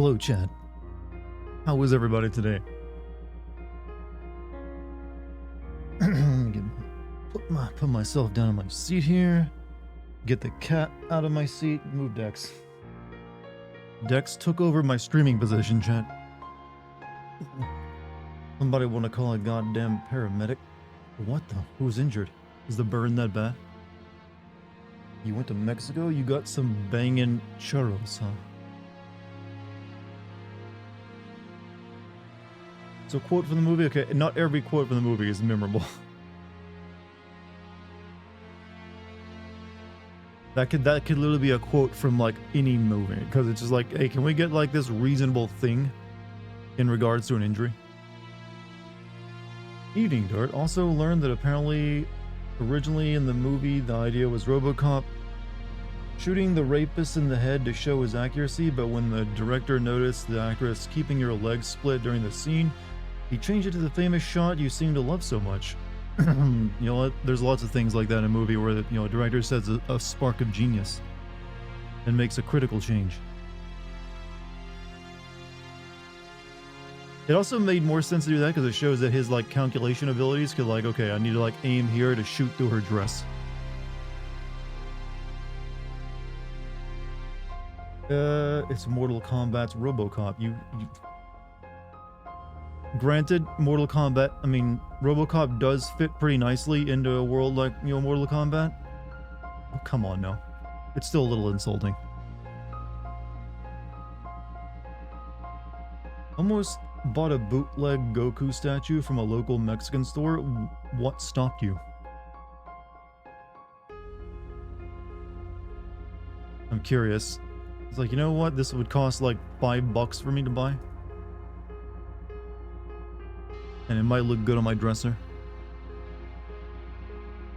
Hello, chat. How was everybody today? Put myself down on my seat here. Get the cat out of my seat. Move Dex. Dex took over my streaming position, chat. Somebody want to call a goddamn paramedic? What the? Who's injured? Is the burn that bad? You went to Mexico? You got some banging churros, huh? So quote from the movie? Okay, not every quote from the movie is memorable. That could literally be a quote from like any movie, because it's just like, hey, can we get like this reasonable thing in regards to an injury? Eating Dirt also learned that apparently originally in the movie the idea was Robocop shooting the rapist in the head to show his accuracy, but when the director noticed the actress keeping her legs split during the scene, he changed it to the famous shot you seem to love so much. You know what? There's lots of things like that in a movie where a director says a spark of genius and makes a critical change. It also made more sense to do that because it shows that his like calculation abilities could like, okay, I need to like aim here to shoot through her dress. It's Mortal Kombat's Robocop. Granted, Mortal Kombat, I mean, Robocop does fit pretty nicely into a world like, Mortal Kombat. Oh, come on now. It's still a little insulting. Almost bought a bootleg Goku statue from a local Mexican store. What stopped you? I'm curious. It's like, you know what? This would cost like $5 for me to buy. And it might look good on my dresser.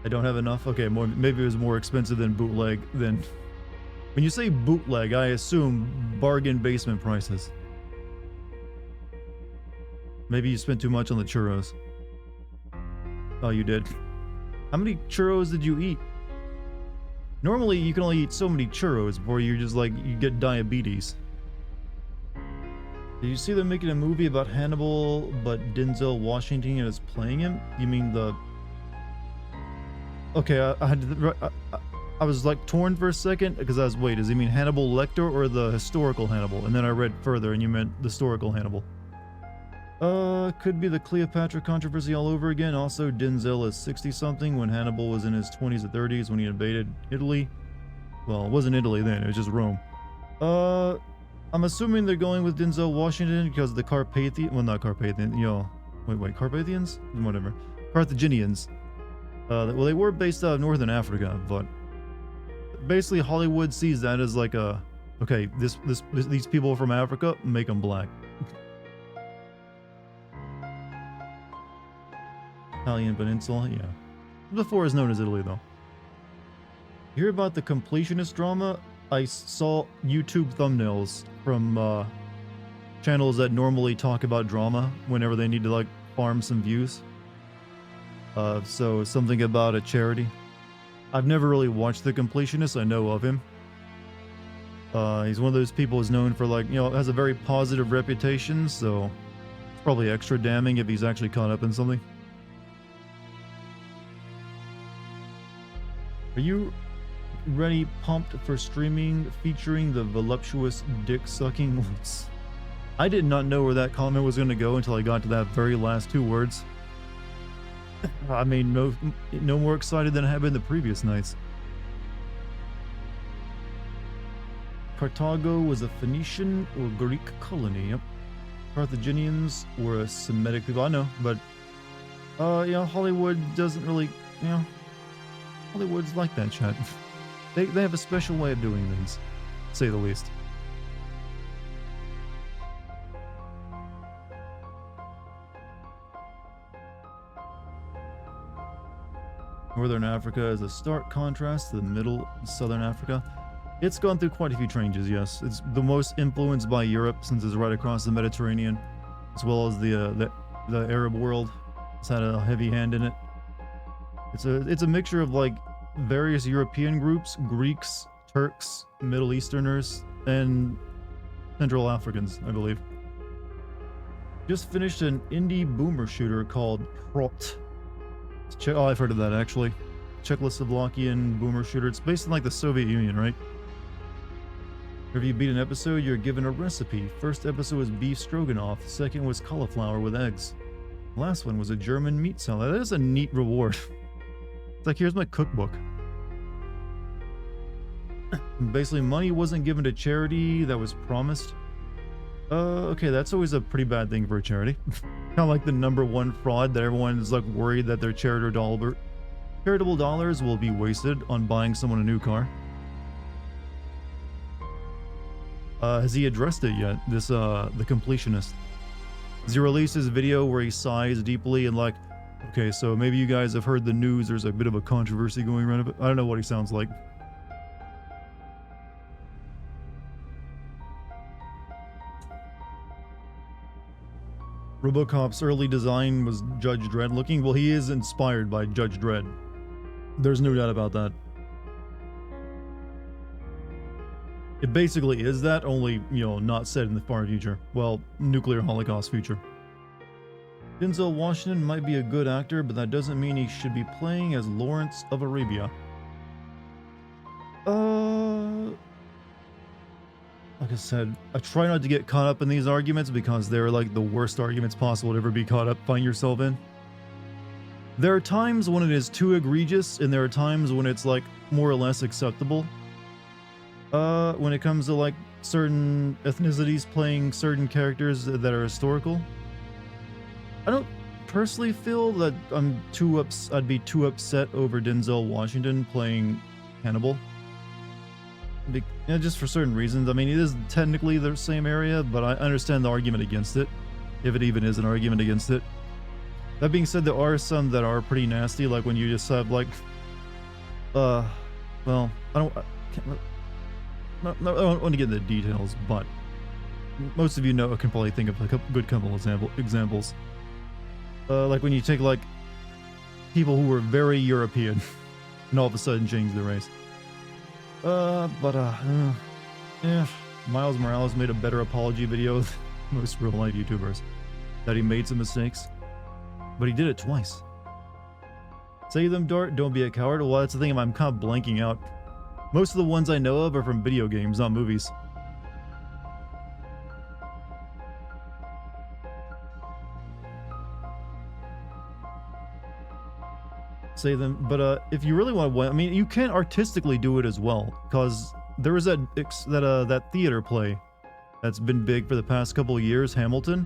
I don't have enough? Okay, maybe it was more expensive than bootleg. Then, when you say bootleg, I assume bargain basement prices. Maybe you spent too much on the churros. Oh, you did. How many churros did you eat? Normally, you can only eat so many churros before you're just like, you get diabetes. Did you see they're making a movie about Hannibal, but Denzel Washington is playing him? You mean the... Okay, I was like torn for a second, because I was, wait, does he mean Hannibal Lecter or the historical Hannibal? And then I read further and you meant the historical Hannibal. Could be the Cleopatra controversy all over again. Also, Denzel is 60-something when Hannibal was in his 20s or 30s when he invaded Italy. Well, it wasn't Italy then, it was just Rome. I'm assuming they're going with Denzel Washington because the Carpathians? Whatever. Carthaginians. Well, they were based out of northern Africa, but basically Hollywood sees that as like a, okay, these people from Africa, make them black. Italian Peninsula, yeah. Before it was known as Italy, though. You hear about the completionist drama? I saw YouTube thumbnails from channels that normally talk about drama whenever they need to like farm some views. So something about a charity. I've never really watched The Completionist. I know of him. He's one of those people who's known for like, has a very positive reputation, so it's probably extra damning if he's actually caught up in something. Are you ready, pumped for streaming featuring the voluptuous dick-sucking words? I did not know where that comment was going to go until I got to that very last two words. I mean, no more excited than I have been the previous nights. Carthago was a Phoenician or Greek colony. Yep. Carthaginians were a Semitic people. I know, but Hollywood doesn't really, Hollywood's like that, chat. They have a special way of doing things, to say the least. Northern Africa is a stark contrast to the middle Southern Africa. It's gone through quite a few changes, yes. It's the most influenced by Europe since it's right across the Mediterranean, as well as the Arab world. It's had a heavy hand in it. It's a mixture of like various European groups, Greeks, Turks, Middle Easterners, and Central Africans, I believe. Just finished an indie boomer shooter called Prot. Oh, I've heard of that actually. Czechoslovakian boomer shooter. It's based in like the Soviet Union, right? If you beat an episode, you're given a recipe. First episode was beef stroganoff. Second was cauliflower with eggs. Last one was a German meat salad. That is a neat reward. It's like, here's my cookbook. Basically, money wasn't given to charity that was promised. Okay, that's always a pretty bad thing for a charity. Kind of like the #1 fraud that everyone is like worried that their charitable dollars will be wasted on buying someone a new car. Has he addressed it yet? This, the completionist. Does he release his video where he sighs deeply and like, okay, so maybe you guys have heard the news, there's a bit of a controversy going around it. I don't know what he sounds like. Robocop's early design was Judge Dredd looking. Well, he is inspired by Judge Dredd. There's no doubt about that. It basically is that, only, you know, not set in the far future. Well, nuclear holocaust future. Denzel Washington might be a good actor, but that doesn't mean he should be playing as Lawrence of Arabia. Like I said, I try not to get caught up in these arguments because they're like the worst arguments possible to ever be caught up, find yourself in. There are times when it is too egregious, and there are times when it's like more or less acceptable. When it comes to like certain ethnicities playing certain characters that are historical. I don't personally feel that I'd be too upset over Denzel Washington playing Hannibal. Just for certain reasons. I mean, it is technically the same area, but I understand the argument against it, if it even is an argument against it. That being said, there are some that are pretty nasty, like when you just have like, well, I don't want to get into the details, but most of you know, can probably think of like a good couple examples. Like when you take like people who were very European and all of a sudden change their race. Yeah, Miles Morales made a better apology video than most real-life YouTubers. That he made some mistakes, but he did it twice. Say them, Dart, don't be a coward. Well, that's the thing, I'm kind of blanking out. Most of the ones I know of are from video games, not movies. Say them, but if you really want to, I mean, you can artistically do it as well, because there was that theater play that's been big for the past couple of years, Hamilton.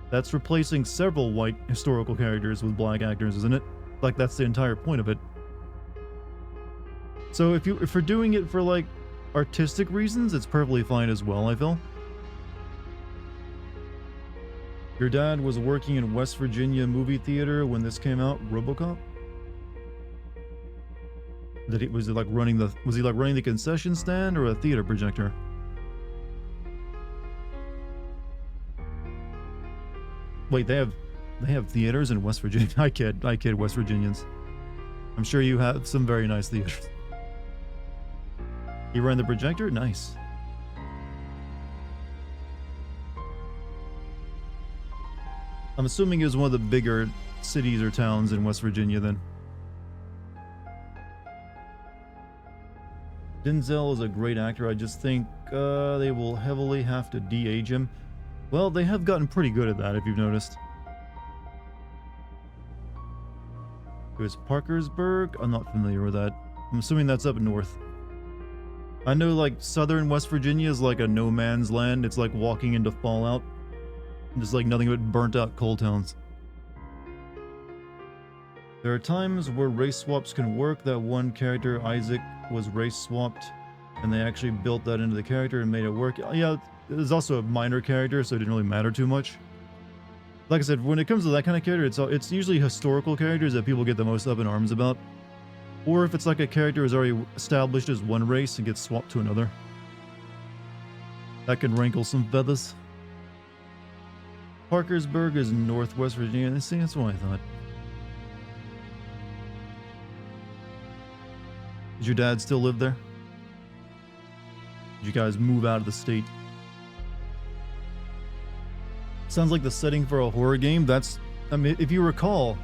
That's replacing several white historical characters with black actors, isn't it? Like, that's the entire point of it. So if you're doing it for like artistic reasons, it's perfectly fine as well, I feel. Your dad was working in West Virginia movie theater when this came out, Robocop? Was he like running the concession stand or a theater projector? Wait, they have theaters in West Virginia. I kid West Virginians. I'm sure you have some very nice theaters. You ran the projector? Nice. I'm assuming it was one of the bigger cities or towns in West Virginia then. Denzel is a great actor. I just think they will heavily have to de-age him. Well, they have gotten pretty good at that, if you've noticed. It was Parkersburg? I'm not familiar with that. I'm assuming that's up north. I know, like, southern West Virginia is like a no man's land. It's like walking into Fallout. Just like nothing but burnt out coal towns. There are times where race swaps can work. That one character, Isaac, was race swapped, and they actually built that into the character and made it work. Yeah, there's also a minor character, so it didn't really matter too much. Like I said, when it comes to that kind of character, it's usually historical characters that people get the most up in arms about. Or if it's like a character is already established as one race and gets swapped to another. That can rankle some feathers. Parkersburg is northwest Virginia. See, that's what I thought. Does your dad still live there? Did you guys move out of the state? Sounds like the setting for a horror game. That's, I mean, if you recall,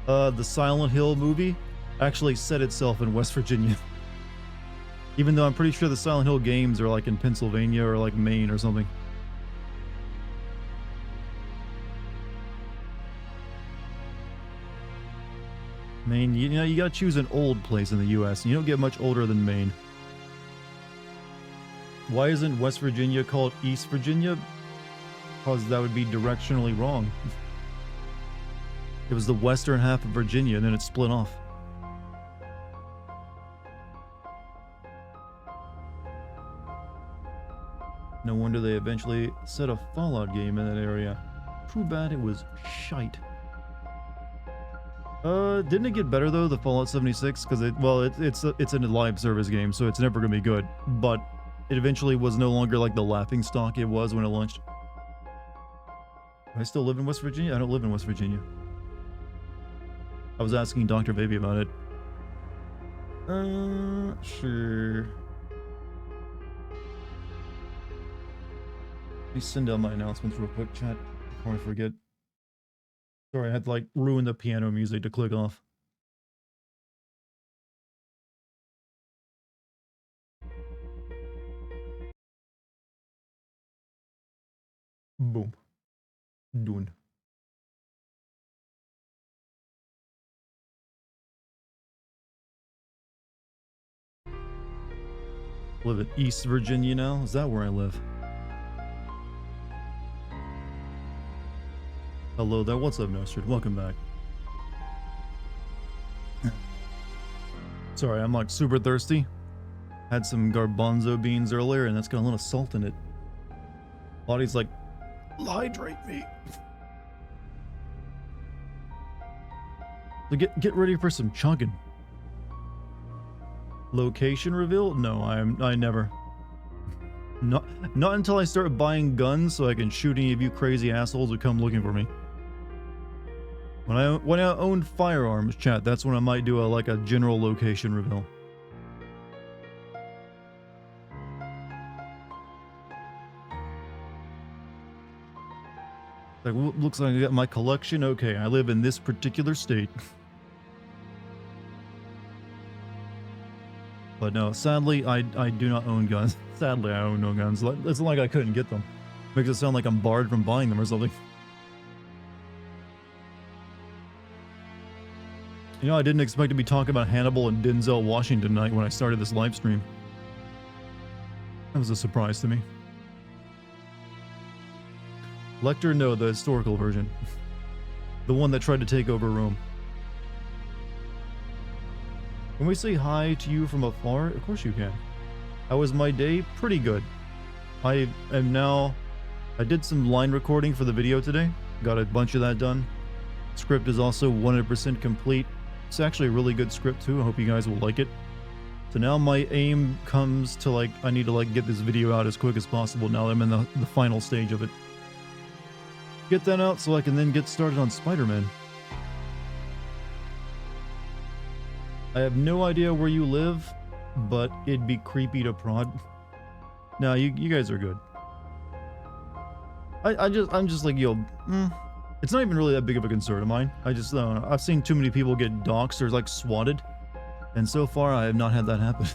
the Silent Hill movie actually set itself in West Virginia. Even though I'm pretty sure the Silent Hill games are like in Pennsylvania or like Maine or something. Maine, you know, you gotta choose an old place in the US, and you don't get much older than Maine. Why isn't West Virginia called East Virginia? Because that would be directionally wrong. It was the western half of Virginia, and then it split off. No wonder they eventually set a Fallout game in that area. Too bad it was shite. Didn't it get better though, the Fallout 76? Because it's a live service game, so it's never gonna be good. But it eventually was no longer like the laughing stock it was when it launched. Do I still live in West Virginia? I don't live in West Virginia. I was asking Dr. Baby about it. Sure. Let me send out my announcements real quick, chat, before I forget. Sorry, I had to like ruin the piano music to click off. Boom. Done. Live in East Virginia now? Is that where I live? Hello there, what's up, Nostrid? Welcome back. Sorry, I'm like super thirsty. Had some garbanzo beans earlier, and that's got a little salt in it. Body's like, hydrate me. So get ready for some chugging. Location reveal? No, I never. Not until I start buying guns so I can shoot any of you crazy assholes who come looking for me. When I own firearms, chat, that's when I might do like a general location reveal. Like, looks like I got my collection. Okay, I live in this particular state. But no, sadly, I do not own guns. Sadly, I own no guns. It's not like I couldn't get them. Makes it sound like I'm barred from buying them or something. You know, I didn't expect to be talking about Hannibal and Denzel Washington tonight when I started this live stream. That was a surprise to me. Lecter, no, the historical version. The one that tried to take over Rome. Can we say hi to you from afar? Of course you can. How was my day? Pretty good. I did some line recording for the video today. Got a bunch of that done. Script is also 100% complete. It's actually a really good script too. I hope you guys will like it. So now my aim comes to like, I need to like get this video out as quick as possible now that I'm in the final stage of it. Get that out so I can then get started on Spider-Man. I have no idea where you live, but it'd be creepy to prod. No, you guys are good. I'm just like, yo, it's not even really that big of a concern of mine. I just, I've seen too many people get doxxed or like swatted, and so far I have not had that happen.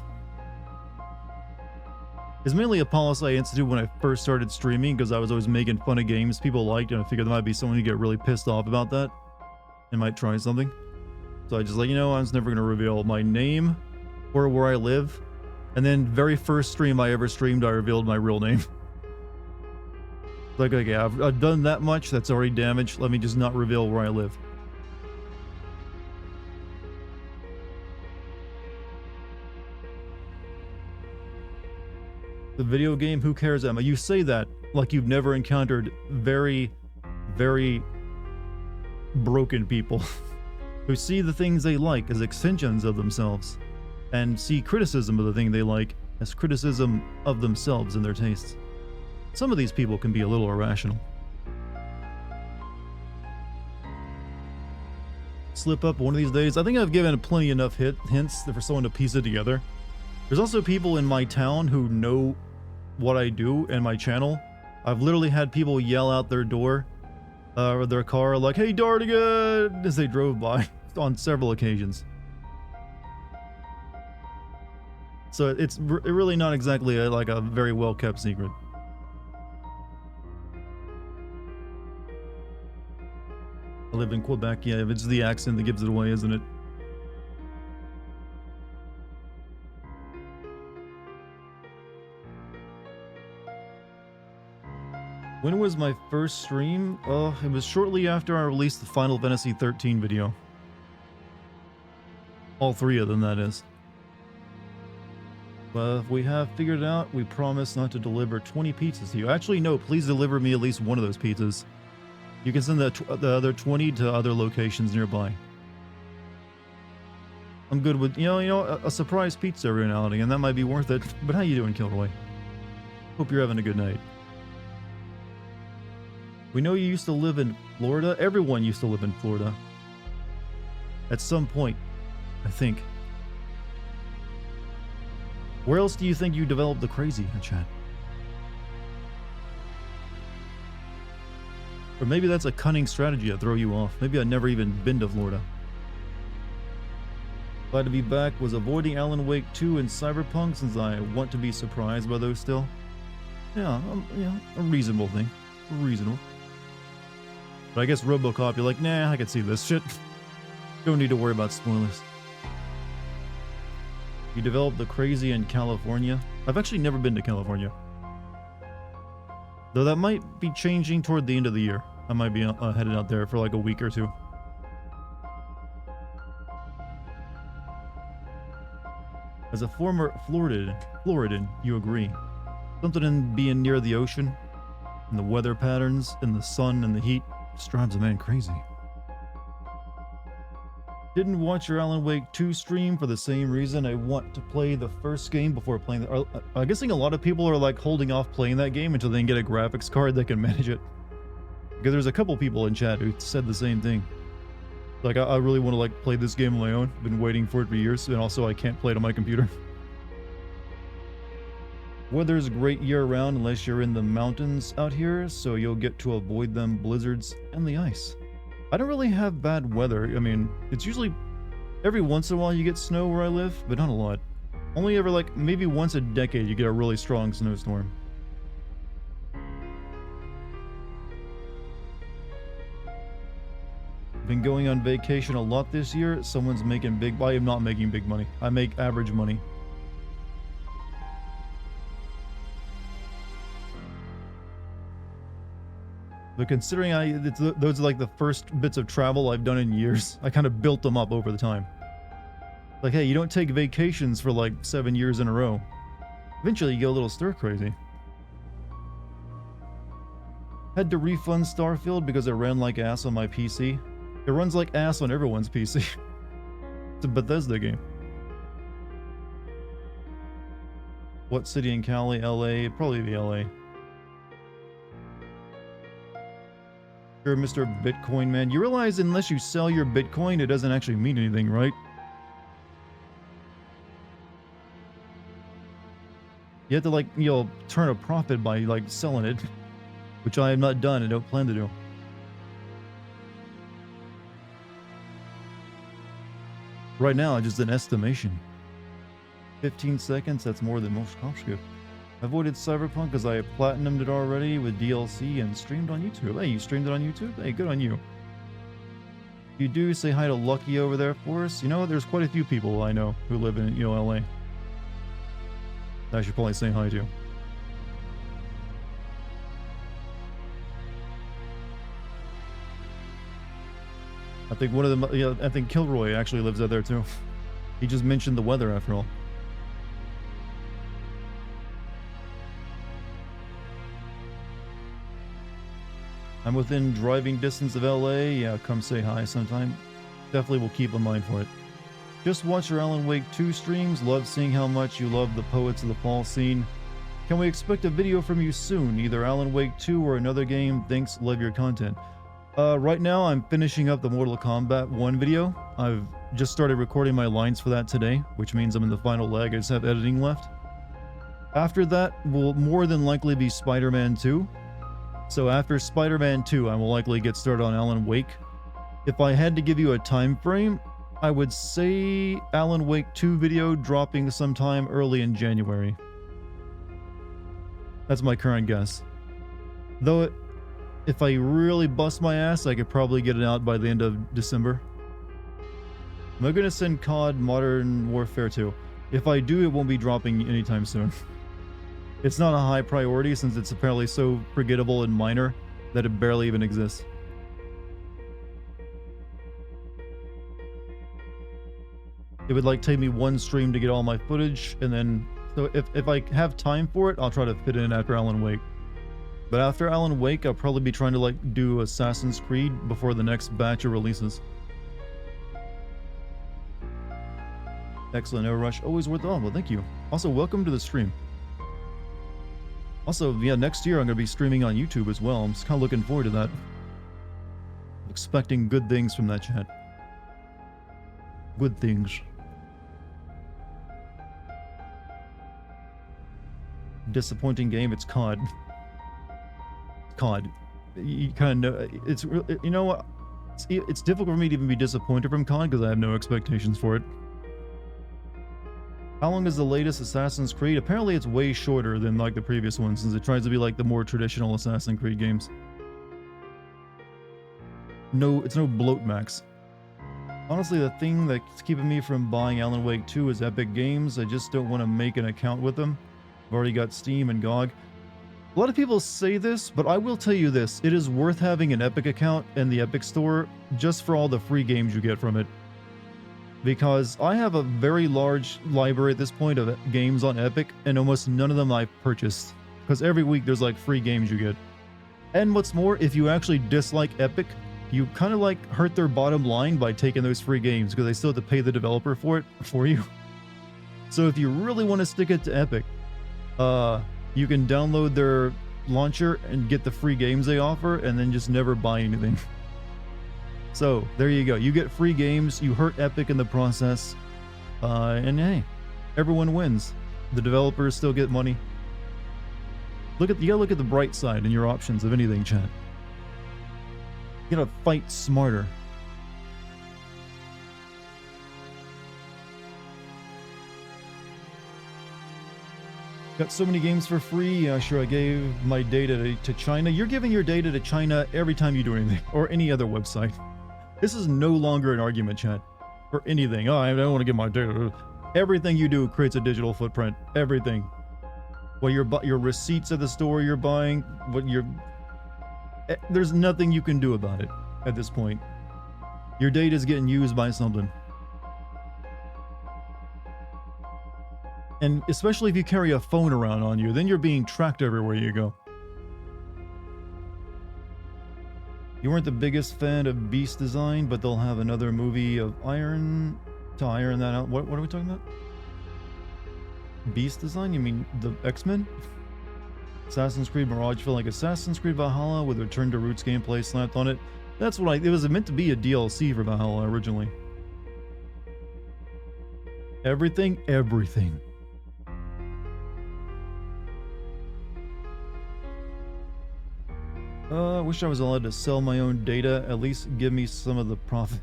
It's mainly a policy I instituted when I first started streaming because I was always making fun of games people liked, and I figured there might be someone who get really pissed off about that and might try something. So I just like, you know, I was never going to reveal my name or where I live. And then very first stream I ever streamed, I revealed my real name. Like, okay, I've done that much, that's already damaged, let me just not reveal where I live. The video game, who cares, Emma? You say that like you've never encountered very, very broken people who see the things they like as extensions of themselves and see criticism of the thing they like as criticism of themselves and their tastes. Some of these people can be a little irrational. Slip up one of these days. I think I've given plenty enough hints for someone to piece it together. There's also people in my town who know what I do and my channel. I've literally had people yell out their door their car like, "Hey, Dartigan," as they drove by on several occasions. So it's really not exactly like a very well kept secret. I live in Quebec. Yeah, it's the accent that gives it away, isn't it? When was my first stream? It was shortly after I released the Final Fantasy 13 video. All 3 of them, that is. But if we have figured it out, we promise not to deliver 20 pizzas to you. Actually, no, please deliver me at least one of those pizzas. You can send the other 20 to other locations nearby. I'm good with, a surprise pizza every now and again. That might be worth it. But how you doing, Kilroy? Hope you're having a good night. We know you used to live in Florida. Everyone used to live in Florida. At some point, I think. Where else do you think you developed the crazy, chat? Or maybe that's a cunning strategy to throw you off. Maybe I'd never even been to Florida. Glad to be back. Was avoiding Alan Wake 2 and Cyberpunk since I want to be surprised by those still. Yeah, a reasonable thing. Reasonable. But I guess Robocop, you're like, nah, I can see this shit. Don't need to worry about spoilers. You developed the crazy in California. I've actually never been to California. Though that might be changing toward the end of the year. I might be headed out there for like a week or 2. As a former Floridan, you agree. Something in being near the ocean, and the weather patterns, and the sun and the heat just drives a man crazy. Didn't watch your Alan Wake 2 stream for the same reason. I want to play the first game before playing the... I'm guessing a lot of people are like holding off playing that game until they can get a graphics card that can manage it. Because there's a couple people in chat who said the same thing. Like, I really want to like play this game on my own. Been waiting for it for years, and also I can't play it on my computer. Weather's great year-round unless you're in the mountains out here, so you'll get to avoid them blizzards and the ice. I don't really have bad weather. I mean, it's usually every once in a while you get snow where I live, but not a lot. Only ever like maybe once a decade you get a really strong snowstorm. Been going on vacation a lot this year. Someone's making big... I am not making big money. I make average money. But considering those are like the first bits of travel I've done in years, I kind of built them up over the time. Like, hey, you don't take vacations for like 7 years in a row. Eventually you go a little stir crazy. Had to refund Starfield because it ran like ass on my PC. It runs like ass on everyone's PC. It's a Bethesda game. What city in Cali? LA? Probably the LA. Sure, Mr. Bitcoin man. You realize unless you sell your Bitcoin, it doesn't actually mean anything, right? You have to like, turn a profit by like selling it, which I have not done and don't plan to do. Right now, just an estimation. 15 seconds, that's more than most cops get. I avoided Cyberpunk because I platinumed it already with DLC and streamed on YouTube. Hey, you streamed it on YouTube? Hey, good on you. If you do, say hi to Lucky over there for us. You know, there's quite a few people I know who live in, LA. I should probably say hi to. I think one of them, I think Kilroy actually lives out there too. He just mentioned the weather after all. I'm within driving distance of LA. Yeah, come say hi sometime. Definitely will keep in mind for it. Just watch your Alan Wake 2 streams. Love seeing how much you love the Poets of the Fall scene. Can we expect a video from you soon? Either Alan Wake 2 or another game. Thanks, love your content. Right now I'm finishing up the Mortal Kombat 1 video. I've just started recording my lines for that today, which means I'm in the final leg. I just have editing left. After that will more than likely be Spider-Man 2. So after Spider-Man 2, I will likely get started on Alan Wake. If I had to give you a time frame, I would say Alan Wake 2 video dropping sometime early in January. That's my current guess. Though, if I really bust my ass, I could probably get it out by the end of December. Am I going to send COD Modern Warfare 2? If I do, it won't be dropping anytime soon. It's not a high priority since it's apparently so forgettable and minor that it barely even exists. It would like take me one stream to get all my footage, and then so if I have time for it, I'll try to fit in after Alan Wake. But after Alan Wake, I'll probably be trying to like do Assassin's Creed before the next batch of releases. Excellent, Rush. Always worth it. Oh, well, thank you. Also, welcome to the stream. Also, yeah, next year I'm going to be streaming on YouTube as well. I'm just kind of looking forward to that. I'm expecting good things from that chat. Good things. Disappointing game. It's COD. COD. You kind of know. It's, you know what? It's difficult for me to even be disappointed from COD because I have no expectations for it. How long is the latest Assassin's Creed? Apparently it's way shorter than like the previous one since it tries to be like the more traditional Assassin's Creed games. No, it's no bloat max. Honestly, the thing that's keeping me from buying Alan Wake 2 is Epic Games. I just don't want to make an account with them. I've already got Steam and GOG. A lot of people say this, but I will tell you this. It is worth having an Epic account in the Epic Store just for all the free games you get from it. Because I have a very large library at this point of games on Epic, and almost none of them I've purchased. Because every week there's like free games you get. And what's more, if you actually dislike Epic, you kind of like hurt their bottom line by taking those free games, because they still have to pay the developer for it for you. So if you really want to stick it to Epic, you can download their launcher and get the free games they offer, and then just never buy anything. So, there you go. You get free games, you hurt Epic in the process, and hey, everyone wins. The developers still get money. You gotta look at the bright side in your options of anything, chat. You gotta fight smarter. Got so many games for free. Yeah, sure, I gave my data to China. You're giving your data to China every time you do anything, or any other website. This is no longer an argument, chat, for anything. Oh, I don't want to give my data. Everything you do creates a digital footprint. Everything. Well, your receipts at the store you're buying, there's nothing you can do about it at this point. Your data is getting used by something. And especially if you carry a phone around on you, then you're being tracked everywhere you go. You weren't the biggest fan of Beast Design, but they'll have another movie of Iron to iron that out. What are we talking about? Beast Design? You mean the X-Men? Assassin's Creed Mirage felt like Assassin's Creed Valhalla with Return to Roots gameplay slapped on it. That's what it was meant to be a DLC for Valhalla originally. Everything. I wish I was allowed to sell my own data, at least give me some of the profit.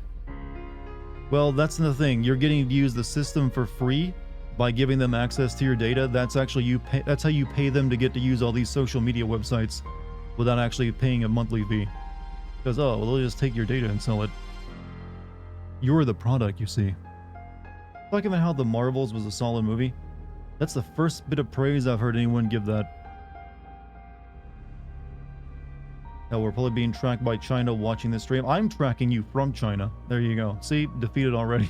Well, that's the thing. You're getting to use the system for free by giving them access to your data. That's actually that's how you pay them to get to use all these social media websites without actually paying a monthly fee. Because, oh, well, they'll just take your data and sell it. You're the product, you see. Talking about how The Marvels was a solid movie. That's the first bit of praise I've heard anyone give that. Now we're probably being tracked by China watching this stream. I'm tracking you from China. There you go. See? Defeated already.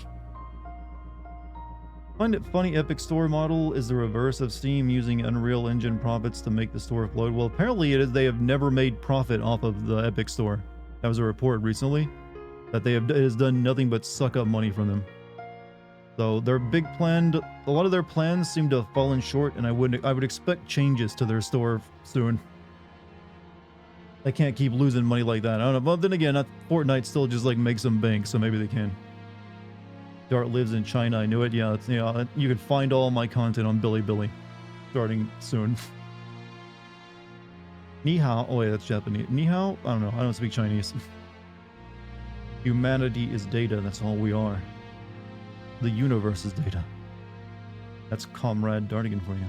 Find it funny Epic Store model is the reverse of Steam using Unreal Engine profits to make the store float. Well, apparently it is. They have never made profit off of the Epic Store. That was a report recently that it has done nothing but suck up money from them. So their big plan, a lot of their plans seem to have fallen short, and I would expect changes to their store soon. They can't keep losing money like that. I don't know. But then again, Fortnite still just like makes them bank, so maybe they can. Dart lives in China. I knew it. Yeah, it's, you know, you can find all my content on Bilibili, starting soon. Ni hao. Oh, wait, that's Japanese. Ni hao? I don't know. I don't speak Chinese. Humanity is data. That's all we are. The universe is data. That's Comrade Dartigan for you.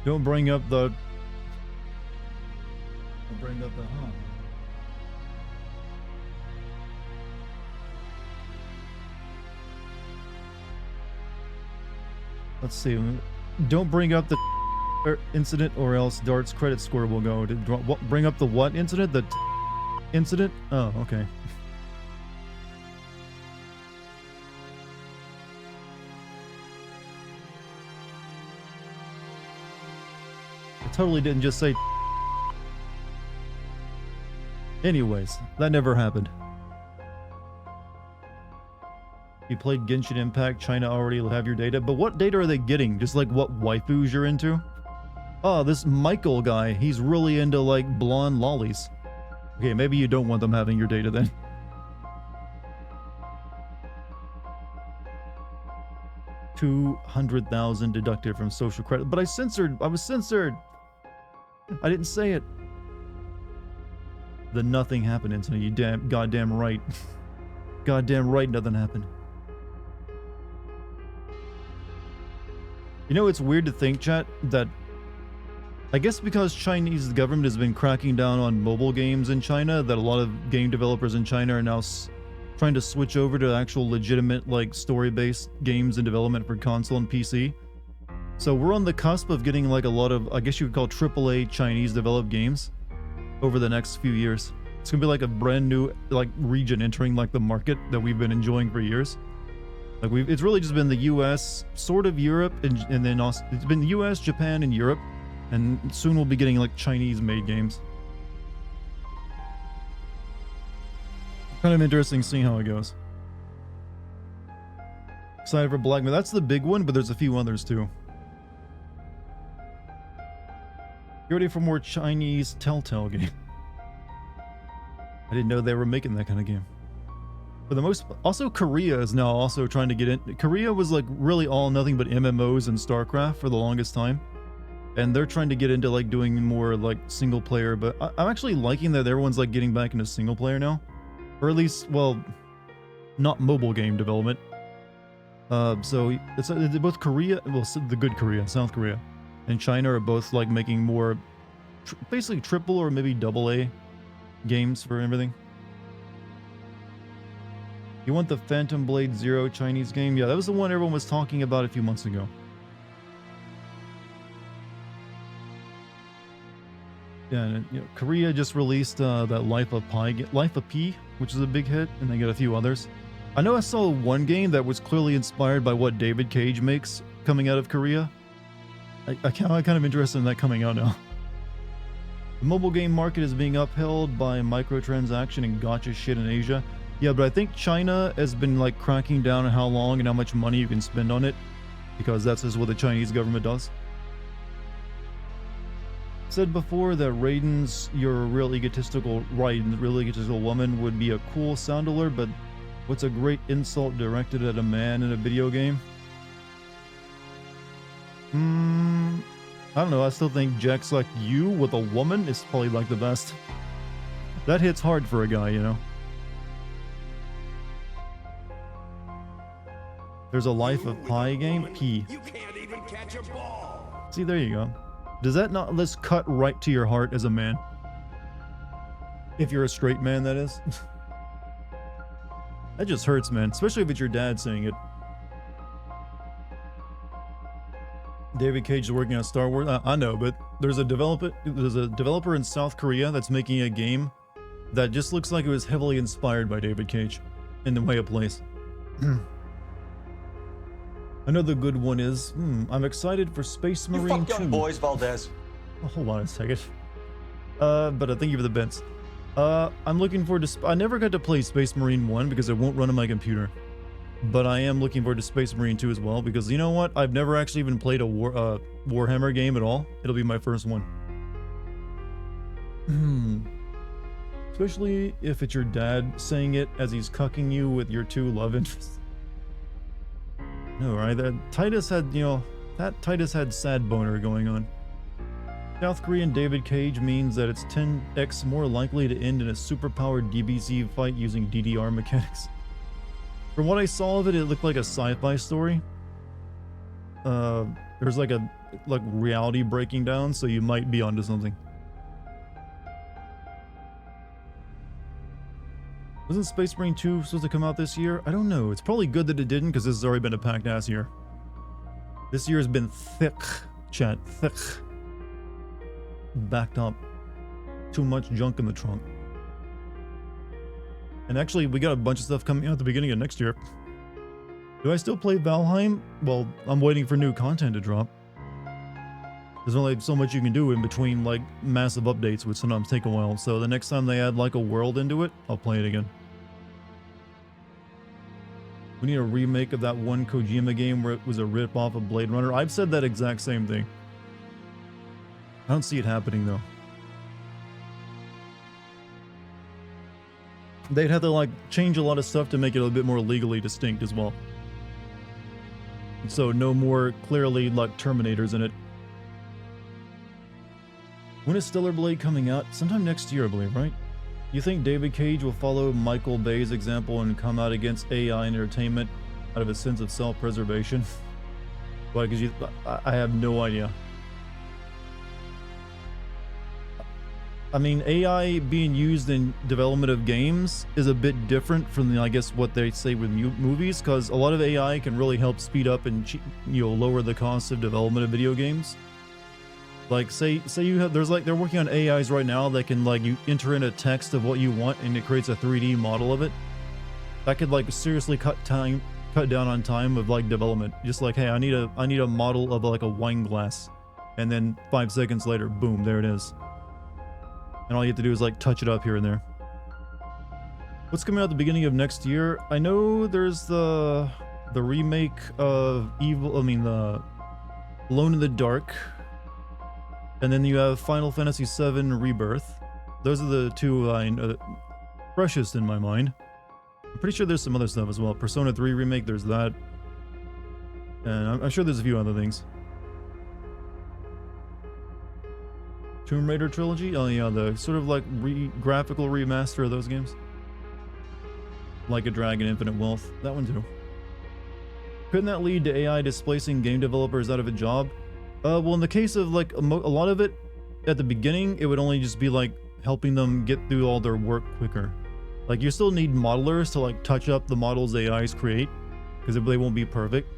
Don't bring up the... Don't bring up the... Huh. Let's see. Don't bring up the incident or else Dart's credit score will go. Bring up the what incident? The incident? Oh, okay. I totally didn't just say. Anyways, that never happened. You played Genshin Impact, China already will have your data, but what data are they getting? Just like what waifus you're into? Oh, this Michael guy, he's really into like blonde lollies. Okay, maybe you don't want them having your data then. $200,000 deducted from social credit, but I was censored. I didn't say it. The nothing happened until you goddamn right. Goddamn right nothing happened. You know, it's weird to think, chat, that I guess because Chinese government has been cracking down on mobile games in China, that a lot of game developers in China are now trying to switch over to actual legitimate, like, story-based games in development for console and PC. So we're on the cusp of getting, like, a lot of, I guess you would call AAA Chinese-developed games over the next few years. It's gonna be like a brand new, like, region entering, like, the market that we've been enjoying for years. Like, it's really just been the US, sort of Europe, and then also, it's been the US, Japan, and Europe. And soon we'll be getting, like, Chinese-made games. Kind of interesting seeing how it goes. Excited for Black Myth. That's the big one, but there's a few others, too. You ready for more Chinese Telltale game? I didn't know they were making that kind of game. For the most... Also, Korea is now also trying to get in... Korea was, like, really all nothing but MMOs and StarCraft for the longest time. And they're trying to get into, like, doing more, like, single player. But I'm actually liking that everyone's, like, getting back into single player now. Or at least, well, not mobile game development. So, it's both Korea... Well, the good Korea, South Korea, and China are both, like, making more... basically triple or maybe double A games for everything. You want the Phantom Blade Zero Chinese game? Yeah, that was the one everyone was talking about a few months ago. Yeah, and, you know, Korea just released that Life of Pi, which is a big hit, and they got a few others. I know I saw one game that was clearly inspired by what David Cage makes coming out of Korea. I'm kind of interested in that coming out now. The mobile game market is being upheld by microtransaction and gacha shit in Asia. Yeah, but I think China has been, like, cracking down on how long and how much money you can spend on it, because that's just what the Chinese government does. Said before that Raiden's "you're a real egotistical woman" would be a cool sound alert, but what's a great insult directed at a man in a video game? I don't know, I still think Jack's like you with a woman is probably like the best. That hits hard for a guy, you know. There's a Life of Pi game? P. You can't even catch a ball. See, there you go. Does that not just cut right to your heart as a man? If you're a straight man, that is. That just hurts, man. Especially if it's your dad saying it. David Cage is working on Star Wars. I know, but there's a developer in South Korea that's making a game that just looks like it was heavily inspired by David Cage in the way it plays. Another good one is, I'm excited for Space Marine 2. You fuck young boys, Valdez. Oh, hold on a second. But thank you for the bits. I'm looking forward to... I never got to play Space Marine 1 because it won't run on my computer. But I am looking forward to Space Marine 2 as well, because you know what? I've never actually even played a Warhammer game at all. It'll be my first one. Especially if it's your dad saying it as he's cucking you with your two love interests. No, right? Titus had, you know, Pat Titus had sad boner going on. South Korean David Cage means that it's 10x more likely to end in a superpowered DBZ fight using DDR mechanics. From what I saw of it, it looked like a sci-fi story. There's like reality breaking down, so you might be onto something. Wasn't Space Marine 2 supposed to come out this year? I don't know. It's probably good that it didn't, because this has already been a packed ass year. This year has been thick, chat. Thick. Backed up. Too much junk in the trunk. And actually, we got a bunch of stuff coming out at the beginning of next year. Do I still play Valheim? Well, I'm waiting for new content to drop. There's only so much you can do in between, like, massive updates, which sometimes take a while. So the next time they add, like, a world into it, I'll play it again. We need a remake of that one Kojima game where it was a rip-off of Blade Runner. I've said that exact same thing. I don't see it happening, though. They'd have to, like, change a lot of stuff to make it a bit more legally distinct as well. So no more clearly, like, Terminators in it. When is Stellar Blade coming out? Sometime next year, I believe, right? You think David Cage will follow Michael Bay's example and come out against AI entertainment out of a sense of self-preservation? Why? Because I have no idea. I mean, AI being used in development of games is a bit different from the, I guess, what they say with movies, because a lot of AI can really help speed up and, you know, lower the cost of development of video games. Like, say you have, there's like, they're working on AIs right now that can, like, you enter in a text of what you want and it creates a 3D model of it. That could, like, seriously cut down on time of, like, development. Just like, hey, I need a model of, like, a wine glass. And then 5 seconds later, boom, there it is. And all you have to do is, like, touch it up here and there. What's coming out at the beginning of next year? I know there's the remake of the Alone in the Dark. And then you have Final Fantasy VII Rebirth. Those are the two freshest in my mind. I'm pretty sure there's some other stuff as well. Persona 3 remake, there's that. And I'm sure there's a few other things. Tomb Raider trilogy? Oh yeah, the sort of like graphical remaster of those games. Like a Dragon Infinite Wealth. That one too. Couldn't that lead to AI displacing game developers out of a job? Well, in the case of, like, a lot of it, at the beginning, it would only just be, like, helping them get through all their work quicker. Like, you still need modelers to, like, touch up the models AIs create, because they won't be perfect.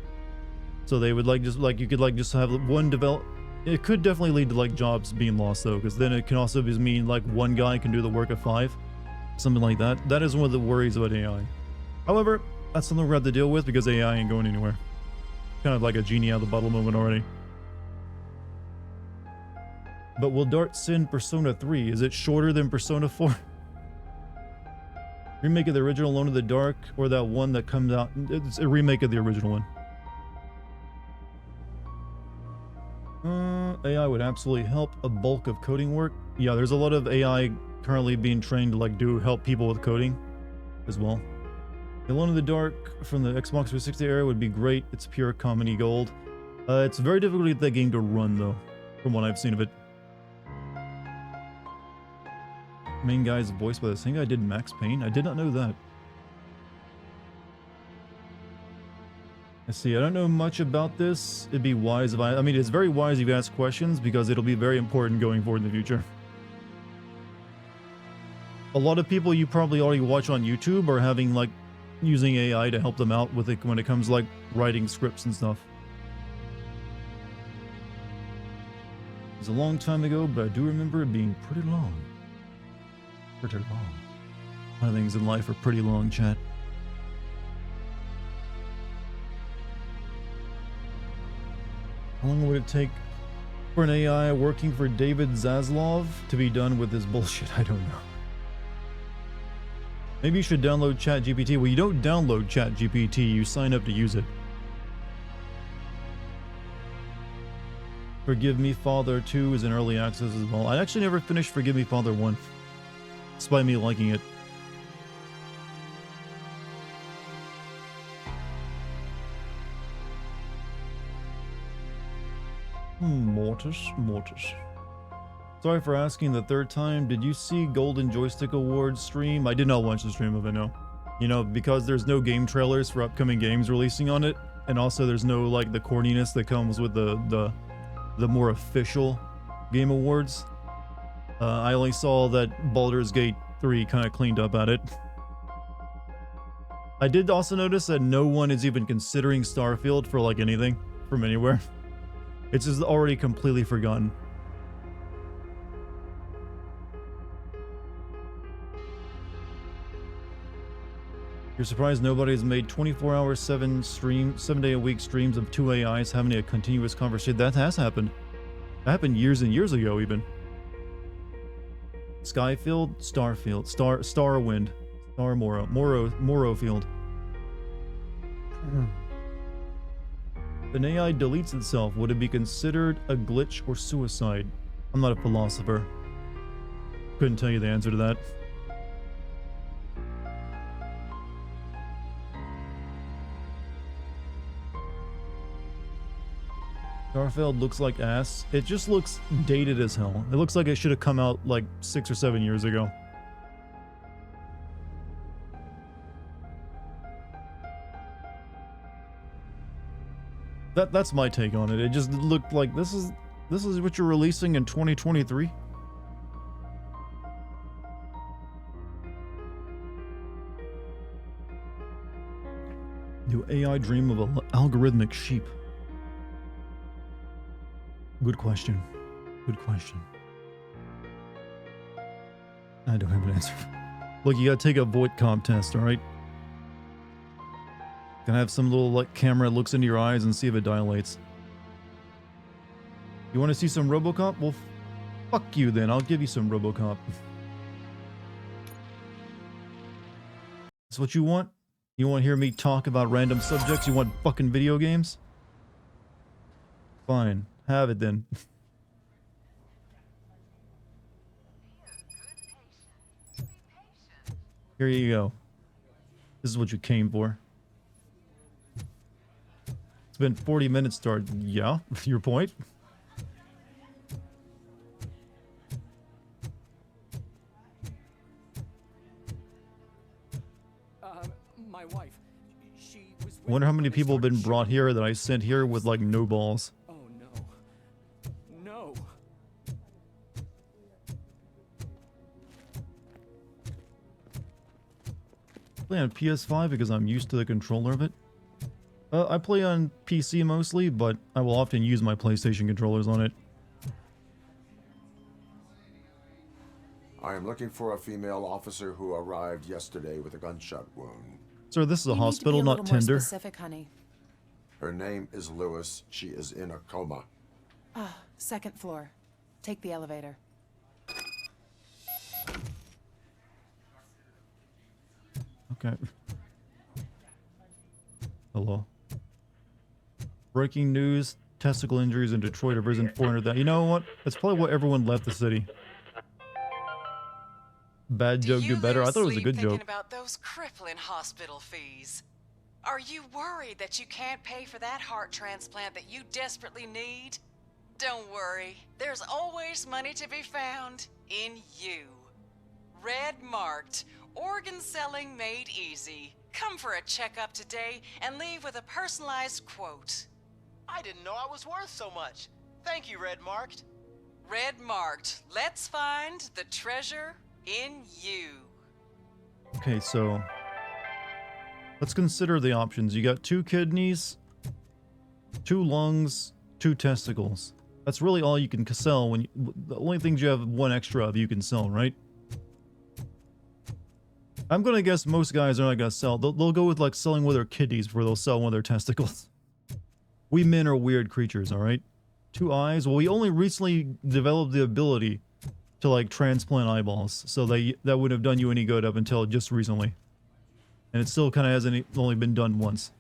So they would, like, just, like, you could, like, just have one develop... It could definitely lead to, like, jobs being lost, though, because then it can also just mean, like, one guy can do the work of 5. Something like that. That is one of the worries about AI. However, that's something we're going to have to deal with, because AI ain't going anywhere. Kind of like a genie out of the bottle moment already. But will Dart send Persona 3? Is it shorter than Persona 4? Remake of the original Alone in the Dark, or that one that comes out... It's a remake of the original one. AI would absolutely help a bulk of coding work. Yeah, there's a lot of AI currently being trained to, like, help people with coding as well. Alone in the Dark from the Xbox 360 era would be great. It's pure comedy gold. It's very difficult to get that game to run, though, from what I've seen of it. Main guy is voiced by the same guy did Max Payne. I did not know that. Let's see, I don't know much about this. It'd be wise if I mean, it's very wise if you ask questions, because it'll be very important going forward in the future. A lot of people you probably already watch on YouTube are having, like, using AI to help them out with it when it comes, like, writing scripts and stuff. It was a long time ago, but I do remember it being pretty long. Pretty long. A lot of things in life are pretty long, chat. How long would it take for an AI working for David Zaslav to be done with this bullshit? I don't know. Maybe you should download ChatGPT. Well, you don't download ChatGPT, you sign up to use it. Forgive Me Father 2 is in early access as well. I actually never finished Forgive Me Father 1. Despite me liking it. Mortis. Sorry for asking the third time. Did you see Golden Joystick Awards stream? I did not watch the stream of it, no. You know, because there's no game trailers for upcoming games releasing on it, and also there's no, like, the corniness that comes with the more official Game Awards. I only saw that Baldur's Gate 3 kind of cleaned up at it. I did also notice that no one is even considering Starfield for, like, anything from anywhere. It's just already completely forgotten. You're surprised nobody's made 24-hour, 7-day-a-week streams of 2 AIs having a continuous conversation. That has happened. That happened years and years ago, even. Skyfield, Starfield, Starwind, Morrowfield. If an AI deletes itself, would it be considered a glitch or suicide? I'm not a philosopher. Couldn't tell you the answer to that. Starfield looks like ass. It just looks dated as hell. It looks like it should have come out like 6 or 7 years ago. That's my take on it. It just looked like this is what you're releasing in 2023. Do AI dream of an algorithmic sheep? Good question. Good question. I don't have an answer. Look, you gotta take a voice comp test, alright? Gonna have some little like camera looks into your eyes and see if it dilates. You wanna see some Robocop? Well, fuck you then. I'll give you some Robocop. That's what you want? You want to hear me talk about random subjects? You want fucking video games? Fine. Have it then. Here you go. This is what you came for. It's been 40 minutes start. Yeah, your point. My wife. She was. I wonder how many people have been brought here that I sent here with like no balls. Oh no. No. Play on PS5 because I'm used to the controller of it. I play on PC mostly, but I will often use my PlayStation controllers on it. I am looking for a female officer who arrived yesterday with a gunshot wound. Sir, this is a You need to hospital, be a not little more Tinder. specific, honey. Her name is Lewis. She is in a coma. Ah, second floor. Take the elevator. Okay. Hello. Breaking news. Testicle injuries in Detroit have risen 400,000. You know what? That's probably what everyone left the city. Bad joke, do better. I thought it was a good joke. Thinking about those crippling hospital fees. Are you worried that you can't pay for that heart transplant that you desperately need? Don't worry. There's always money to be found in you. Red marked. Organ selling made easy. Come for a checkup today and leave with a personalized quote. I didn't know I was worth so much. Thank you, Red Marked. Red marked. Let's find the treasure in you. Okay, so let's consider the options. You got 2 kidneys, 2 lungs, 2 testicles. That's really all you can sell when the only things you have 1 extra of you can sell, right? I'm gonna guess most guys are not gonna sell. They'll go with like selling one of their kidneys before they'll sell one of their testicles. We men are weird creatures, alright? 2 eyes? Well, we only recently developed the ability to like transplant eyeballs, so that wouldn't have done you any good up until just recently. And it still kind of hasn't only been done once.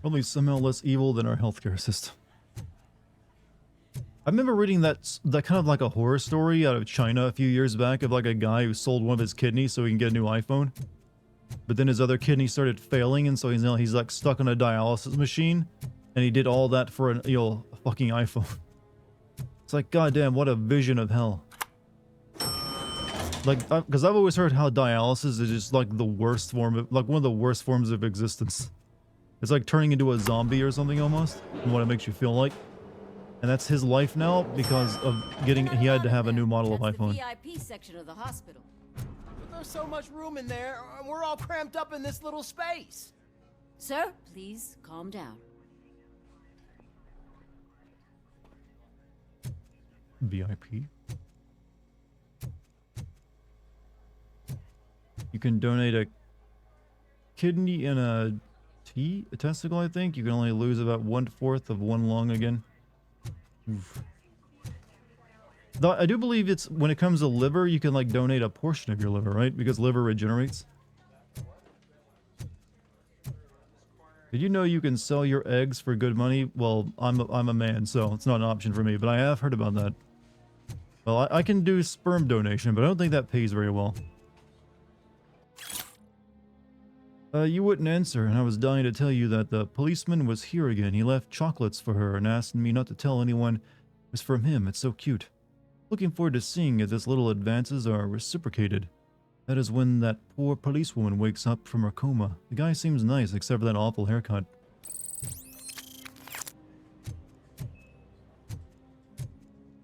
Probably somehow less evil than our healthcare system. I remember reading that kind of like a horror story out of China a few years back of like a guy who sold one of his kidneys so he can get a new iPhone. but then his other kidney started failing, and so he's like stuck on a dialysis machine, and he did all that for a fucking iPhone. It's like, goddamn, what a vision of hell. Like, because I've always heard how dialysis is just like the worst form of, like one of the worst forms of existence. It's like turning into a zombie or something almost, and what it makes you feel like. And that's his life now because of he had to have a new model of iPhone. The VIP section of the hospital. But there's so much room in there, and we're all cramped up in this little space. Sir, please calm down. VIP. You can donate a kidney and a testicle, I think. You can only lose about 1/4 of one lung again. Oof. Though I do believe it's when it comes to liver, you can like donate a portion of your liver, right? Because liver regenerates. Did you know you can sell your eggs for good money? Well, I'm a man, so it's not an option for me, but I have heard about that. Well, I can do sperm donation, but I don't think that pays very well. You wouldn't answer, and I was dying to tell you that the policeman was here again. He left chocolates for her and asked me not to tell anyone it was from him. It's so cute. Looking forward to seeing if this little advances are reciprocated. That is when that poor policewoman wakes up from her coma. The guy seems nice, except for that awful haircut.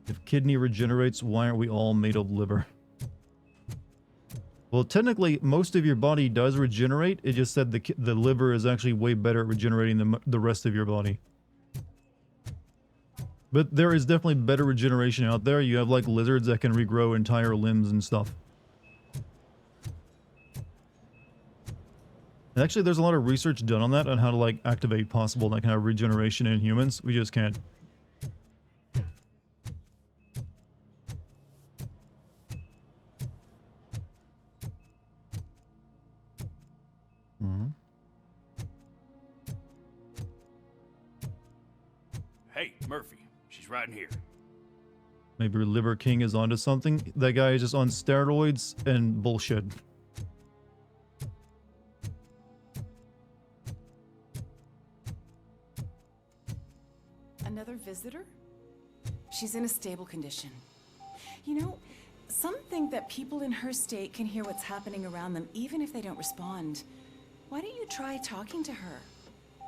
If kidney regenerates, why aren't we all made of liver? Well, technically, most of your body does regenerate. It just said the liver is actually way better at regenerating than the rest of your body. But there is definitely better regeneration out there. You have like lizards that can regrow entire limbs and stuff. And actually, there's a lot of research done on that, on how to like activate possible that kind of regeneration in humans. We just can't. Hey, Murphy. She's right in here. Maybe Liver King is onto something. That guy is just on steroids and bullshit. Another visitor? She's in a stable condition. You know, some think that people in her state can hear what's happening around them even if they don't respond. Why don't you try talking to her?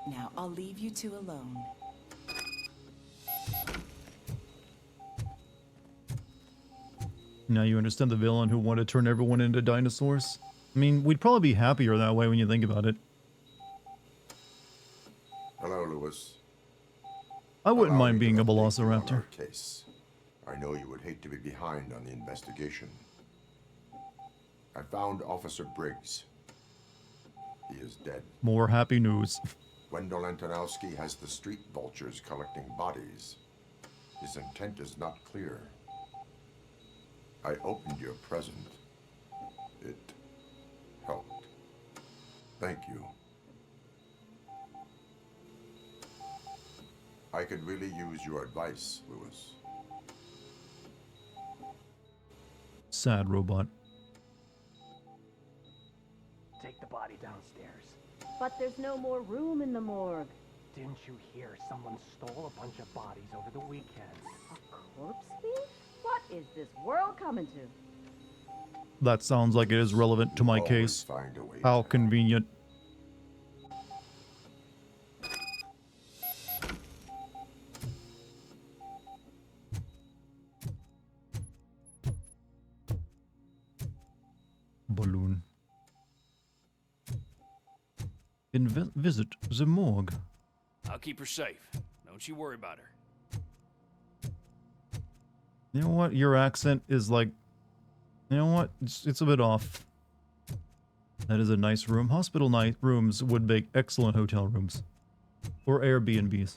Now, I'll leave you two alone. Now you understand the villain who wanted to turn everyone into dinosaurs? I mean, we'd probably be happier that way when you think about it. Hello, Lewis. I wouldn't Allow mind me being to a update you on velociraptor. our case. I know you would hate to be behind on the investigation. I found Officer Briggs. He is dead. More happy news. Wendell Antonowski has the street vultures collecting bodies. His intent is not clear. I opened your present. It helped. Thank you. I could really use your advice, Lewis. Sad robot. Take the body downstairs. But there's no more room in the morgue. Didn't you hear someone stole a bunch of bodies over the weekend? A corpse thief? What is this world coming to? That sounds like it is relevant to my Always case. find a way How back. convenient. Balloon. Visit the morgue. I'll keep her safe. Don't you worry about her. You know what? Your accent is like... You know what? It's a bit off. That is a nice room. Hospital night rooms would make excellent hotel rooms. Or Airbnbs.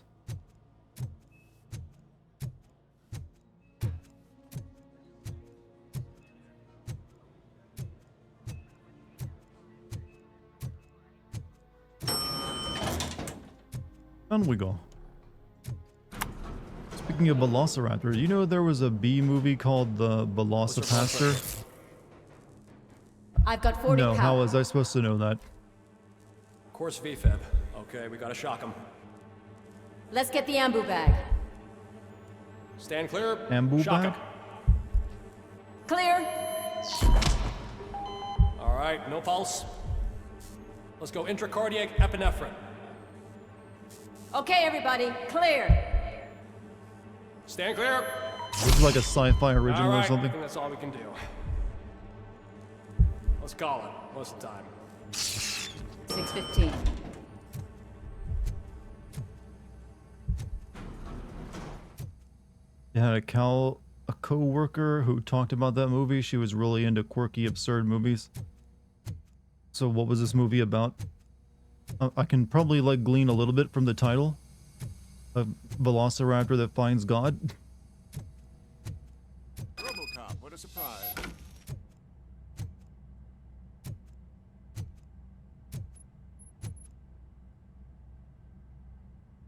On we go. Speaking of Velociraptor, you know there was a B movie called The Velocipaster? I've got 40 No, power. how was I supposed to know that? Course VFib. Okay, we gotta shock him. Let's get the ambu bag. Stand clear. Ambu shock bag? him. Clear. All right, no pulse. Let's go intracardiac epinephrine. Okay, everybody, clear. Stand clear. This is like a sci-fi original All right, or I something. think that's all we can do. Let's call it most of the time. 6:15. You had a co-worker who talked about that movie. She was really into quirky, absurd movies. So what was this movie about? I can probably like glean a little bit from the title. A velociraptor that finds God. Robocop, what a surprise.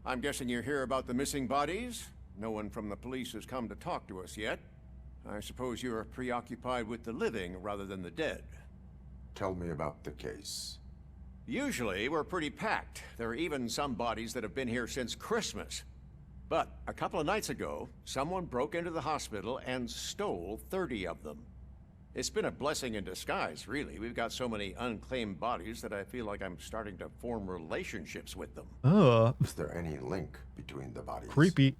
I'm guessing you're here about the missing bodies? No one from the police has come to talk to us yet. I suppose you're preoccupied with the living rather than the dead. Tell me about the case. Usually, we're pretty packed. There are even some bodies that have been here since Christmas. But a couple of nights ago, someone broke into the hospital and stole 30 of them. It's been a blessing in disguise, really. We've got so many unclaimed bodies that I feel like I'm starting to form relationships with them. Is there any link between the bodies? Creepy.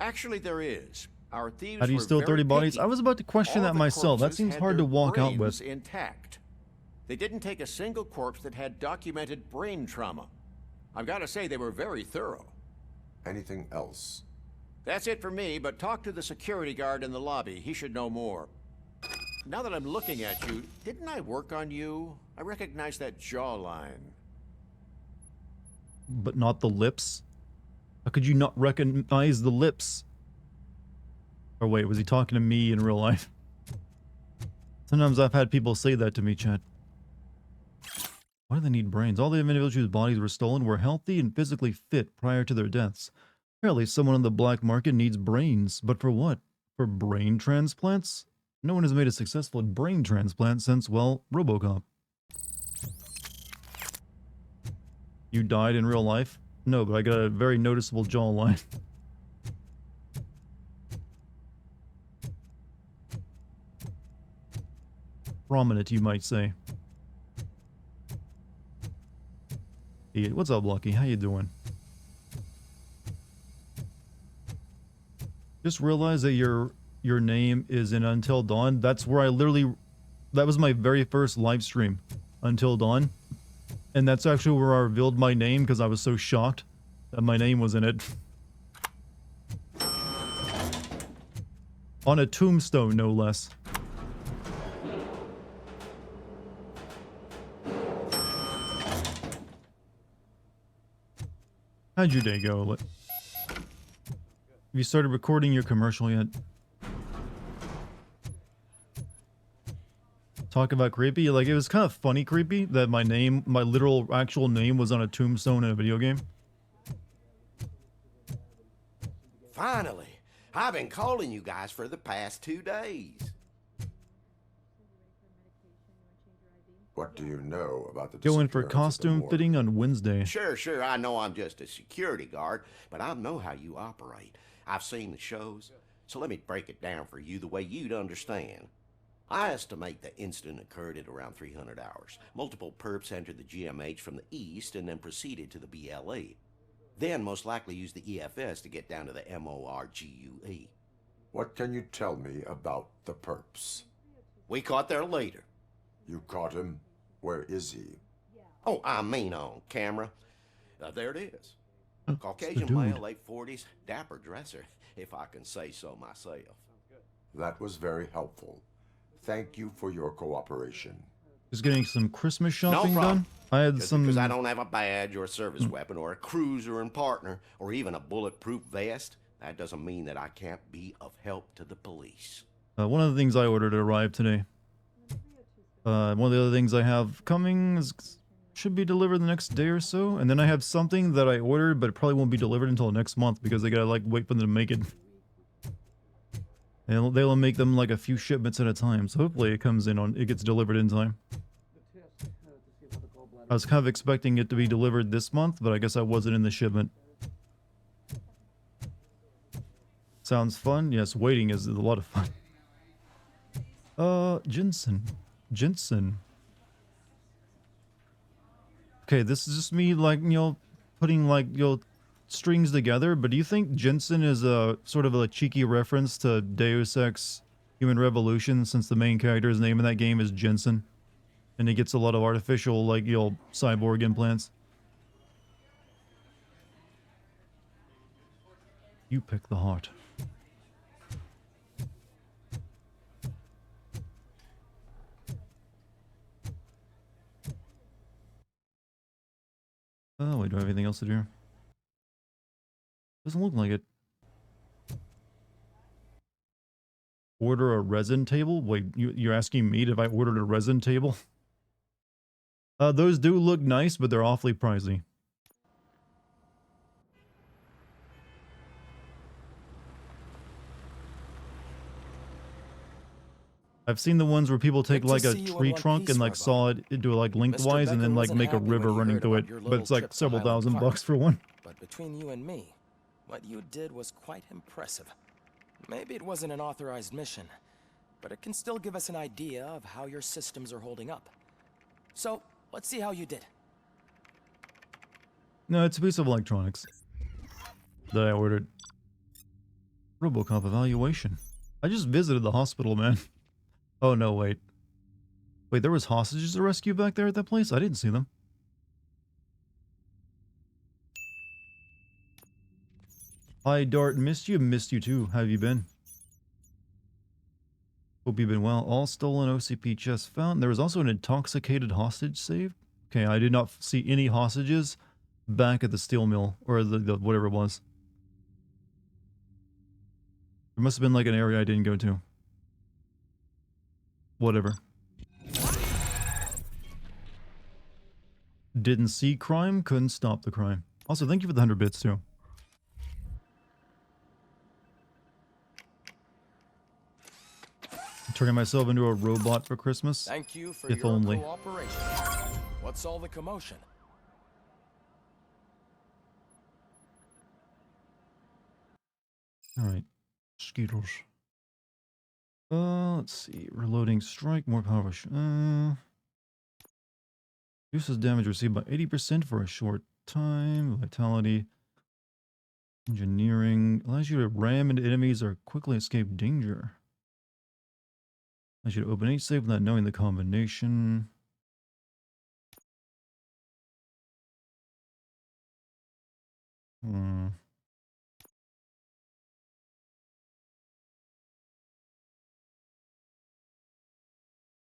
Actually, there is. Our thieves How do you were steal very 30 bodies? picky. I was about to question All that the myself. That corpses seems had hard to their walk out brains with. intact. They didn't take a single corpse that had documented brain trauma. I've got to say they were very thorough. Anything else? That's it for me, but talk to the security guard in the lobby. He should know more. Now that I'm looking at you, didn't I work on you? I recognize that jawline. But not the lips? How could you not recognize the lips? Or wait, was he talking to me in real life? Sometimes I've had people say that to me, Chad. Why do they need brains? All the individuals whose bodies were stolen were healthy and physically fit prior to their deaths. Apparently someone on the black market needs brains. But for what? For brain transplants? No one has made a successful brain transplant since, well, Robocop. You died in real life? No, but I got a very noticeable jawline. Prominent, you might say. Hey, what's up, Lucky? How you doing? Just realized that your name is in Until Dawn. That's where I literally... That was my very first live stream. Until Dawn. And that's actually where I revealed my name because I was so shocked that my name was in it. On a tombstone, no less. How'd your day go? Have you started recording your commercial yet? Talk about creepy. Like, it was kind of funny creepy that my name, my literal actual name was on a tombstone in a video game. Finally, I've been calling you guys for the past 2 days. What do you know about the Going for disappearance of the costume morgue? fitting on Wednesday. Sure, I know I'm just a security guard, but I know how you operate. I've seen the shows, so let me break it down for you the way you'd understand. I estimate the incident occurred at around 300 hours. Multiple perps entered the GMH from the east and then proceeded to the BLE. Then most likely used the EFS to get down to the MORGUE. What can you tell me about the perps? We caught their leader. You caught him? Where is he? Oh, I mean on camera. There it is. Oh, Caucasian male, late 40s, dapper dresser, if I can say so myself. That was very helpful. Thank you for your cooperation. Just getting some Christmas No shopping problem. done. I had Just some... because I don't have a badge or a service weapon or a cruiser and partner or even a bulletproof vest, that doesn't mean that I can't be of help to the police. one of the things I ordered arrived today. One of the other things I have coming should be delivered the next day or so. And then I have something that I ordered, but it probably won't be delivered until next month because they gotta like wait for them to make it. And they'll make them like a few shipments at a time. So hopefully it comes in it gets delivered in time. I was kind of expecting it to be delivered this month, but I guess I wasn't in the shipment. Sounds fun. Yes, waiting is a lot of fun. Jensen. Jensen. Okay, this is just me, like, you know, putting, like, you know, strings together, but do you think Jensen is a sort of a cheeky reference to Deus Ex Human Revolution, since the main character's name in that game is Jensen? And he gets a lot of artificial, like, you know, cyborg implants. You pick the heart. Oh, wait, do I have anything else to do? Doesn't look like it. Order a resin table? Wait, you're asking me if I ordered a resin table? Those do look nice, but they're awfully pricey. I've seen the ones where people take like a tree trunk and like saw it into like lengthwise and then like make a river running through it, but it's like several $1,000 for one. But between you and me, what you did was quite impressive. Maybe it wasn't an authorized mission, but it can still give us an idea of how your systems are holding up. So, let's see how you did. No, it's a piece of electronics that I ordered. Robocop evaluation. I just visited the hospital, man. Oh, no, wait. Wait, there was hostages to rescue back there at that place? I didn't see them. Hi, Dart. Missed you too. How have you been? Hope you've been well. All stolen OCP chests found. There was also an intoxicated hostage saved. Okay, I did not see any hostages back at the steel mill, or the whatever it was. There must have been like an area I didn't go to. Whatever. Didn't see crime, couldn't stop the crime. Also, thank you for the 100 bits too. Turning myself into a robot for Christmas. Thank you for if your only. cooperation. What's all the commotion? Alright. Skeeters. Let's see. Reloading strike, more power. Reduces damage received by 80% for a short time. Vitality. Engineering. Allows you to ram into enemies or quickly escape danger. I should open each save without knowing the combination.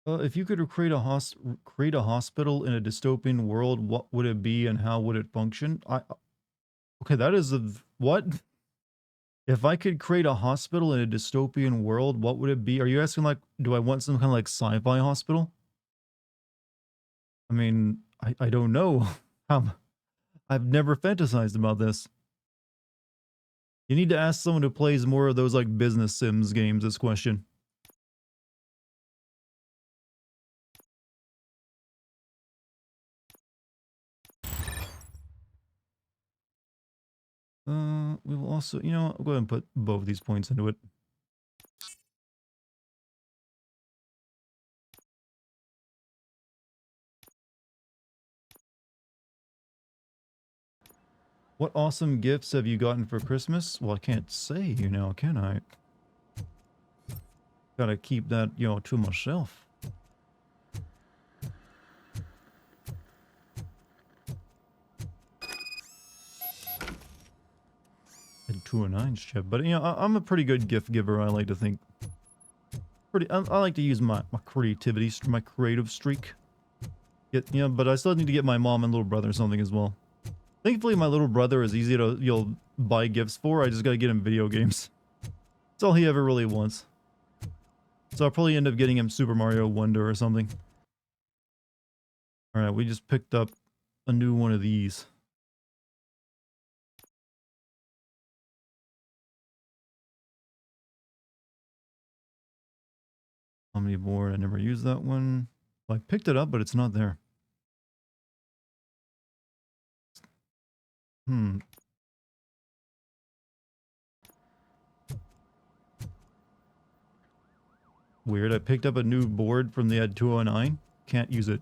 If you could create a hospital in a dystopian world, what would it be and how would it function? Okay, that is a what? If I could create a hospital in a dystopian world, what would it be? Are you asking like, do I want some kind of like sci-fi hospital? I mean, I don't know. I've never fantasized about this. You need to ask someone who plays more of those like business Sims games this question. We will also, you know, I'll go ahead and put both these points into it. What awesome gifts have you gotten for Christmas? Well, I can't say, you know, can I? Gotta keep that, you know, to myself. And 2 and 9's chip, but you know, I'm a pretty good gift giver. I like to think. I like to use my creativity, my creative streak. You know, but I still need to get my mom and little brother something as well. Thankfully, my little brother is easy to buy gifts for. I just gotta get him video games. That's all he ever really wants. So I'll probably end up getting him Super Mario Wonder or something. All right, we just picked up a new one of these. Omniboard, I never used that one. Well, I picked it up, but it's not there. Weird, I picked up a new board from the Ad 209. Can't use it.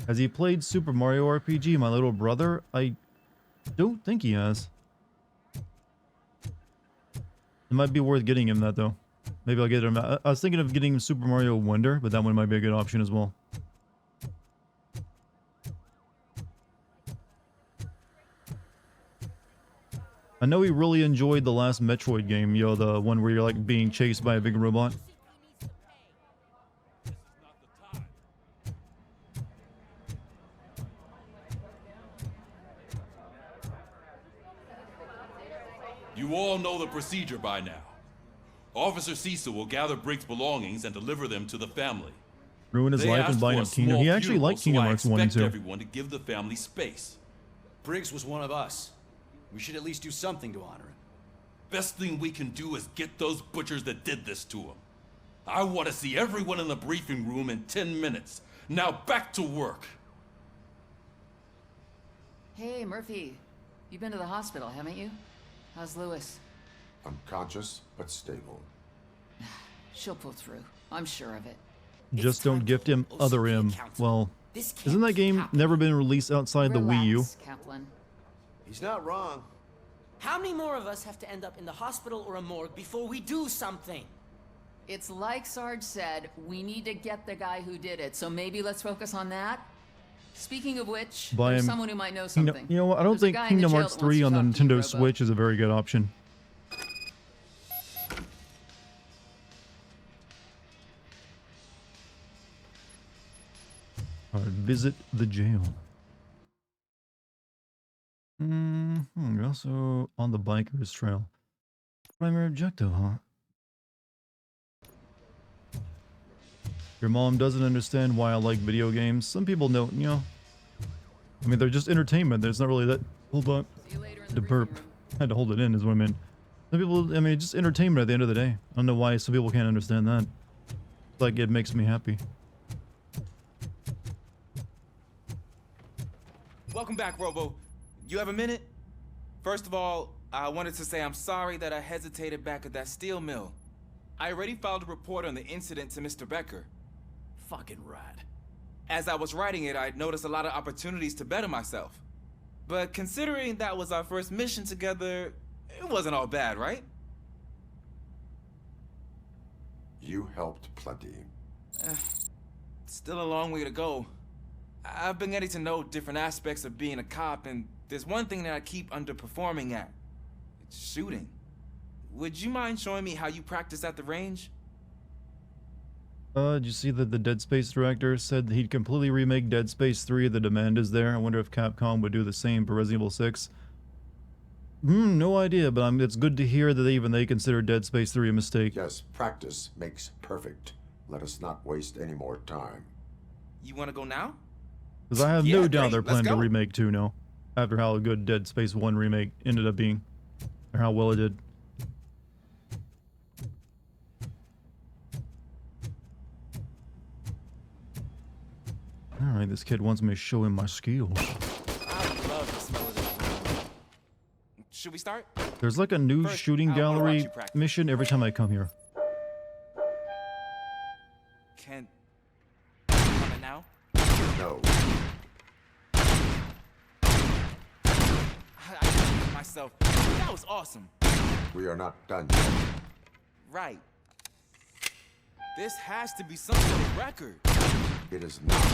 Has he played Super Mario RPG, my little brother? I don't think he has. It might be worth getting him that, though. Maybe I'll get him. I was thinking of getting him Super Mario Wonder, but that one might be a good option as well. I know he really enjoyed the last Metroid game, yo, the one where you're like being chased by a big robot. You all know the procedure by now. Officer Cecil will gather Briggs' belongings and deliver them to the family. Ruin his They life and asked buy for him a Kingdom. small He actually funeral, liked Kingdom so Hearts 1 and I 2. expect everyone to give the family space. Briggs was one of us. We should at least do something to honor him. Best thing we can do is get those butchers that did this to him. I want to see everyone in the briefing room in 10 minutes. Now back to work. Hey, Murphy. You've been to the hospital, haven't you? How's Lewis? Unconscious, but stable. She'll pull through. I'm sure of it. Just don't gift him other him. Well, isn't that game never been released outside the Wii U? Kaplan. He's not wrong. How many more of us have to end up in the hospital or a morgue before we do something? It's like Sarge said, we need to get the guy who did it, so maybe let's focus on that. Speaking of which, Buy there's him someone who might know something. You know what? I don't There's a think guy in the Kingdom jail Hearts that wants 3 to on the talk to you, Nintendo Robo. Switch is a very good option. Alright, visit the jail. You're also on the biker's trail. Primary objective, huh? Your mom doesn't understand why I like video games. Some people don't, you know. I mean, they're just entertainment. There's not really that. Hold on. The burp. I had to hold it in, is what I meant. Some people, I mean, it's just entertainment at the end of the day. I don't know why some people can't understand that. Like, it makes me happy. Welcome back, Robo. You have a minute? First of all, I wanted to say I'm sorry that I hesitated back at that steel mill. I already filed a report on the incident to Mr. Becker. Fucking rad. As I was writing it, I noticed a lot of opportunities to better myself. But considering that was our first mission together, it wasn't all bad, right? You helped plenty. Still a long way to go. I've been getting to know different aspects of being a cop, and there's one thing that I keep underperforming at. It's shooting. Would you mind showing me how you practice at the range? Did you see that the Dead Space director said that he'd completely remake Dead Space 3? The demand is there. I wonder if Capcom would do the same for Resident Evil 6. No idea, but it's good to hear that even they consider Dead Space 3 a mistake. Yes, practice makes perfect. Let us not waste any more time. You want to go now? Because I have no doubt great. they're Let's planning to go. remake 2 now. After how good Dead Space 1 remake ended up being. Or how well it did. Alright, this kid wants me to show him my skills. I love the smell of this room. Should we start? There's like a new First, shooting I wanna watch gallery you practice. mission every time I come here. Can... On it now? No. I did myself. That was awesome. We are not done yet. Right. This has to be some sort of record. It is not.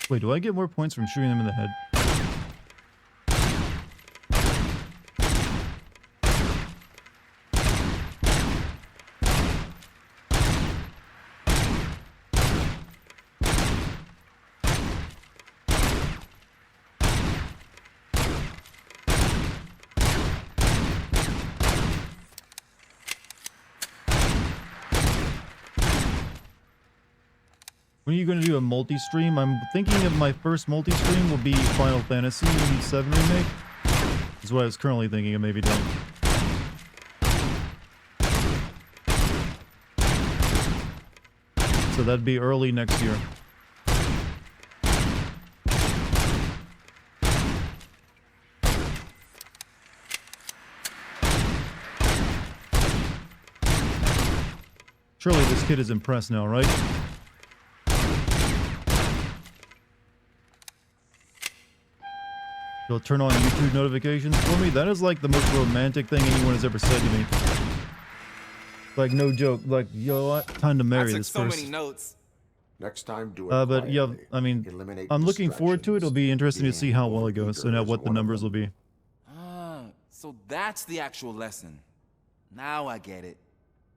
Wait, do I get more points from shooting them in the head? When are you going to do a multi-stream? I'm thinking of my first multi-stream will be Final Fantasy VII Remake. Is what I was currently thinking of maybe doing. So that'd be early next year. Surely this kid is impressed now, right? You'll turn on YouTube notifications for me? That is like the most romantic thing anyone has ever said to me. Like, no joke. Like, yo, what? Time to marry this so person. many notes. Next time, do it But yeah, quietly. I mean, Eliminate I'm looking forward to it. It'll be interesting to see how well it Being goes and overeager at is what the one of numbers will them. be. Ah, so that's the actual lesson. Now I get it.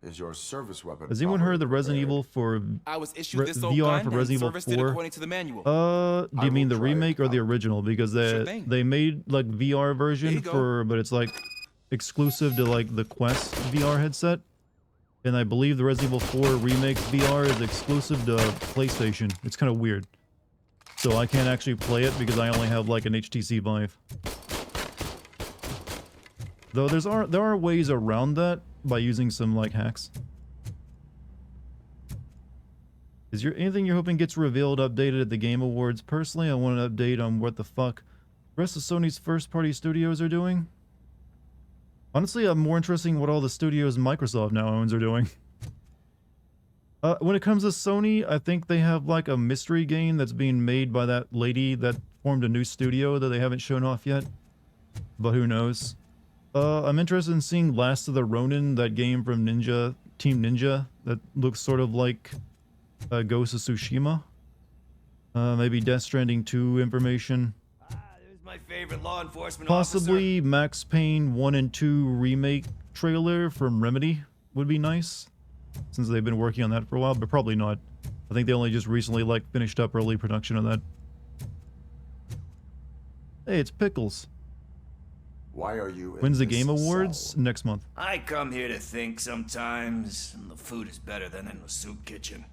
Is your service weapon Has anyone heard the Resident Evil for I was issued this old VR gun for and Resident serviced Evil it 4? according to the manual. Do you mean the remake or the original? Because Sure thing. they made like VR There version you go. for, but it's like exclusive to like the Quest VR headset. And I believe the Resident Evil 4 remake VR is exclusive to PlayStation. It's kind of weird. So I can't actually play it because I only have like an HTC Vive. Though there are ways around that by using some like hacks. Is there anything you're hoping gets revealed, updated at the Game Awards? Personally, I want an update on what the fuck the rest of Sony's first-party studios are doing. Honestly, I'm more interested in what all the studios Microsoft now owns are doing. When it comes to Sony, I think they have like a mystery game that's being made by that lady that formed a new studio that they haven't shown off yet. But who knows? I'm interested in seeing Last of the Ronin, that game from Team Ninja, that looks sort of like Ghost of Tsushima. Maybe Death Stranding 2 information. There's my favorite law enforcement Possibly Max Payne 1 and 2 remake trailer from Remedy would be nice, since they've been working on that for a while, but probably not. I think they only just recently like finished up early production of that. Hey, it's Pickles. Why are you in When's the this Game Awards? cell? Next month. I come here to think sometimes, and the food is better than in the soup kitchen.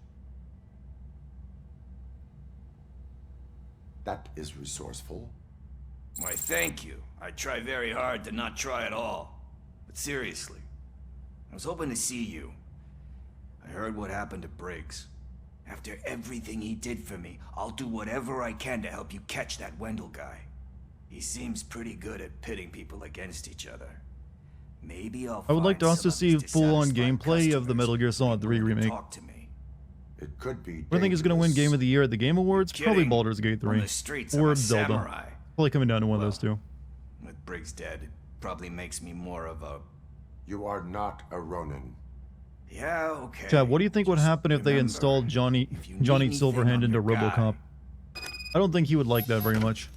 That is resourceful. Why, thank you. I try very hard to not try at all. But seriously, I was hoping to see you. I heard what happened to Briggs. After everything he did for me, I'll do whatever I can to help you catch that Wendell guy. He seems pretty good at pitting people against each other. Maybe I'll I would like to find also some of his see full-on dissatisfied gameplay of the customers Metal Gear Solid 3 remake. talk to me. It could be. What do you think is going to win Game of the Year at the Game Awards? Probably kidding. Baldur's Gate 3. On the streets, or I'm a Zelda. samurai. Probably coming down to one of those two. With Briggs dead, it probably makes me more of a... You are not a Ronin. Yeah, okay. Chad, what do you think would happen if they remember, installed Johnny need anything Silverhand on into your guy. RoboCop? I don't think he would like that very much.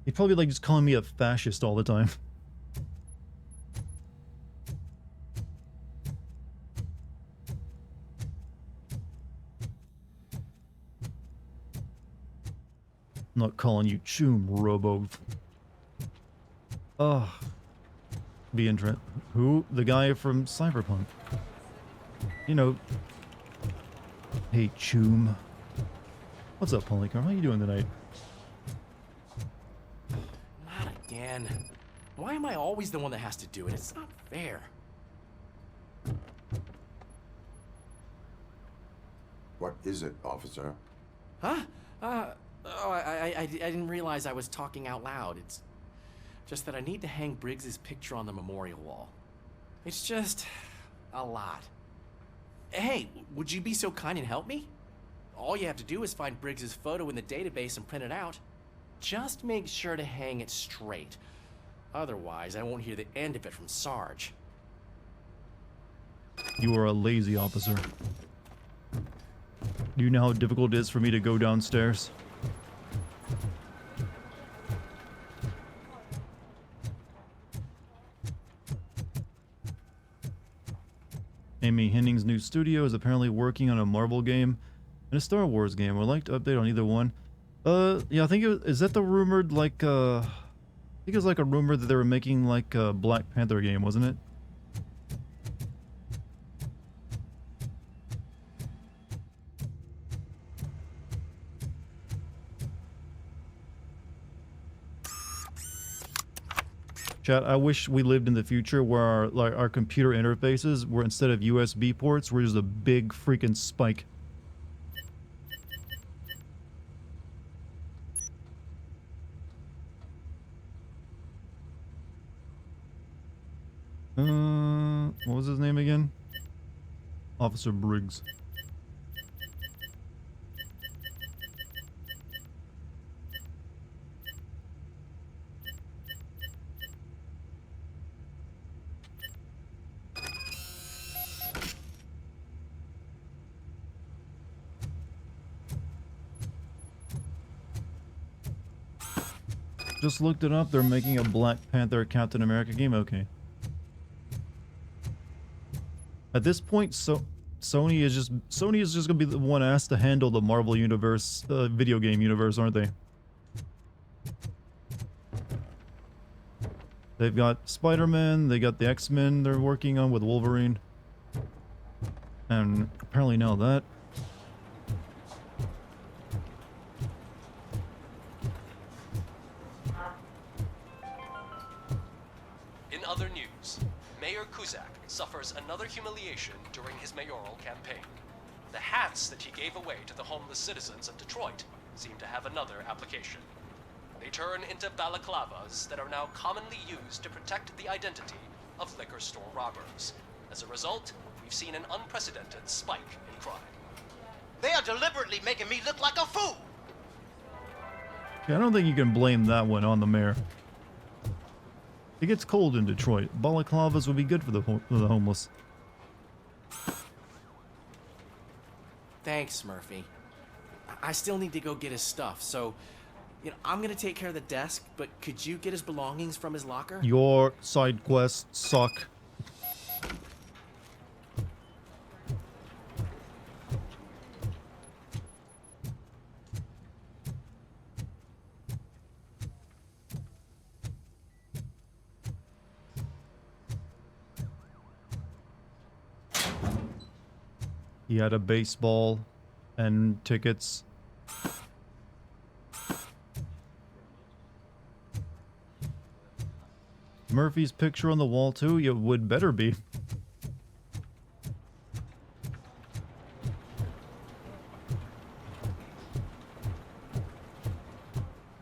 He'd probably like just calling me a fascist all the time. I'm not calling you Choom, Robo. Ugh. Be interesting. Who? The guy from Cyberpunk. You know. Hey, Choom. What's up, Polycar? How you doing tonight? Not again. Why am I always the one that has to do it? It's not fair. What is it, officer? Huh? I didn't realize I was talking out loud. It's just that I need to hang Briggs's picture on the memorial wall. It's just a lot. Hey, would you be so kind and help me? All you have to do is find Briggs's photo in the database and print it out. Just make sure to hang it straight. Otherwise, I won't hear the end of it from Sarge. You are a lazy officer. Do you know how difficult it is for me to go downstairs? Amy Henning's new studio is apparently working on a Marvel game and a Star Wars game. I'd like to update on either one. Yeah, I think is that the rumored, like, I think it was like a rumor that they were making, like, a Black Panther game, wasn't it? Chat, I wish we lived in the future where our computer interfaces were, instead of USB ports, were just a big freaking spike. What was his name again? Officer Briggs. Just looked it up. They're making a Black Panther Captain America game. Okay. At this point, Sony is just gonna be the one asked to handle the Marvel universe, video game universe, aren't they? They've got Spider-Man. They got the X-Men they're working on with Wolverine, and apparently now that. In other news, Mayor Kuzak suffers another humiliation during his mayoral campaign. The hats that he gave away to the homeless citizens of Detroit seem to have another application. They turn into balaclavas that are now commonly used to protect the identity of liquor store robbers. As a result, we've seen an unprecedented spike in crime. They are deliberately making me look like a fool! Yeah, I don't think you can blame that one on the mayor. It gets cold in Detroit. Balaclavas would be good for the homeless. Thanks, Murphy. I still need to go get his stuff, so, you know, I'm gonna take care of the desk, but could you get his belongings from his locker? Your side quests suck. He had a baseball and tickets. Murphy's picture on the wall too? You would better be.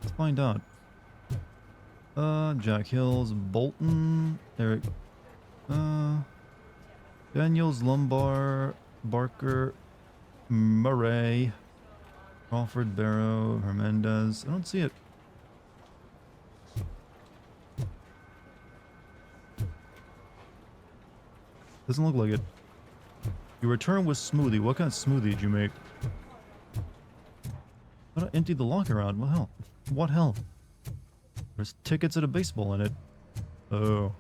Let's find out. Jack Hills, Bolton, Eric, Daniels, Lumbar, Barker, Murray, Crawford, Barrow, Hernandez. I don't see it. Doesn't look like it. You return with smoothie. What kind of smoothie did you make? Why not empty the locker out? What hell? What hell? There's tickets at a baseball in it. Oh.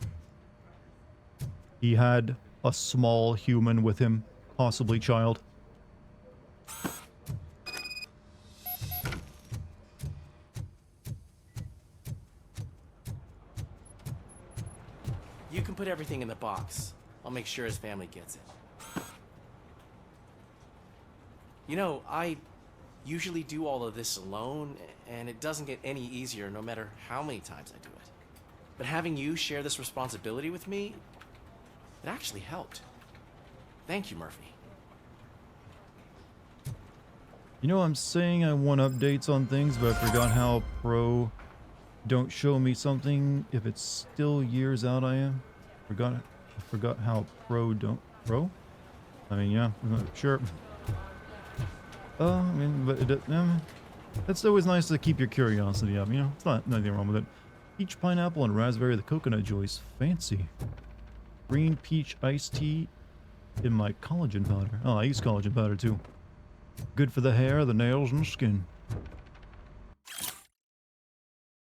He had a small human with him. Possibly child. You can put everything in the box. I'll make sure his family gets it. You know, I usually do all of this alone, and it doesn't get any easier no matter how many times I do it. But having you share this responsibility with me, it actually helped. Thank you, Murphy. You know, I'm saying I want updates on things, but I forgot how pro don't show me something if it's still years out I am. I forgot how pro don't... Pro? I mean, yeah, sure. I mean, but it's always nice to keep your curiosity up, you know? It's nothing wrong with it. Peach pineapple and raspberry, the coconut joys. Fancy. Green peach iced tea in my collagen powder. Oh, I use collagen powder too. Good for the hair, the nails, and the skin.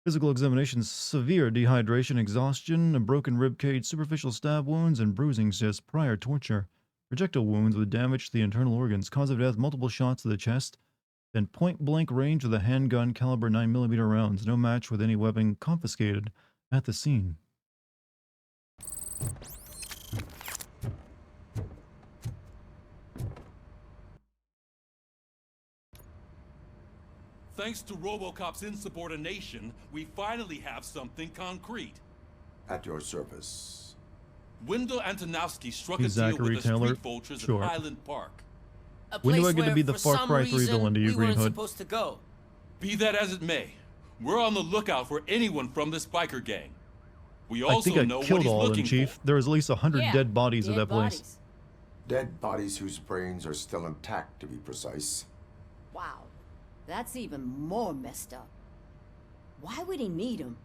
Physical examination: severe dehydration, exhaustion, a broken rib cage, superficial stab wounds, and bruising since prior torture. Projectile wounds with damage to the internal organs. Cause of death: multiple shots to the chest. Then point-blank range with a handgun caliber 9mm rounds. No match with any weapon confiscated at the scene. Thanks to Robocop's insubordination, we finally have something concrete. At your service. Wendell Antonowski struck a deal Zachary with the Taylor. street vultures Sure. at Highland Park. A When do place I get to where, be the for Far some Cry 3 reason, villain to you, we Green weren't Hood? supposed to go. Be that as it may, we're on the lookout for anyone from this biker gang. We I also think I know what killed he's all of them, looking Chief. for. There was at least 100 dead bodies at that place. Dead bodies whose brains are still intact, to be precise. Wow. That's even more messed up. Why would he need him?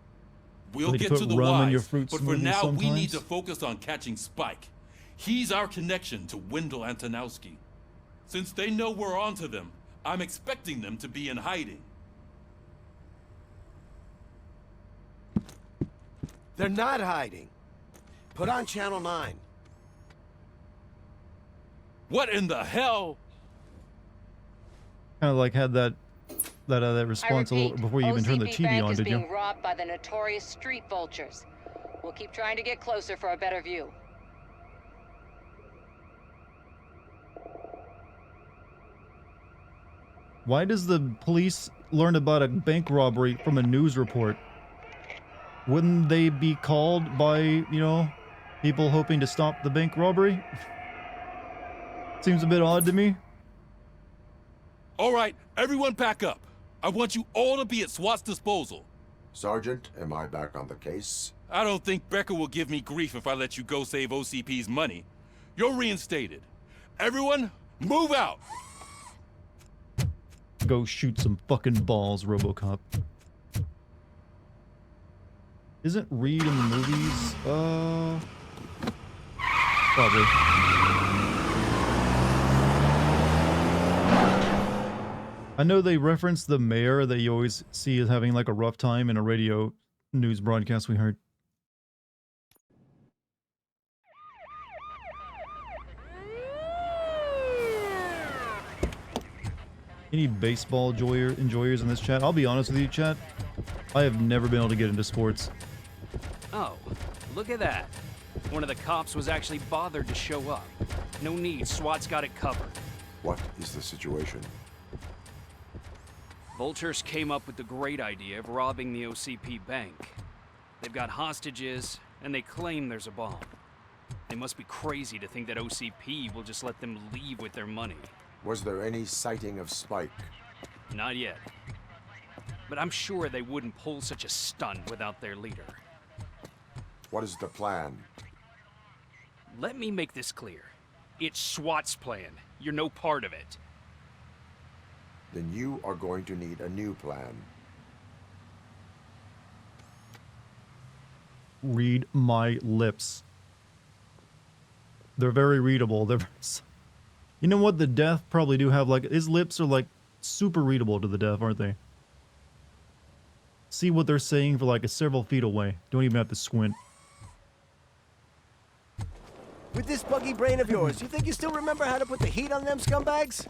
We'll Like get put to the rum in your whys, fruit but for smoothie now we need sometimes? to focus on catching Spike. He's our connection to Wendell Antonowski. Since they know we're onto them, I'm expecting them to be in hiding. They're not hiding. Put on Channel 9. What in the hell? Kind of like had that response a little before you even turned the OCP TV Bank on, is did you? being robbed by the notorious street vultures. We'll keep trying to get closer for a better view. Why does the police learn about a bank robbery from a news report? Wouldn't they be called by, you know, people hoping to stop the bank robbery? Seems a bit odd to me. All right, everyone pack up. I want you all to be at SWAT's disposal. Sergeant, am I back on the case? I don't think Becker will give me grief if I let you go save OCP's money. You're reinstated. Everyone, move out! Go shoot some fucking balls, Robocop. Isn't Reed in the movies? Probably. I know they reference the mayor that you always see as having like a rough time in a radio news broadcast we heard. Any baseball enjoyers in this chat? I'll be honest with you, chat. I have never been able to get into sports. Oh, look at that. One of the cops was actually bothered to show up. No need, SWAT's got it covered. What is the situation? Vultures came up with the great idea of robbing the OCP bank. They've got hostages, and they claim there's a bomb. They must be crazy to think that OCP will just let them leave with their money. Was there any sighting of Spike? Not yet. But I'm sure they wouldn't pull such a stunt without their leader. What is the plan? Let me make this clear. It's SWAT's plan. You're no part of it. Then you are going to need a new plan. Read my lips. They're very readable. They're... You know what? The deaf probably do have, like, his lips are, like, super readable to the deaf, aren't they? See what they're saying for, like, several feet away. Don't even have to squint. With this buggy brain of yours, you think you still remember how to put the heat on them scumbags?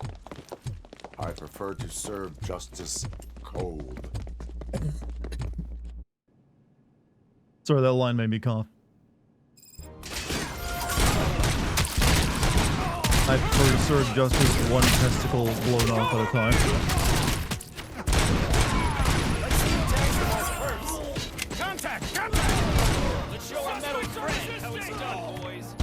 I prefer to serve justice cold. Sorry, that line made me cough. I prefer to serve justice one testicle blown off at a time. Contact! Contact! Let's show our metal friend how it's done, boys.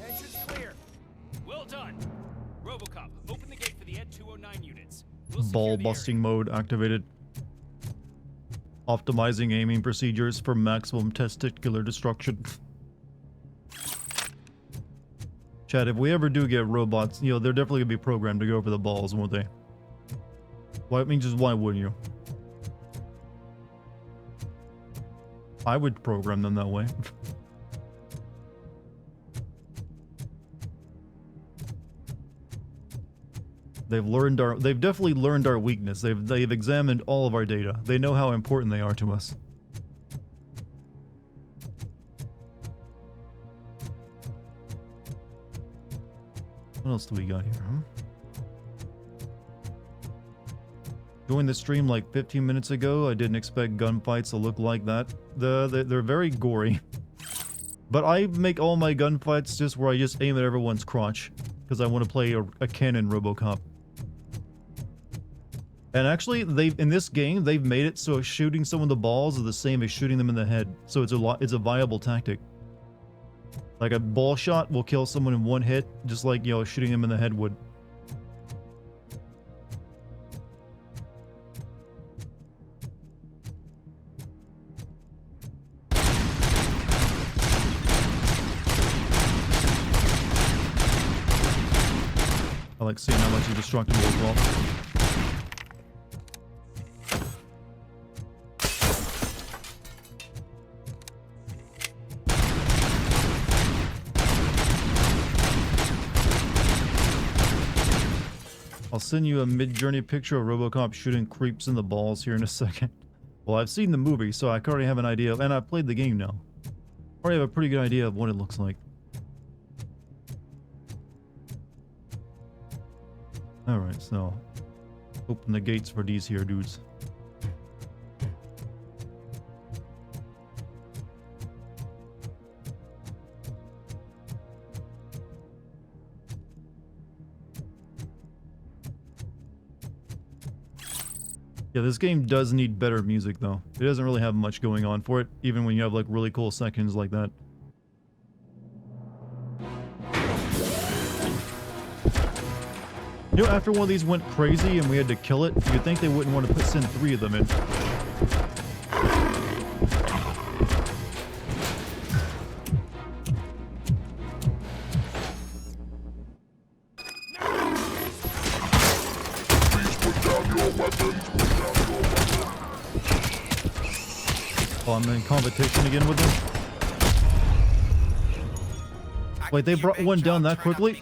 Entrance clear. Well done. Robocop, open the gate for the Ed 209 units. Ball busting mode activated. Optimizing aiming procedures for maximum testicular destruction. Chad, if we ever do get robots, you know, they're definitely gonna be programmed to go for the balls, won't they? Why, I mean, just why wouldn't you? I would program them that way. They've definitely learned our weakness. They've examined all of our data. They know how important they are to us. What else do we got here, huh? Joined the stream like 15 minutes ago. I didn't expect gunfights to look like that. They're very gory. But I make all my gunfights just where I just aim at everyone's crotch. Because I want to play a canon Robocop. And actually, in this game, they've made it so shooting someone in the balls is the same as shooting them in the head. So it's a viable tactic. Like a ball shot will kill someone in one hit, just like, you know, shooting them in the head would. I like seeing how much is destructible as well. I'll send you a mid-journey picture of Robocop shooting creeps in the balls here in a second. Well, I've seen the movie, so I already have an idea of, and I've played the game now. I already have a pretty good idea of what it looks like. Alright, so open the gates for these here dudes. Yeah, this game does need better music though. It doesn't really have much going on for it, even when you have like really cool sections like that. You know, after one of these went crazy and we had to kill it, you'd think they wouldn't want to send 3 of them in. Oh, I'm in competition again with them? Wait, they brought one down that quickly?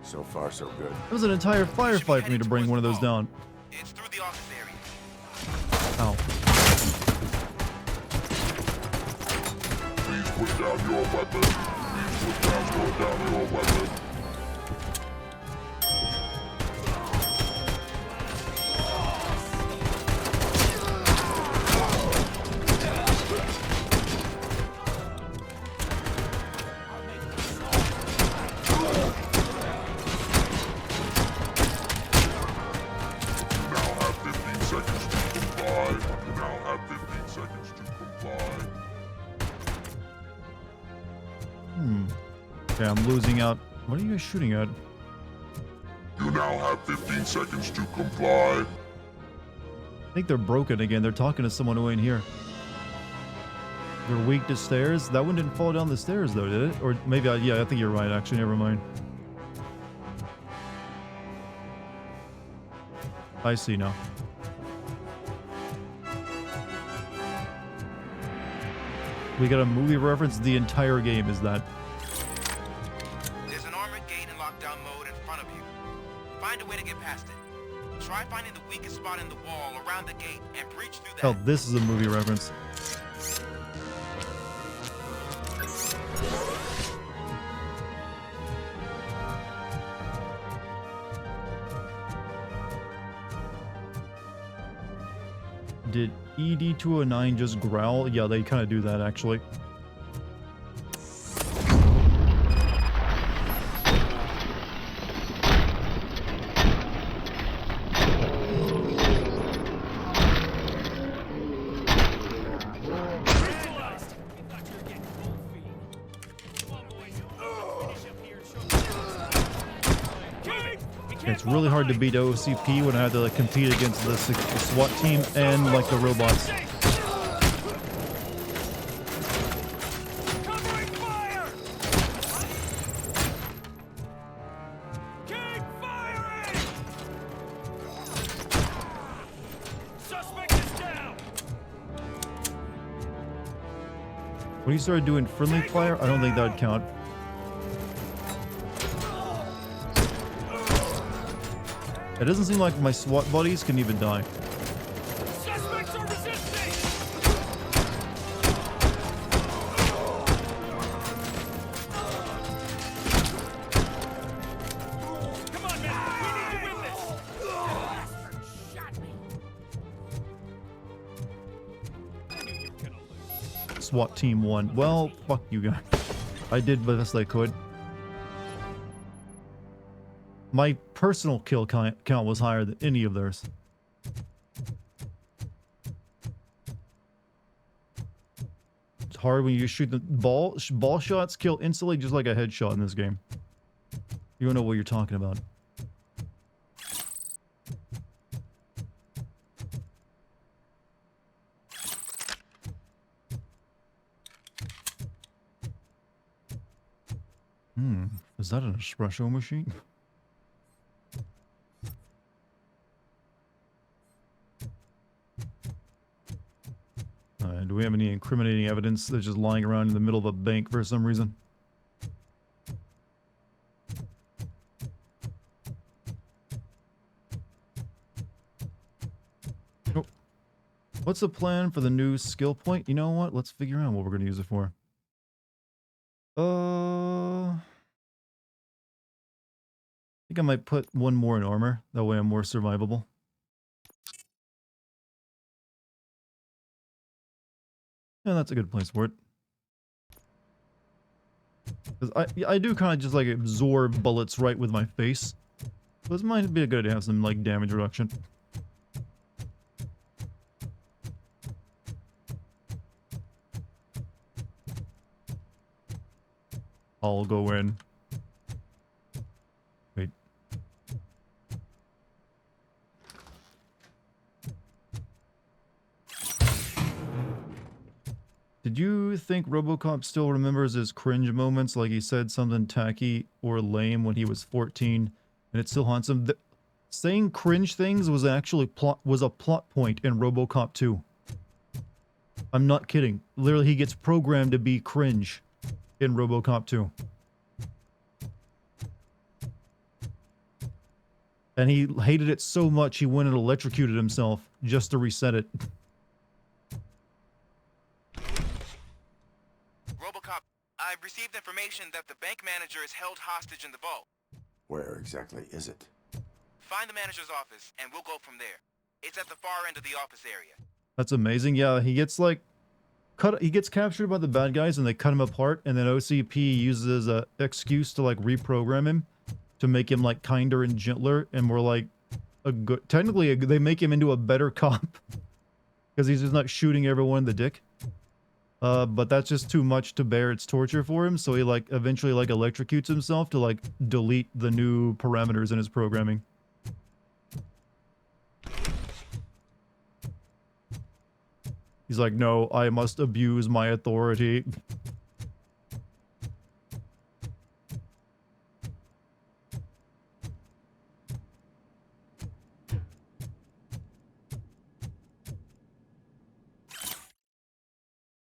So far, so good. It was an entire firefight for me to bring one of those down. It's through the office area. Ow. Please put down your weapon. Please put down your weapon. Okay, I'm losing out. What are you guys shooting at? You now have 15 seconds to comply. I think they're broken again. They're talking to someone way in here. They're weak to stairs. That one didn't fall down the stairs though, did it? Or maybe yeah, I think you're right actually. Never mind. I see now. We got a movie reference the entire game, is that? There's an armored gate in lockdown mode in front of you. Find a way to get past it. Try finding the weakest spot in the wall around the gate and breach through that. Hell, this is a movie reference. Did ED209 just growl? Yeah, they kind of do that actually. It's really hard to beat OCP when I have to like compete against the SWAT team and like the robots. Suspect is When you started doing friendly fire, I don't think that'd count. It doesn't seem like my SWAT buddies can even die. Suspects are resisting! Come on, man! We need to win this! Shot me! I knew you were gonna lose. SWAT team won. Well, fuck you guys. I did the best I could. My personal kill count was higher than any of theirs. It's hard when you shoot the ball. Ball shots kill instantly just like a headshot in this game. You don't know what you're talking about. Is that an espresso machine? Do we have any incriminating evidence that's just lying around in the middle of a bank for some reason? Oh. What's the plan for the new skill point? You know what? Let's figure out what we're going to use it for. I think I might put one more in armor. That way I'm more survivable. Yeah, that's a good place for it. Because I do kind of just like absorb bullets right with my face. So this might be a good idea to have some like damage reduction. I'll go in. Wait. Did you think Robocop still remembers his cringe moments, like he said something tacky or lame when he was 14, and it still haunts him? Saying cringe things was actually a plot point in Robocop 2. I'm not kidding. Literally, he gets programmed to be cringe in Robocop 2. And he hated it so much he went and electrocuted himself just to reset it. Robocop, I've received information that the bank manager is held hostage in the vault. Where exactly is it? Find the manager's office, and we'll go from there. It's at the far end of the office area. That's amazing. Yeah, he gets like he gets captured by the bad guys and they cut him apart, and then OCP uses an excuse to like reprogram him to make him like kinder and gentler and more like a good. Technically, they make him into a better cop because he's just not shooting everyone in the dick. But that's just too much to bear. It's torture for him, so he like eventually like electrocutes himself to like delete the new parameters in his programming. He's like, no, I must abuse my authority.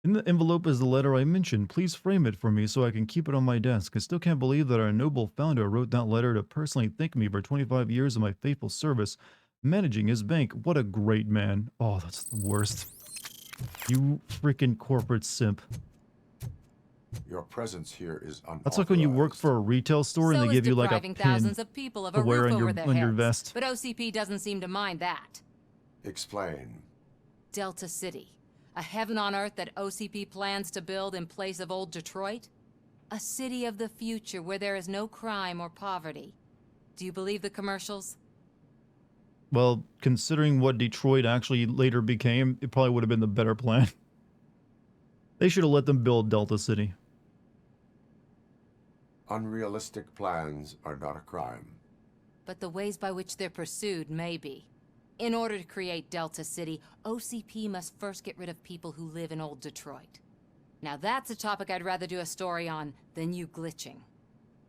In the envelope is the letter I mentioned. Please frame it for me so I can keep it on my desk. I still can't believe that our noble founder wrote that letter to personally thank me for 25 years of my faithful service managing his bank. What a great man. Oh, that's the worst. You freaking corporate simp. Your presence here is unauthorized. That's like when you work for a retail store and they give you like a pin thousands of people of a to wear roof on over their your heads. vest. But OCP doesn't seem to mind that. Explain. Delta City. A heaven on earth that OCP plans to build in place of old Detroit? A city of the future where there is no crime or poverty. Do you believe the commercials? Well, considering what Detroit actually later became, it probably would have been the better plan. They should have let them build Delta City. Unrealistic plans are not a crime. But the ways by which they're pursued may be. In order to create Delta City, OCP must first get rid of people who live in old Detroit. Now that's a topic I'd rather do a story on than you glitching.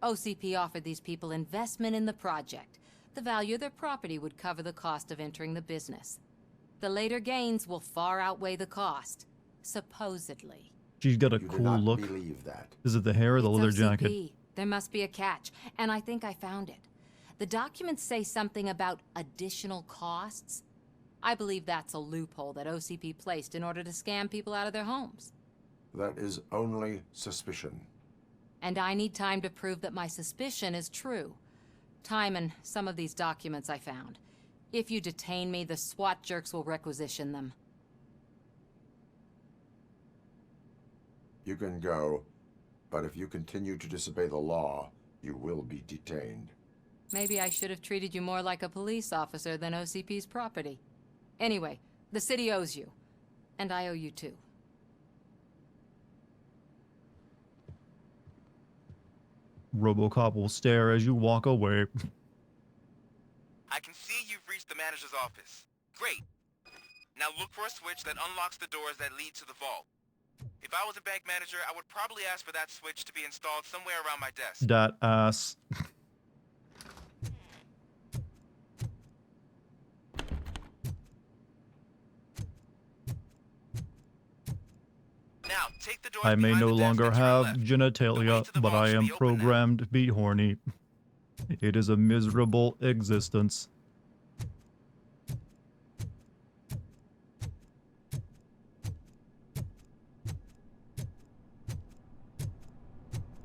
OCP offered these people investment in the project. The value of their property would cover the cost of entering the business. The later gains will far outweigh the cost, supposedly. She's got a You do cool not look. believe that. Is it the hair or the leather It's jacket? OCP. There must be a catch, and I think I found it. The documents say something about additional costs. I believe that's a loophole that OCP placed in order to scam people out of their homes. That is only suspicion. And I need time to prove that my suspicion is true. Time and some of these documents I found. If you detain me, the SWAT jerks will requisition them. You can go, but if you continue to disobey the law, you will be detained. Maybe I should have treated you more like a police officer than OCP's property. Anyway, the city owes you. And I owe you too. Robocop will stare as you walk away. I can see you've reached the manager's office. Great. Now look for a switch that unlocks the doors that lead to the vault. If I was a bank manager, I would probably ask for that switch to be installed somewhere around my desk. That ass. Now, take the door I may behind no the desk longer and turn have left. genitalia, but I am programmed to be horny. It is a miserable existence.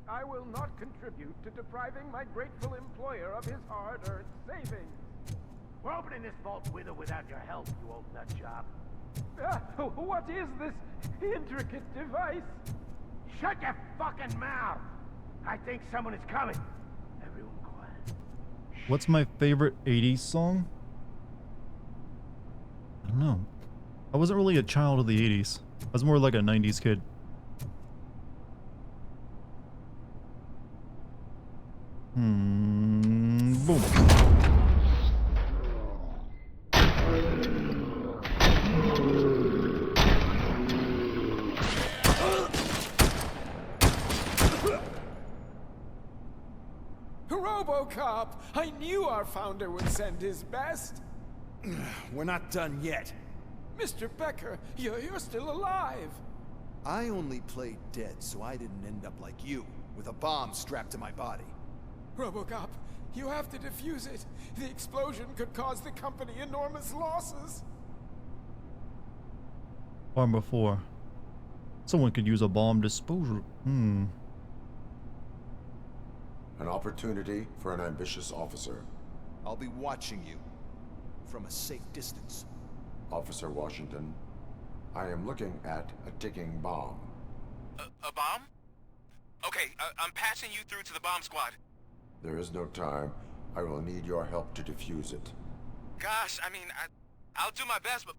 I will not contribute to depriving my grateful employer of his hard-earned savings. We're opening this vault with or without your help, you old nutjob. What is this intricate device? Shut your fucking mouth! I think someone is coming. Everyone quiet. What's my favorite 80s song? I don't know. I wasn't really a child of the 80s. I was more like a 90s kid. Boom. Robocop! I knew our founder would send his best. We're not done yet. Mr. Becker, you're still alive. I only played dead so I didn't end up like you, with a bomb strapped to my body. Robocop, you have to defuse it. The explosion could cause the company enormous losses. Armor 4. Someone could use a bomb disposal. An opportunity for an ambitious officer. I'll be watching you from a safe distance. Officer Washington, I am looking at a ticking bomb. A bomb? Okay, I'm passing you through to the bomb squad. There is no time. I will need your help to defuse it. Gosh, I mean, I'll do my best, but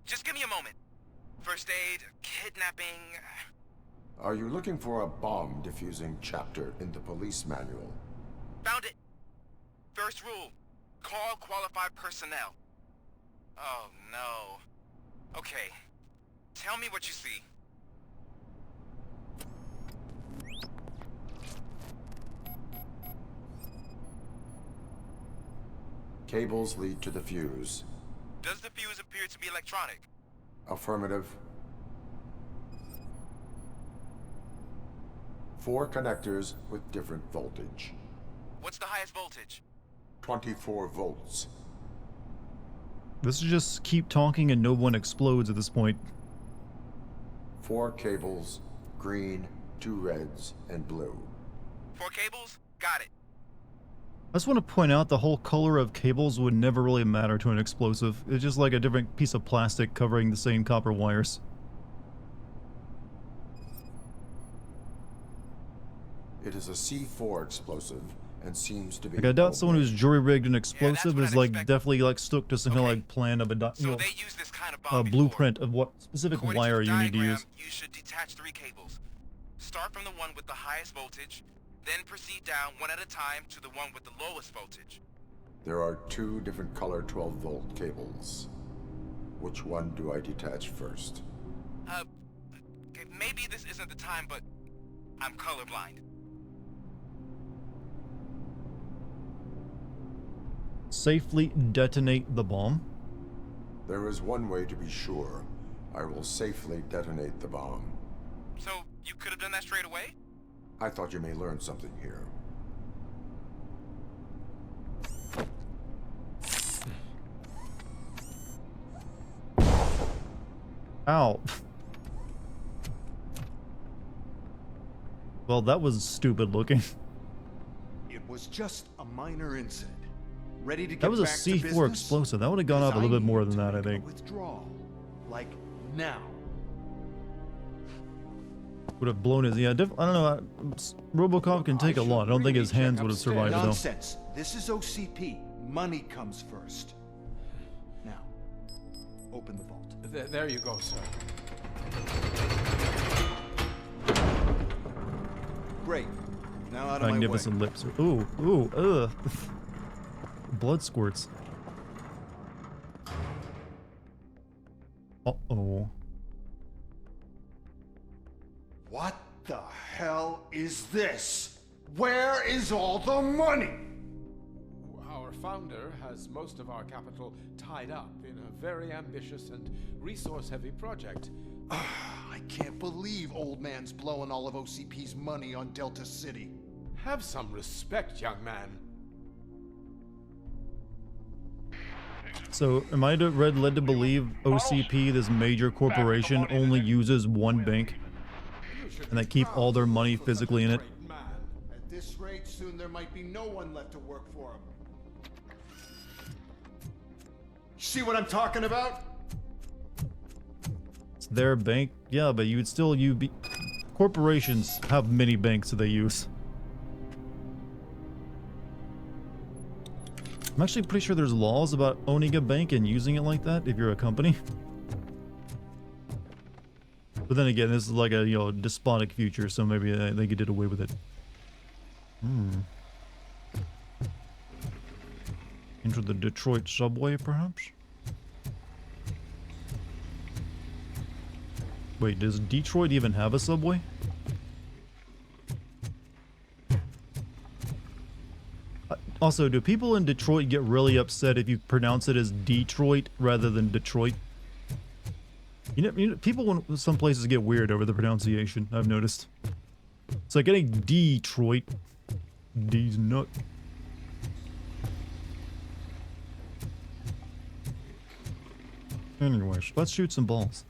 just give me a moment. First aid, kidnapping... Are you looking for a bomb defusing chapter in the police manual? Found it. First rule, call qualified personnel. Oh, no. Okay, tell me what you see. Cables lead to the fuse. Does the fuse appear to be electronic? Affirmative. 4 connectors with different voltage. What's the highest voltage? 24 volts. This is just keep talking and no one explodes at this point. 4 cables, green, 2 reds, and blue. 4 cables? Got it. I just want to point out the whole color of cables would never really matter to an explosive. It's just like a different piece of plastic covering the same copper wires. It is a C4 explosive and seems to be... Like, I doubt someone who's jury-rigged an explosive is like definitely like stuck to some kind of like plan of a blueprint of what specific wire you need to use. You should detach 3 cables. Start from the one with the highest voltage, then proceed down one at a time to the one with the lowest voltage. There are 2 different color 12-volt cables. Which one do I detach first? Okay, maybe this isn't the time, but I'm colorblind. Safely detonate the bomb. There is one way to be sure. I will safely detonate the bomb. So, you could have done that straight away? I thought you may learn something here. Ow. Well, that was stupid looking. It was just a minor incident. Ready to get That was a back to C4 business? explosive. That would have gone off a little bit more than that, I think. Withdrawal. Like now. Would have blown his. Yeah, I don't know. Robocop can take a lot. I don't think his hands would have survived it though. Nonsense. This is OCP. Money comes first. Now, open the vault. There you go, sir. Great. Now out of my way. Magnificent lips. Ooh, ooh, ugh. Blood squirts. Uh-oh. What the hell is this? Where is all the money? Our founder has most of our capital tied up in a very ambitious and resource-heavy project. I can't believe old man's blowing all of OCP's money on Delta City. Have some respect, young man. So, am I led to believe OCP, this major corporation, only uses one bank? And they keep all their money physically in it? At this rate, soon there might be no one left to work for him. See what I'm talking about? It's their bank? Yeah, but you would still, corporations have many banks that they use. I'm actually pretty sure there's laws about owning a bank and using it like that if you're a company. But then again, this is like a, despotic future, so maybe they did away with it. Enter the Detroit subway, perhaps? Wait, does Detroit even have a subway? Also, do people in Detroit get really upset if you pronounce it as Detroit rather than Detroit? You know, people in some places get weird over the pronunciation, I've noticed. It's like getting Detroit. D's nut. Anyways, let's shoot some balls.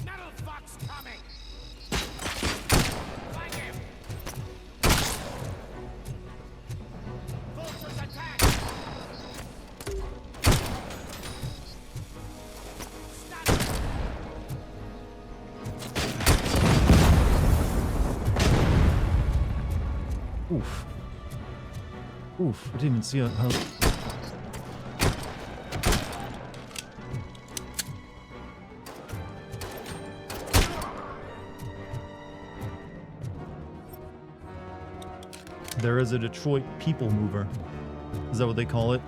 Metal Fox coming! Find him! Vultures attack! Oof. Oof, I didn't even see how... There is a Detroit people mover. Is that what they call it?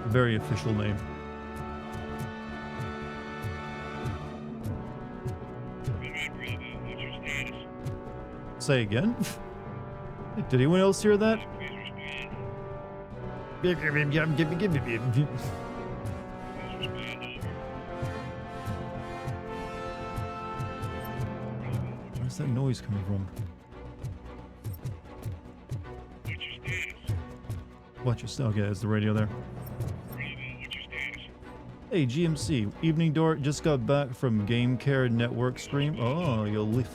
Very official name. Say again? Did anyone else hear that? Where's that noise coming from? Watch your status. Okay, that's the radio there. Hey, GMC. Evening Dart just got back from Game Care Network stream. Oh, you'll leave.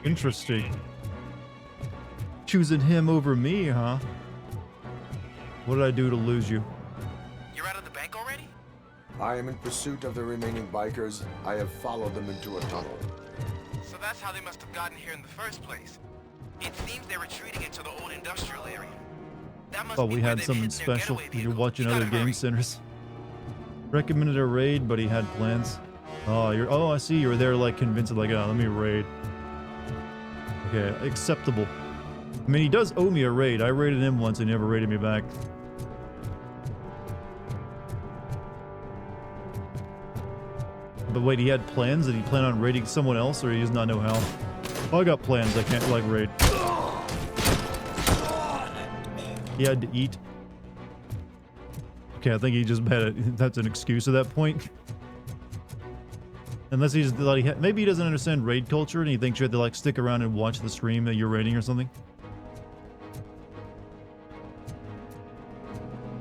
Interesting. Choosing him over me, huh? What did I do to lose you? You're out of the bank already? I am in pursuit of the remaining bikers. I have followed them into a tunnel. So that's how they must have gotten here in the first place. It seems they're retreating into the old industrial area. That must Thought be we where had they've something hidden their special. getaway You're vehicle. watching You other gotta game hurry. centers. Recommended a raid, but he had plans. Oh, I see. You were there, like, convinced, like, oh, let me raid. Okay, acceptable. I mean, he does owe me a raid. I raided him once and he never raided me back. But wait, he had plans? Did he plan on raiding someone else, or he does not know how? Oh, I got plans. I can't, like, raid. He had to eat. Okay, I think he just had it. That's an excuse at that point. Unless he's like, maybe he doesn't understand raid culture and he thinks you have to like stick around and watch the stream that you're raiding or something.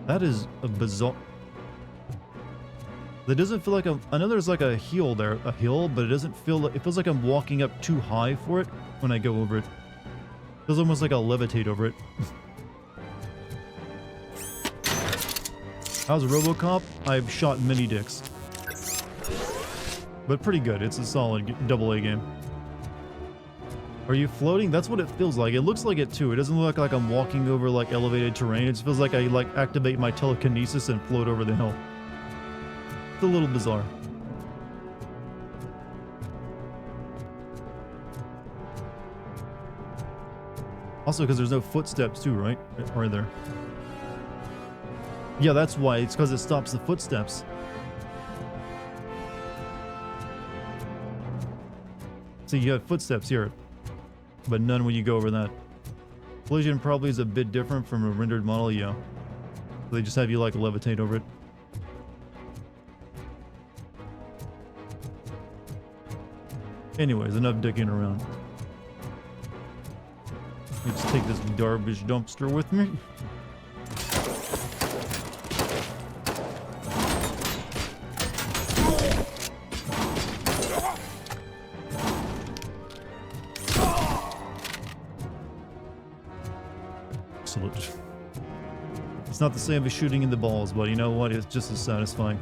That is a bizarre. That doesn't feel like I know there's like a hill there, but it doesn't feel like, it feels like I'm walking up too high for it when I go over it. It feels almost like I'll levitate over it. How's Robocop? I've shot many dicks. But pretty good. It's a solid AA game. Are you floating? That's what it feels like. It looks like it too. It doesn't look like I'm walking over like elevated terrain. It feels like I like activate my telekinesis and float over the hill. It's a little bizarre. Also because there's no footsteps too, right? Or are there? Yeah, that's why. It's because it stops the footsteps. So you have footsteps here, but none when you go over that. Collision probably is a bit different from a rendered model, yeah. They just have you like levitate over it. Anyways, enough dicking around. Let's take this garbage dumpster with me. It's not the same as shooting in the balls, but you know what? It's just as satisfying.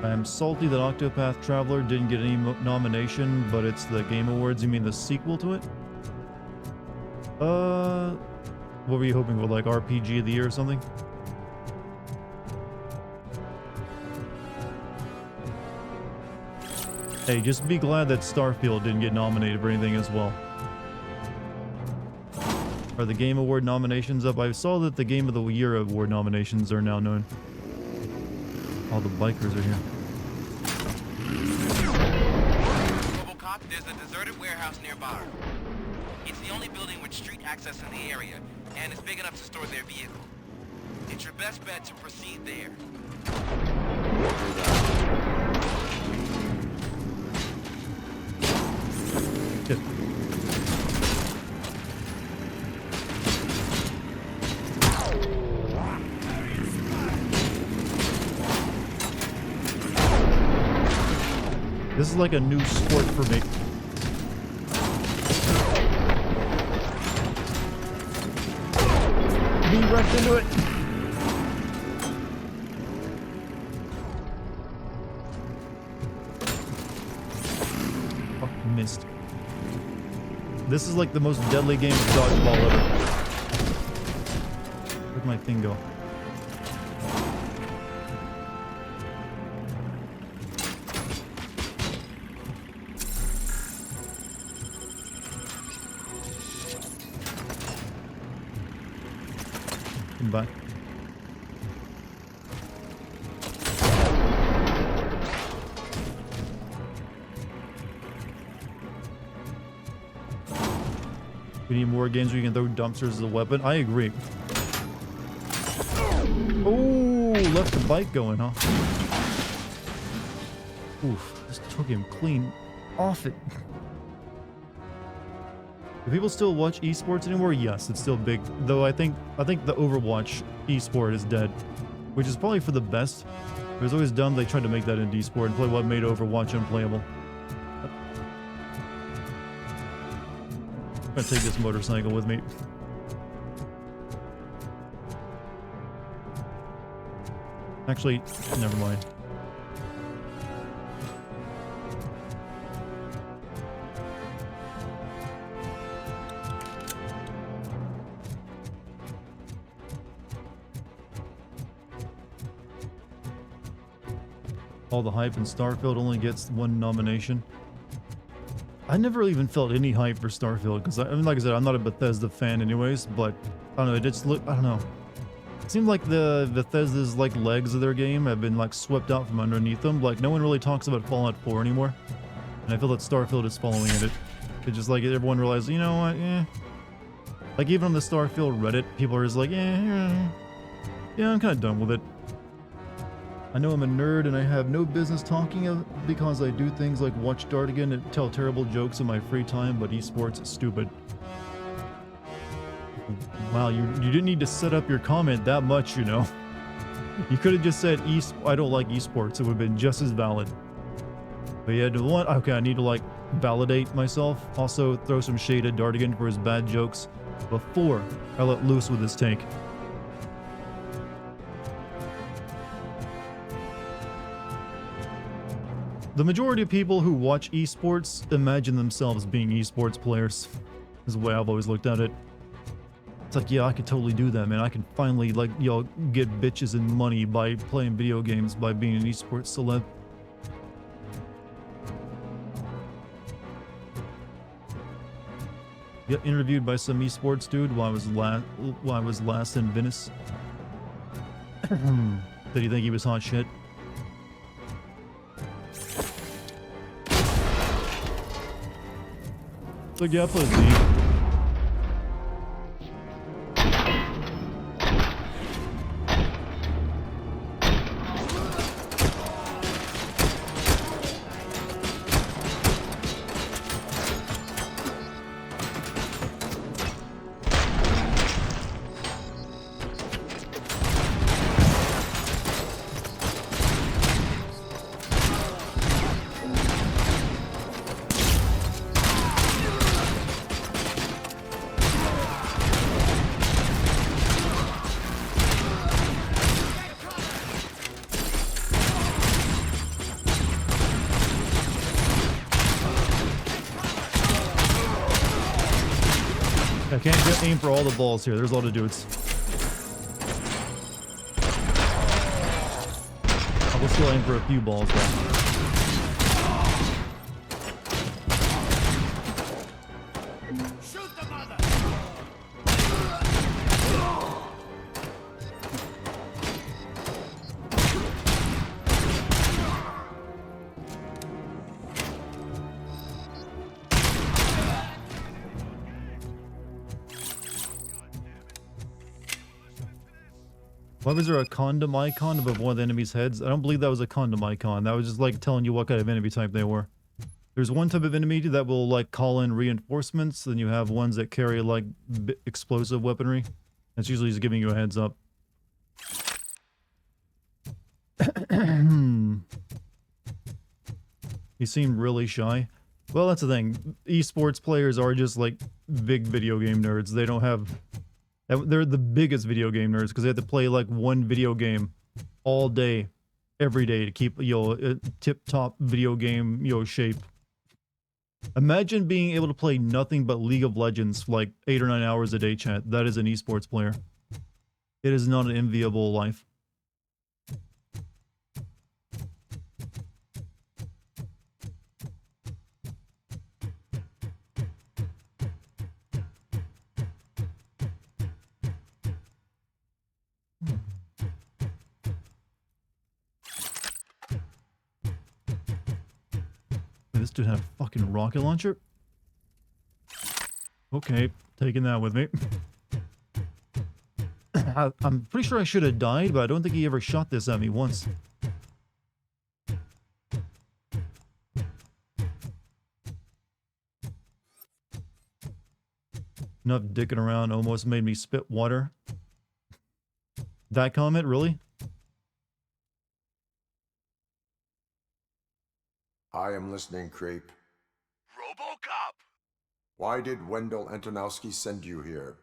I am salty that Octopath Traveler didn't get any nomination, but it's the Game Awards. You mean the sequel to it? What were you hoping for? Like RPG of the Year or something? Hey, just be glad that Starfield didn't get nominated for anything as well. Are the Game Award nominations up? I saw that the Game of the Year Award nominations are now known. All the bikers are here. Robocop, there's a deserted warehouse nearby. It's the only building with street access in the area, and it's big enough to store their vehicle. It's your best bet to proceed there. Good. This is like a new sport for me. Be wrecked into it. Oh, missed. This is like the most deadly game of dodgeball ever. Where'd my thing go? Come back. We need more games where you can throw dumpsters as a weapon. I agree. Oh, left the bike going, huh? Oof, just took him clean off it. Do people still watch esports anymore? Yes, it's still big. Though I think the Overwatch esport is dead, which is probably for the best. It was always dumb they tried to make that into esport and play what made Overwatch unplayable. I'm gonna take this motorcycle with me. Actually, never mind. All the hype in Starfield only gets one nomination. I never even felt any hype for Starfield because I mean, like I said, I'm not a Bethesda fan anyways, but I don't know, it just look, I don't know. It seems like the Bethesda's like legs of their game have been like swept out from underneath them. Like no one really talks about Fallout 4 anymore, and I feel that Starfield is following in it. It's just like everyone realized, you know what? Like even on the Starfield Reddit, people are just like, yeah, I'm kind of done with it. I know I'm a nerd and I have no business talking because I do things like watch Dartigan and tell terrible jokes in my free time, but esports is stupid. Wow, you didn't need to set up your comment that much, you know. You could have just said I don't like esports. It would have been just as valid. But yeah, okay, I need to like validate myself. Also throw some shade at Dartigan for his bad jokes before I let loose with his tank. The majority of people who watch esports imagine themselves being esports players. Is the way I've always looked at it. It's like, yeah, I could totally do that, man. I can finally, like, get bitches and money by playing video games, by being an esports celeb. Got interviewed by some esports dude while I was last in Venice. Did he think he was hot shit? So yeah, I play Z. I can't get aim for all the balls here. There's a lot of dudes. I will still aim for a few balls though. Why was there a condom icon above one of the enemy's heads? I don't believe that was a condom icon. That was just like telling you what kind of enemy type they were. There's one type of enemy that will like call in reinforcements. Then you have ones that carry like explosive weaponry. That's usually just giving you a heads up. He seemed really shy. Well, that's the thing. Esports players are just like big video game nerds. They don't have... They're the biggest video game nerds because they have to play like one video game all day, every day to keep, tip-top video game, shape. Imagine being able to play nothing but League of Legends for like 8 or 9 hours a day, chat. That is an esports player. It is not an enviable life. This dude had a fucking rocket launcher? Okay, taking that with me. I'm pretty sure I should have died, but I don't think he ever shot this at me once. Enough dicking around almost made me spit water. That comment, really? I am listening, Creep. Robocop! Why did Wendell Antonowski send you here?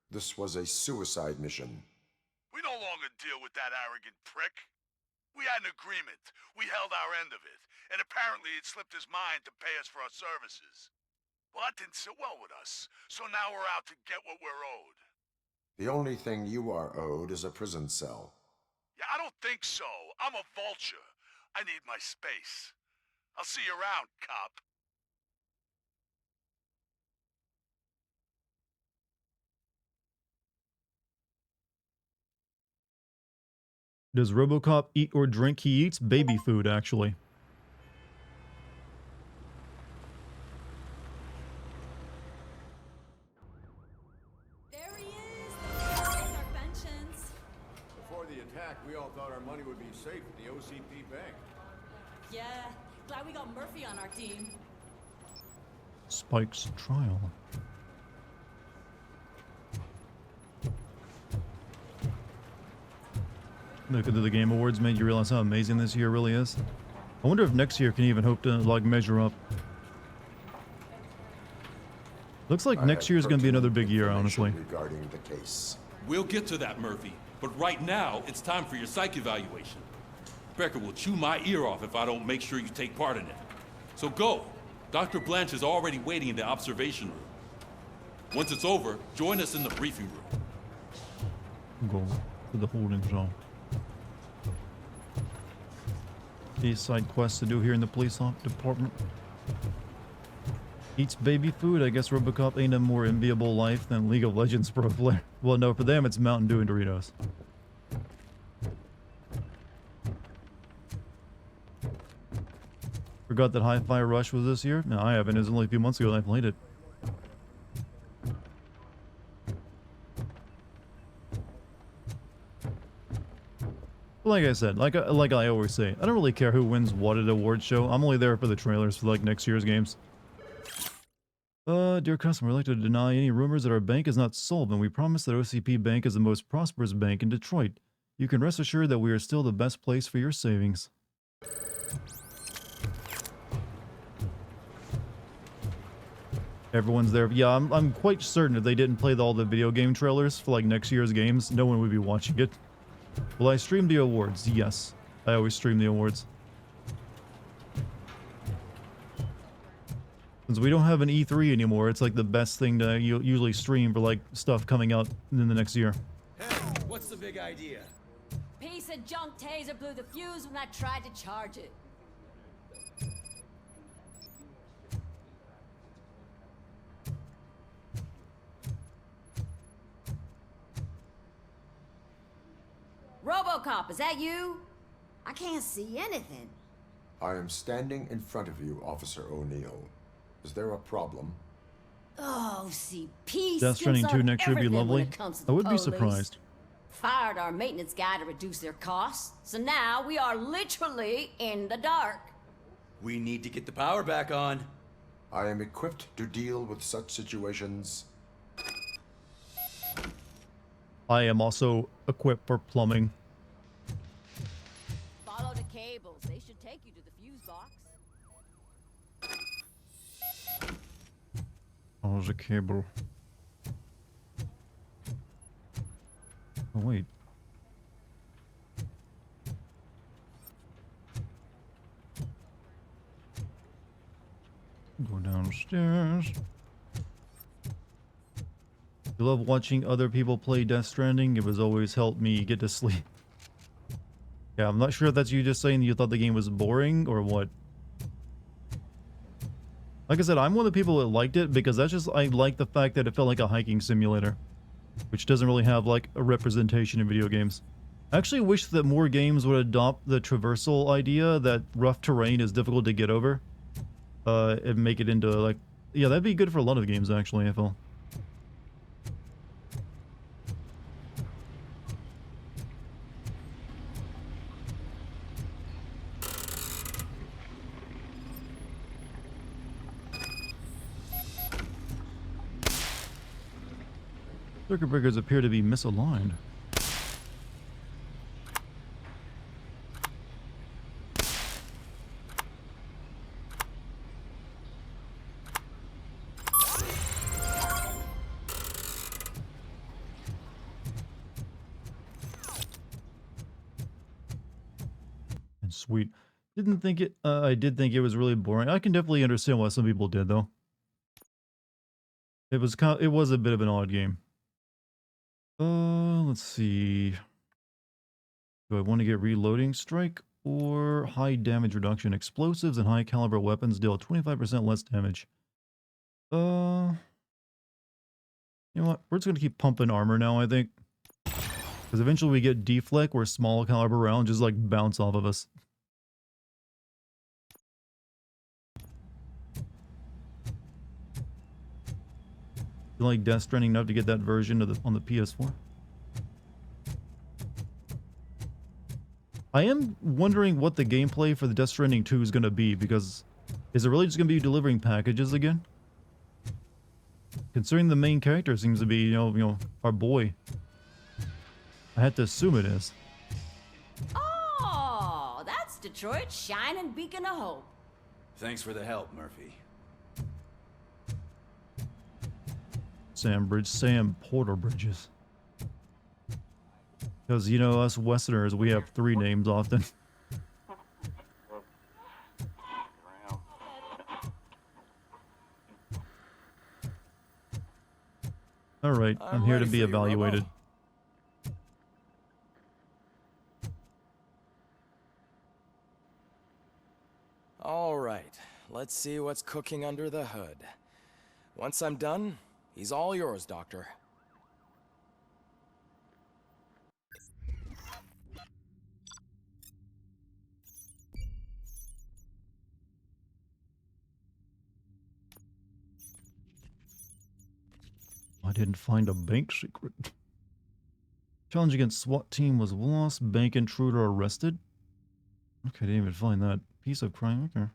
This was a suicide mission. We no longer deal with that arrogant prick. We had an agreement. We held our end of it. And apparently it slipped his mind to pay us for our services. Well, that didn't sit well with us. So now we're out to get what we're owed. The only thing you are owed is a prison cell. Yeah, I don't think so. I'm a vulture. I need my space. I'll see you around, cop. Does Robocop eat or drink? He eats baby food, actually. There he is! Our pensions. Before the attack, we all thought our money would be safe at the OCP bank. Yeah, glad we got Murphy on our team. Spike's trial. Looking through the Game Awards made you realize how amazing this year really is. I wonder if next year can even hope to, like, measure up. Looks like next year's going to be another big year, honestly. Regarding the case. We'll get to that, Murphy. But right now, it's time for your psych evaluation. Becker will chew my ear off if I don't make sure you take part in it. So go. Dr. Blanche is already waiting in the observation room. Once it's over, join us in the briefing room. Go to the holding zone. These side quests to do here in the police department. Eats baby food. I guess Robocop ain't a more enviable life than League of Legends pro player. Well, no, for them it's Mountain Dew and Doritos. Forgot that Hi-Fi Rush was this year? No, I haven't. It was only a few months ago that I played it. Like I said, like I always say, I don't really care who wins what at awards show. I'm only there for the trailers for like next year's games. Dear customer, I'd like to deny any rumors that our bank is not solvent. We promise that OCP Bank is the most prosperous bank in Detroit. You can rest assured that we are still the best place for your savings. Everyone's there. Yeah, I'm quite certain if they didn't play all the video game trailers for like next year's games, no one would be watching it. Will I stream the awards? Yes. I always stream the awards. Since we don't have an E3 anymore, it's like the best thing to usually stream for like stuff coming out in the next year. Hey, what's the big idea? Piece of junk taser blew the fuse when I tried to charge it. Robocop, is that you? I can't see anything. I am standing in front of you, Officer O'Neill. Is there a problem? Oh, CP Death Stranding 2 next year would be lovely. I would be surprised. Fired our maintenance guy to reduce their costs, so now we are literally in the dark. We need to get the power back on. I am equipped to deal with such situations. I am also equipped for plumbing. Follow the cables. They should take you to the fuse box. Oh, there's a cable. Oh, wait. Go downstairs. I love watching other people play Death Stranding. It was always helped me get to sleep. Yeah, I'm not sure if that's you just saying you thought the game was boring or what. Like I said, I'm one of the people that liked it because that's just, I like the fact that it felt like a hiking simulator, which doesn't really have like a representation in video games. I actually wish that more games would adopt the traversal idea that rough terrain is difficult to get over. And make it into like, yeah, that'd be good for a lot of games actually, I feel. Circuit breakers appear to be misaligned. And sweet. Didn't think it, I did think it was really boring. I can definitely understand why some people did though. It was a bit of an odd game. Let's see. Do I want to get reloading strike or high damage reduction? Explosives and high caliber weapons deal 25% less damage. You know what? We're just gonna keep pumping armor now, I think. Because eventually we get deflect where small caliber rounds just like bounce off of us. You like Death Stranding enough to get that version of on the PS4? I am wondering what the gameplay for the Death Stranding 2 is going to be, because is it really just going to be delivering packages again? Considering the main character seems to be, you know, our boy. I had to assume it is. Oh, that's Detroit's shining beacon of hope. Thanks for the help, Murphy. Sam Porter Bridges. Because, you know, us Westerners, we have 3 names often. Alright, I'm here to be evaluated. All right, let's see what's cooking under the hood. Once I'm done, he's all yours, Doctor. I didn't find a bank secret. Challenge against SWAT team was lost. Bank intruder arrested. Okay, didn't even find that piece of crime. Okay.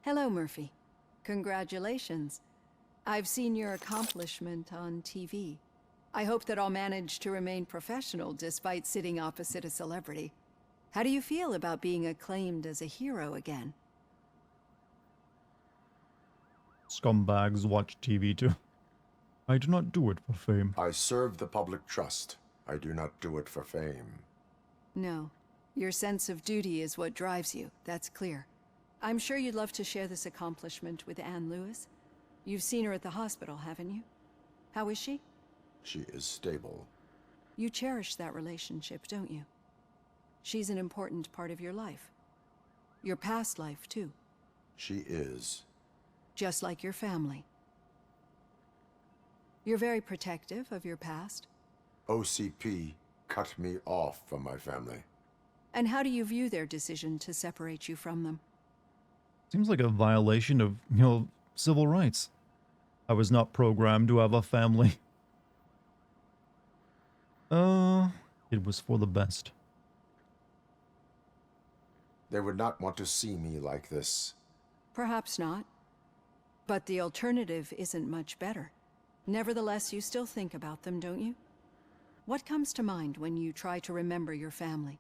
Hello, Murphy. Congratulations. I've seen your accomplishment on TV. I hope that I'll manage to remain professional despite sitting opposite a celebrity. How do you feel about being acclaimed as a hero again? Scumbags watch TV too. I do not do it for fame. I serve the public trust. I do not do it for fame. No. Your sense of duty is what drives you. That's clear. I'm sure you'd love to share this accomplishment with Anne Lewis. You've seen her at the hospital, haven't you? How is she? She is stable. You cherish that relationship, don't you? She's an important part of your life. Your past life, too. She is. Just like your family. You're very protective of your past. OCP cut me off from my family. And how do you view their decision to separate you from them? Seems like a violation of, you know, civil rights. I was not programmed to have a family. It was for the best. They would not want to see me like this. Perhaps not. But the alternative isn't much better. Nevertheless, you still think about them, don't you? What comes to mind when you try to remember your family?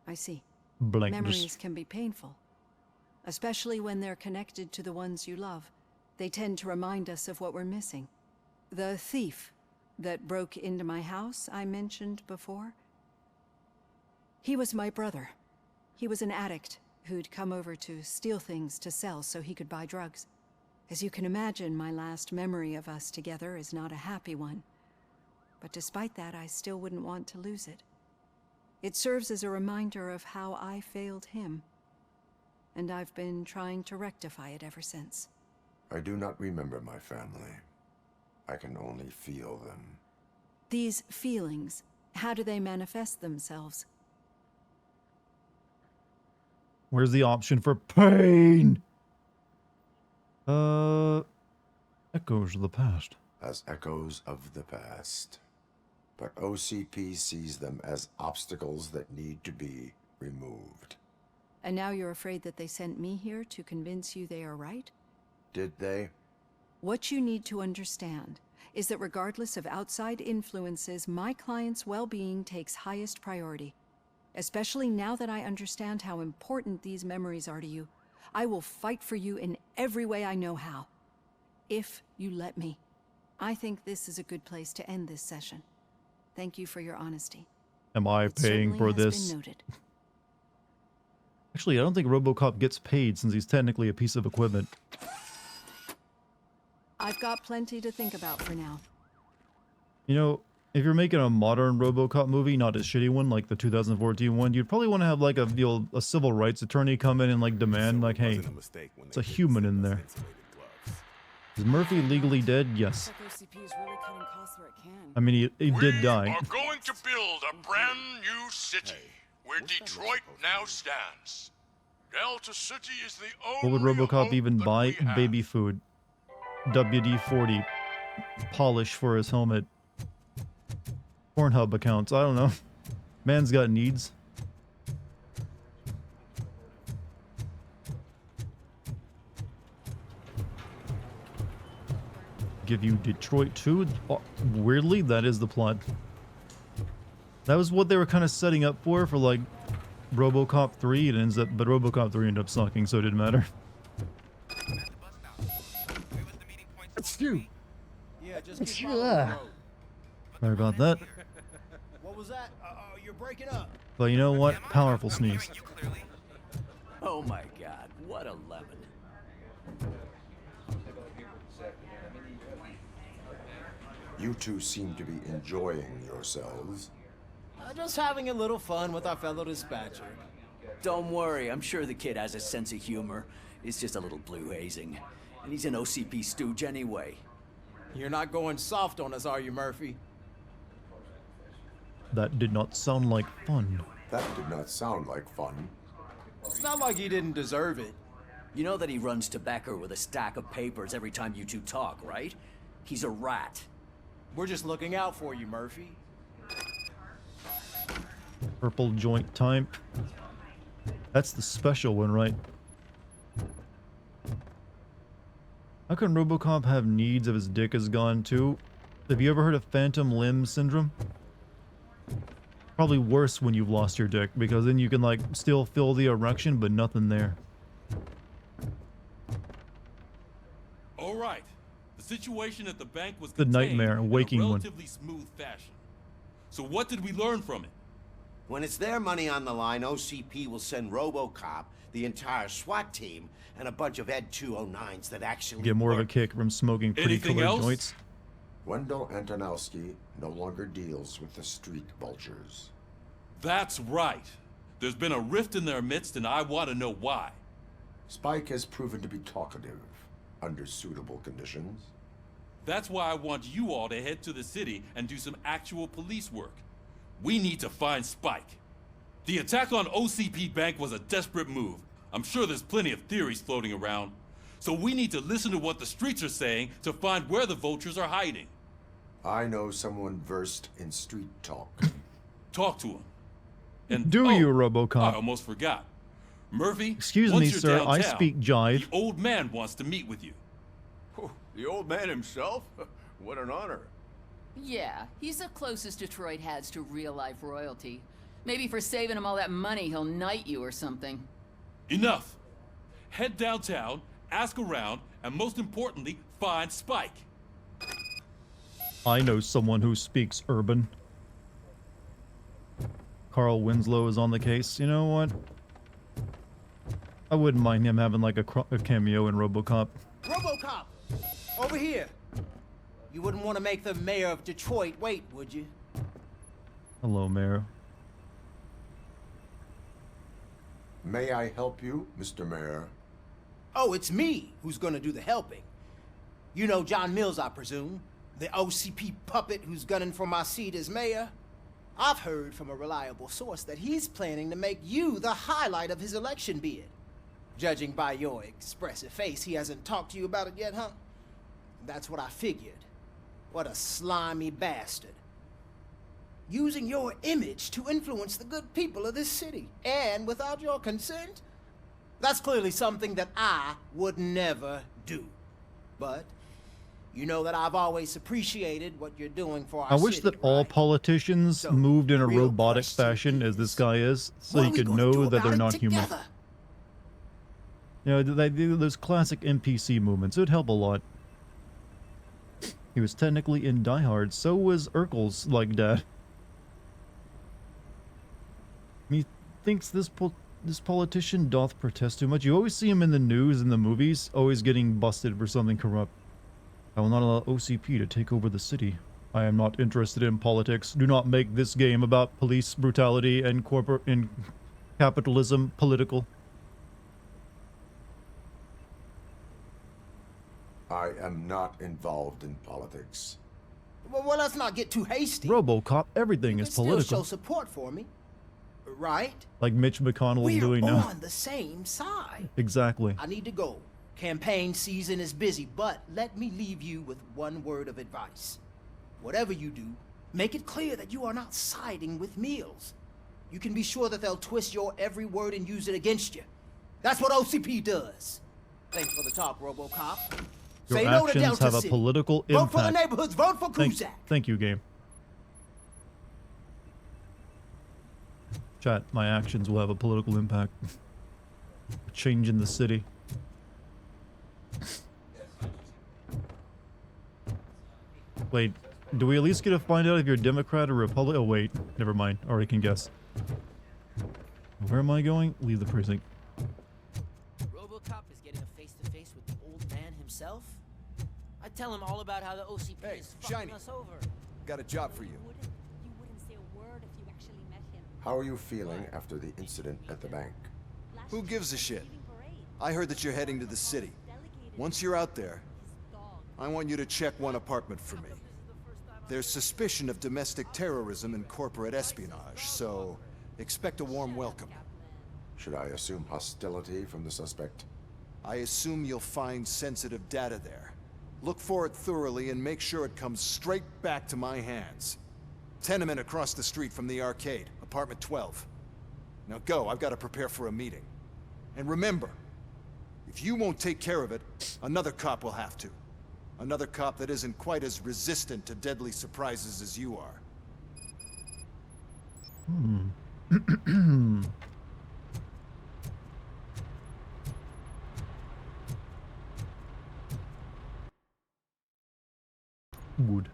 I see. Blankness. Memories can be painful. Especially when they're connected to the ones you love. They tend to remind us of what we're missing. The thief that broke into my house I mentioned before? He was my brother. He was an addict who'd come over to steal things to sell so he could buy drugs. As you can imagine, my last memory of us together is not a happy one. But despite that, I still wouldn't want to lose it. It serves as a reminder of how I failed him. And I've been trying to rectify it ever since. I do not remember my family. I can only feel them. These feelings, how do they manifest themselves? Where's the option for pain? Echoes of the past. As echoes of the past. But OCP sees them as obstacles that need to be removed. And now you're afraid that they sent me here to convince you they are right? Did they? What you need to understand is that regardless of outside influences, my client's well-being takes highest priority. Especially now that I understand how important these memories are to you. I will fight for you in every way I know how. If you let me. I think this is a good place to end this session. Thank you for your honesty. Am I paying for this? Has been noted. Actually, I don't think Robocop gets paid since he's technically a piece of equipment. I've got plenty to think about for now. You know, if you're making a modern Robocop movie, not a shitty one like the 2014 one, you'd probably want to have like a civil rights attorney come in and like demand like, hey, it's a human in there. Is Murphy legally dead? Yes. I mean, he did die. We are going to build a brand new city where Detroit now stands. Delta City is the only What would Robocop hope even that buy? we have. Baby food. WD-40. Polish for his helmet. Pornhub accounts. I don't know. Man's got needs. Give you Detroit 2? Weirdly, that is the plot. That was what they were kind of setting up for like Robocop 3. It ends up, but Robocop 3 ended up sucking, so it didn't matter. It's you. Yeah, just keep following the road. Sorry about that. What was that? You're breaking up. But you know what? Powerful sneeze. Oh my god, what a lemon. You two seem to be enjoying yourselves. Just having a little fun with our fellow dispatcher. Don't worry, I'm sure the kid has a sense of humor. It's just a little blue hazing. And he's an OCP stooge anyway. You're not going soft on us, are you, Murphy? That did not sound like fun. That did not sound like fun. It's not like he didn't deserve it. You know that he runs to Becker with a stack of papers every time you two talk, right? He's a rat. We're just looking out for you, Murphy. Purple joint type. That's the special one, right? How can Robocop have needs if his dick is gone too? Have you ever heard of phantom limb syndrome? Probably worse when you've lost your dick, because then you can like still feel the erection but nothing there. All right. The situation at the bank was The contained nightmare, in waking a one. relatively smooth fashion. So what did we learn from it? When it's their money on the line, OCP will send Robocop, the entire SWAT team, and a bunch of Ed 209s that actually Get more of a work. kick from smoking pretty Anything colored else? joints. Wendell Antonowski no longer deals with the street vultures. That's right. There's been a rift in their midst, and I want to know why. Spike has proven to be talkative under suitable conditions. That's why I want you all to head to the city and do some actual police work. We need to find Spike. The attack on OCP Bank was a desperate move. I'm sure there's plenty of theories floating around. So we need to listen to what the streets are saying to find where the vultures are hiding. I know someone versed in street talk. Talk to him. And Do you, Robocop? I almost forgot. Murphy, Excuse once me, you're sir. I downtown, speak jive. The old man wants to meet with you. The old man himself? What an honor. Yeah, he's the closest Detroit has to real-life royalty. Maybe for saving him all that money, he'll knight you or something. Enough. Head downtown, ask around, and most importantly, find Spike. I know someone who speaks urban. Carl Winslow is on the case. You know what? I wouldn't mind him having like a cameo in Robocop. Robocop! Over here! You wouldn't want to make the mayor of Detroit wait, would you? Hello, Mayor. May I help you, Mr. Mayor? Oh, it's me who's gonna do the helping. You know John Mills, I presume? The OCP puppet who's gunning for my seat as mayor? I've heard from a reliable source that he's planning to make you the highlight of his election bid. Judging by your expressive face, he hasn't talked to you about it yet, huh? That's what I figured. What a slimy bastard. Using your image to influence the good people of this city, and without your consent? That's clearly something that I would never do. But you know that I've always appreciated what you're doing for our I wish city, that all politicians moved in a real robotic fashion as this guy is, so What you are we could gonna do know that about they're it not human. together? You know, they do those classic NPC movements. It would help a lot. He was technically in Die Hard. So was Urkel's like dad. Methinks this politician doth protest too much. You always see him in the news and the movies, always getting busted for something corrupt. I will not allow OCP to take over the city. I am not interested in politics. Do not make this game about police brutality and capitalism political. I am not involved in politics. Well, let's not get too hasty. Robocop, everything is Still political. show support for me, right? Like Mitch McConnell is We're doing now. on the same side. Exactly. I need to go. Campaign season is busy, but let me leave you with one word of advice. Whatever you do, make it clear that you are not siding with Mills. You can be sure that they'll twist your every word and use it against you. That's what OCP does. Thanks for the talk, Robocop. Your Say no to actions Delta have a City. political Vote impact. for the neighborhoods, vote for Thank, Kuzak. thank you, game. Chat, my actions will have a political impact. Change in the city. Wait, do we at least get to find out if you're Democrat or Republican? Oh wait, never mind. Already can guess. Where am I going? Leave the precinct. Robocop is getting a face-to-face with the old man himself? I tell him all about how the OCP is fucking Shiny. us over. Got a job for you. How are you feeling after the incident at the bank? Who gives a shit? I heard that you're heading to the city. Once you're out there, I want you to check one apartment for me. There's suspicion of domestic terrorism and corporate espionage, so expect a warm welcome. Should I assume hostility from the suspect? I assume you'll find sensitive data there. Look for it thoroughly and make sure it comes straight back to my hands. Tenement across the street from the arcade, apartment 12. Now go, I've got to prepare for a meeting. And remember, if you won't take care of it, another cop will have to. Another cop that isn't quite as resistant to deadly surprises as you are. Wood.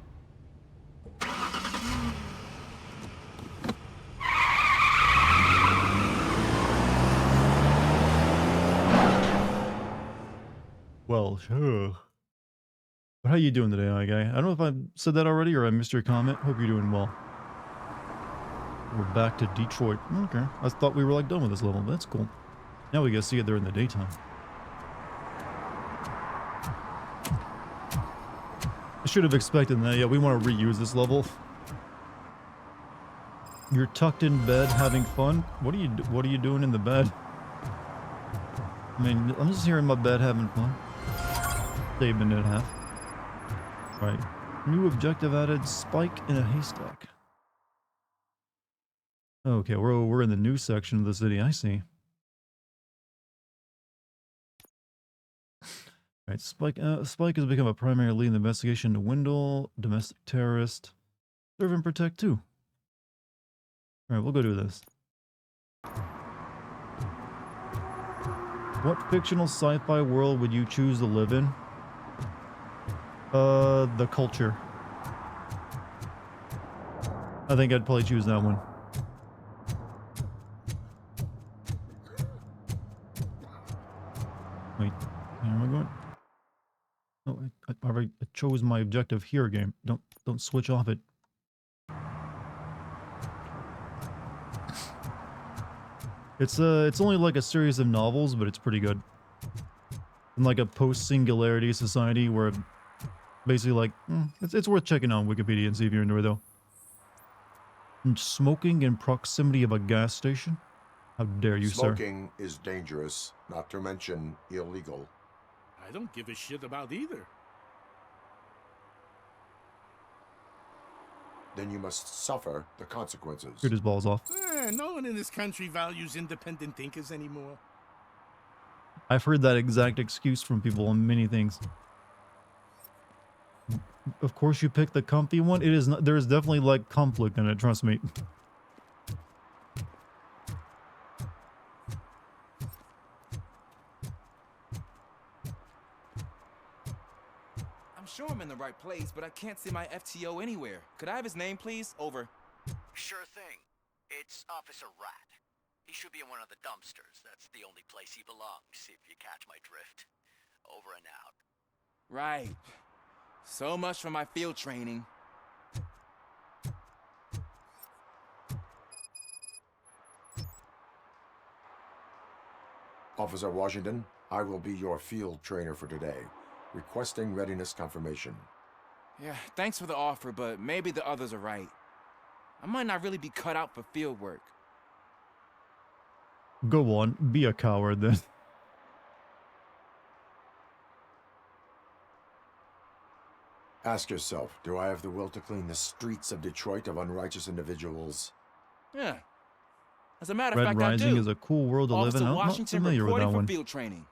Well, sure. But how you doing today, my guy? I don't know if I said that already or I missed your comment. Hope you're doing well. We're back to Detroit. Okay. I thought we were like done with this level, but that's cool. Now we gotta see it there in the daytime. I should have expected that. Yeah, we want to reuse this level. You're tucked in bed having fun? What are you doing in the bed? I mean, I'm just here in my bed having fun. Save a minute and a half. Right. New objective added, spike in a haystack. Okay, we're in the new section of the city, I see. Alright, Spike has become a primary lead in the investigation to Wendell, domestic terrorist. Serve and protect too. Alright, we'll go do this. What fictional sci-fi world would you choose to live in? The culture. I think I'd probably choose that one. Wait, where am I going? Oh, I chose my objective here, game. Don't switch off it. It's only like a series of novels, but it's pretty good. In like a post-singularity society where basically like it's worth checking out on Wikipedia and see if you're into it though. And smoking in proximity of a gas station? How dare you, sir? Smoking is dangerous, not to mention illegal. I don't give a shit about either. Then you must suffer the consequences. Shoot his balls off. No one in this country values independent thinkers anymore. I've heard that exact excuse from people on many things. Of course you pick the comfy one. It is not, there is definitely like conflict in it, trust me. I'm sure I'm in the right place, but I can't see my FTO anywhere. Could I have his name, please? Over. Sure thing. It's Officer Rat. He should be in one of the dumpsters. That's the only place he belongs, if you catch my drift. Over and out. Right. So much for my field training. Officer Washington, I will be your field trainer for today. Requesting readiness confirmation. Yeah, thanks for the offer, but maybe the others are right. I might not really be cut out for field work. Go on, be a coward then. Ask yourself, do I have the will to clean the streets of Detroit of unrighteous individuals? Yeah. As a matter of Red fact, Rising I do. is a cool world to live in. Officer I'm not Washington familiar with that reporting for one. field training.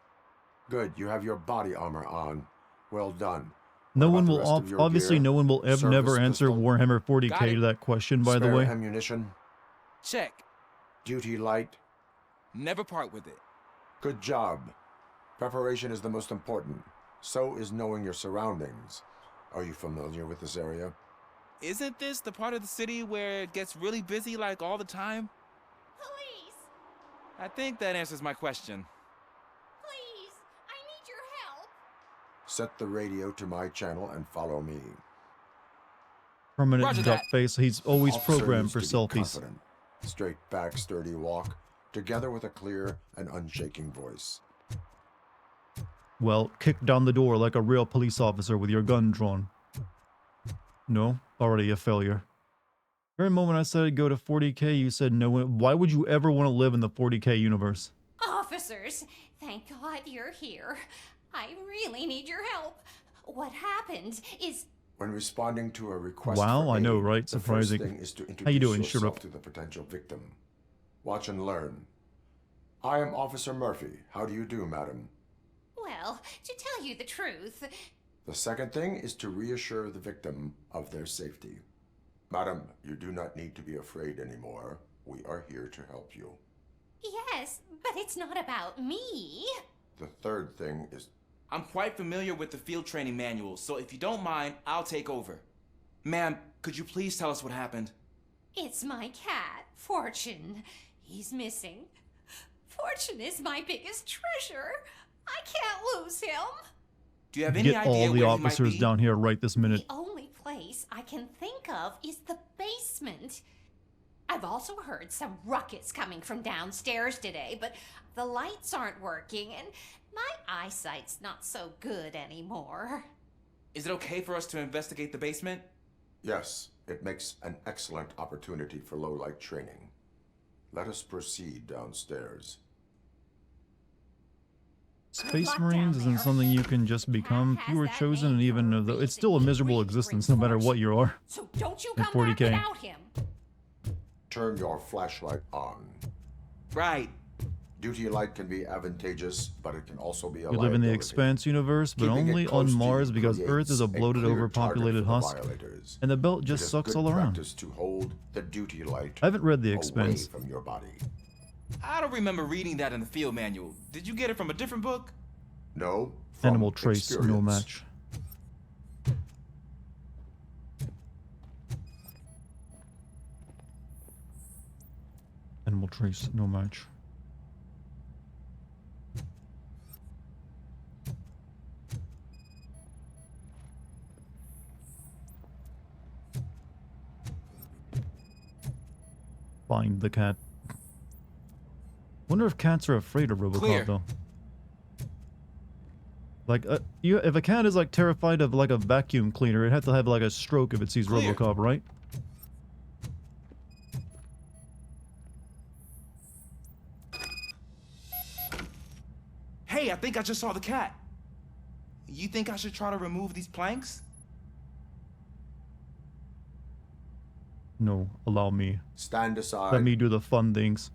Good, you have your body armor on. Well done. No What one about the will, rest of your obviously gear? no one will Service never answer pistol? Warhammer Got 40k it. to that question, by the Spare way. ammunition? Check. Duty light? Never part with it. Good job. Preparation is the most important. So is knowing your surroundings. Are you familiar with this area? Isn't this the part of the city where it gets really busy like all the time? Police! I think that answers my question. Please! I need your help! Set the radio to my channel and follow me. Permanent Roger duck that. face. He's always Officer programmed needs for to be selfies. confident. Straight back, sturdy walk, together with a clear and unshaking voice. Well, kick down the door like a real police officer with your gun drawn. No, already a failure. Very moment I said I'd go to 40k, you said no. Why would you ever want to live in the 40k universe? Officers, thank God you're here. I really need your help. What happened is... When responding to a request Wow, for I know, aid, right? the Surprising. first thing is to introduce How you doing, yourself Sheriff? to the potential victim. Watch and learn. I am Officer Murphy. How do you do, madam? Well, to tell you the truth... The second thing is to reassure the victim of their safety. Madam, you do not need to be afraid anymore. We are here to help you. Yes, but it's not about me. The third thing is... I'm quite familiar with the field training manual, so if you don't mind, I'll take over. Ma'am, could you please tell us what happened? It's my cat, Fortune. He's missing. Fortune is my biggest treasure. I can't lose him. Do you have any Get idea all the where he might officers be? down here right this minute. The only place I can think of is the basement. I've also heard some ruckus coming from downstairs today, but the lights aren't working and my eyesight's not so good anymore. Is it okay for us to investigate the basement? Yes, it makes an excellent opportunity for low-light training. Let us proceed downstairs. Space Marines isn't something you can just become. You were chosen, and even though it's still a miserable existence, no matter what you are. So don't you In come back 40K. without him. Turn your flashlight on. Right. Duty light can be advantageous, but it can also be a We live in the liability. Expanse universe, but Keeping it only close on to you Mars because Earth is a creates bloated, clear overpopulated target for the husk, violators. and the belt It just is sucks good all around. practice to hold the duty light I haven't read The away Expanse. from your body. I don't remember reading that in the field manual. Did you get it from a different book? No. From Animal trace, no experience. match. Animal trace, no match. Find the cat. Wonder if cats are afraid of Robocop Clear. though. Like, if a cat is like terrified of like a vacuum cleaner, it'd have to have like a stroke if it sees Clear. Robocop, right? Hey, I think I just saw the cat. You think I should try to remove these planks? No, allow me. Stand aside. Let me do the fun things.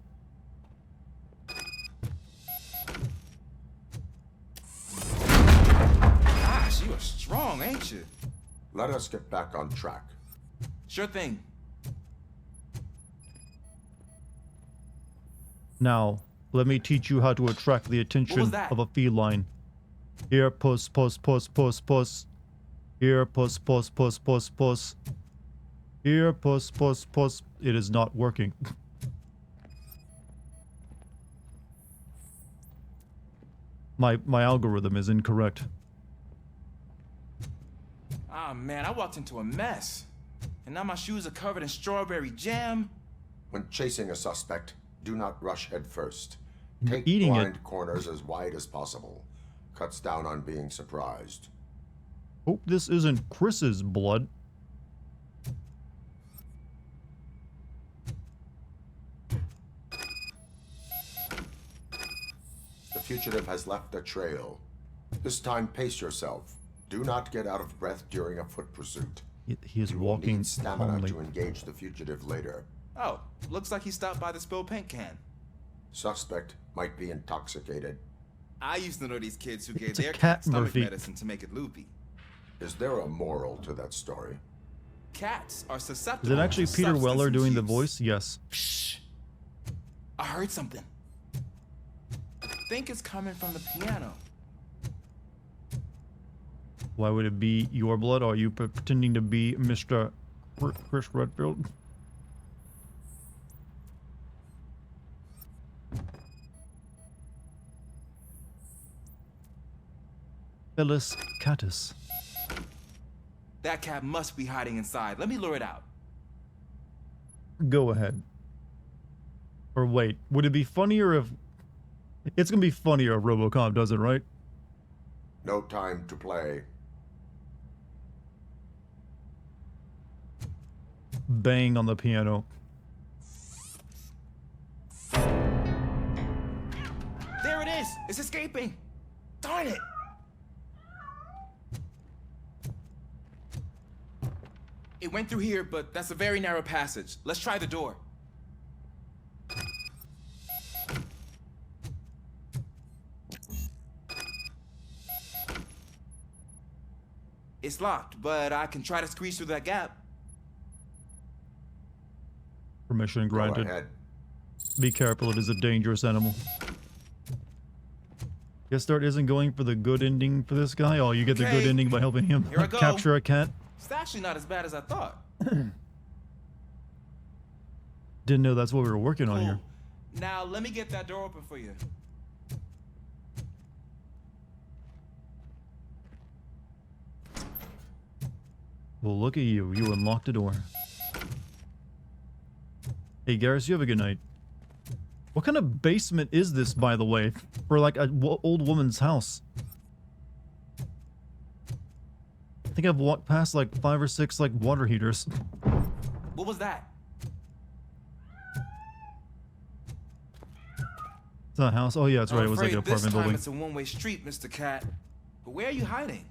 Gosh, you are strong, ain't you? Let us get back on track. Sure thing. Now, let me teach you how to attract the attention that? of a feline. Here, puss, puss, puss, puss, puss. Here, puss, puss, puss, puss, puss. Here, puss, puss, puss. It is not working. My algorithm is incorrect. Ah, man, I walked into a mess. And now my shoes are covered in strawberry jam. When chasing a suspect, do not rush head first. Take eating blind corners as wide as possible. Cuts down on being surprised. Hope this isn't Chris's blood. The fugitive has left a trail. This time, pace yourself. Do not get out of breath during a foot pursuit. He is You will walking need stamina calmly. to engage the fugitive later. Oh, looks like he stopped by the spilled paint can. Suspect might be intoxicated. I used to know these kids who gave It's a their cat, cat stomach Murphy. medicine to make it loopy. Is there a moral to that story? Cats are Is susceptible it actually to Peter substance Weller doing the misuse. voice? Yes. Shh. I heard something. I think it's coming from the piano. Why would it be your blood? Are you pretending to be Mr. Chris Redfield? Phyllis Catus. That cat must be hiding inside. Let me lure it out. Go ahead. Or wait, would it be funnier if... It's gonna be funnier if Robocop does it, right? No time to play. Bang on the piano. There it is! It's escaping! Darn it! It went through here, but that's a very narrow passage. Let's try the door. It's locked, but I can try to squeeze through that gap. Permission granted. ahead. Be careful, it is a dangerous animal. Guess Dart isn't going for the good ending for this guy? Oh, you get the good Okay. ending by helping him Here I go. capture a cat? It's actually not as bad as I thought. Didn't know that's what we were working on here. Now, let me get that door open for you. Well, look at you. You unlocked the door. Hey, Garrus, you have a good night. What kind of basement is this, by the way? For like an old woman's house. I think I've walked past like 5 or 6 like water heaters. What was that? It's not a house. Oh yeah, that's right. It was like an I'm afraid apartment this time building. it's a one-way street, Mr. Cat. But where are you hiding?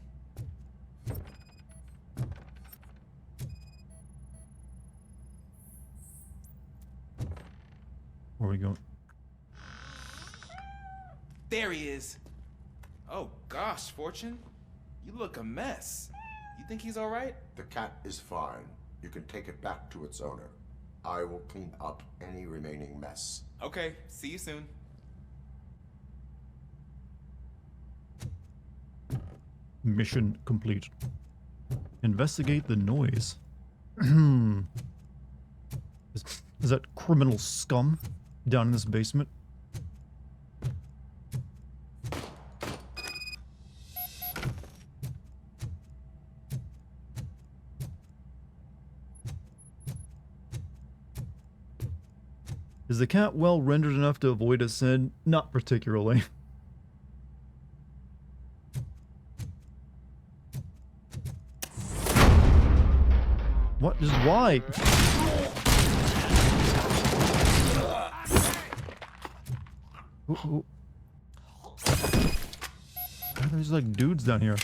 Where are we going? There he is. Oh gosh, Fortune. You look a mess. You think he's all right? The cat is fine. You can take it back to its owner. I will clean up any remaining mess. Okay, see you soon. Mission complete. Investigate the noise. Is that criminal scum down in this basement? Is the cat well rendered enough to avoid a sin? Not particularly. What? Just why? Ooh. There's like dudes down here.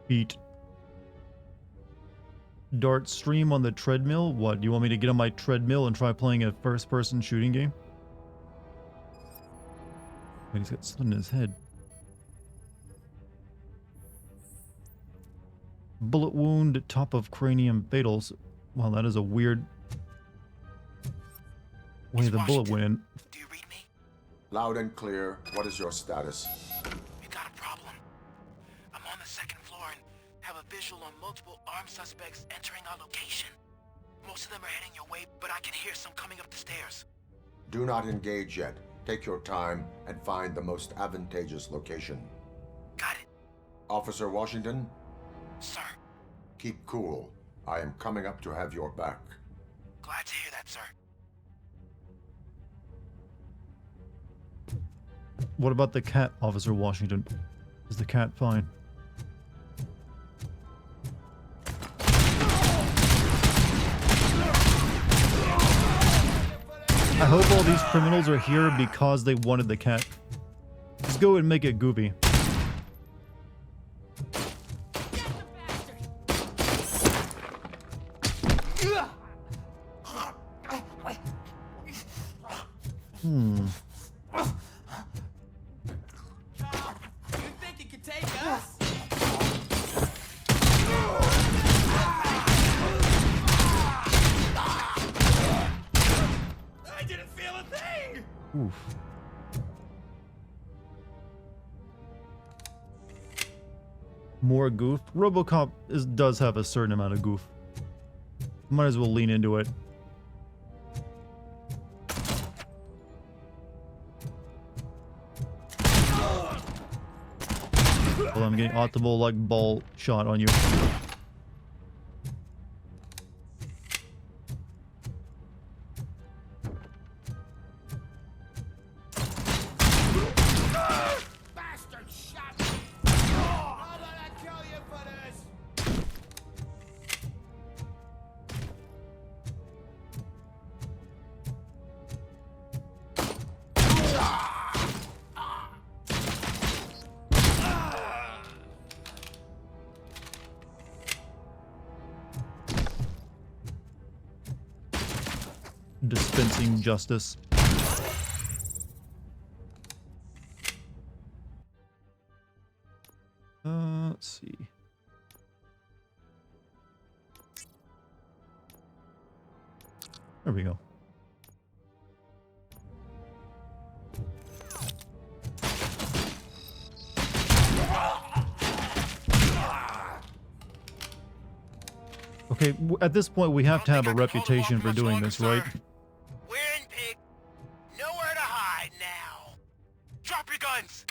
Eat. Dart stream on the treadmill? What, do you want me to get on my treadmill and try playing a first-person shooting game? Wait, he's got something in his head. Bullet wound, top of cranium, fatals. Wow, that is a weird way the bullet went in. Loud and clear. What is your status? We got a problem. I'm on the second floor and have a visual on multiple armed suspects entering our location. Most of them are heading your way, but I can hear some coming up the stairs. Do not engage yet. Take your time and find the most advantageous location. Got it. Officer Washington? Sir. Keep cool. I am coming up to have your back. Glad to hear that, sir. What about the cat, Officer Washington? Is the cat fine? I hope all these criminals are here because they wanted the cat. Just go and make it goofy. Hmm. You think you can take us? I didn't feel a thing! Oof. More goof. Robocop does have a certain amount of goof. Might as well lean into it. Well, I'm getting optimal like ball shot on you. Bastard shot me! How did I kill you for this? Dispensing justice. Let's see. There we go. Okay, at this point we have to have a reputation for doing this, right? We're in, pig. Nowhere to hide now. Drop your guns.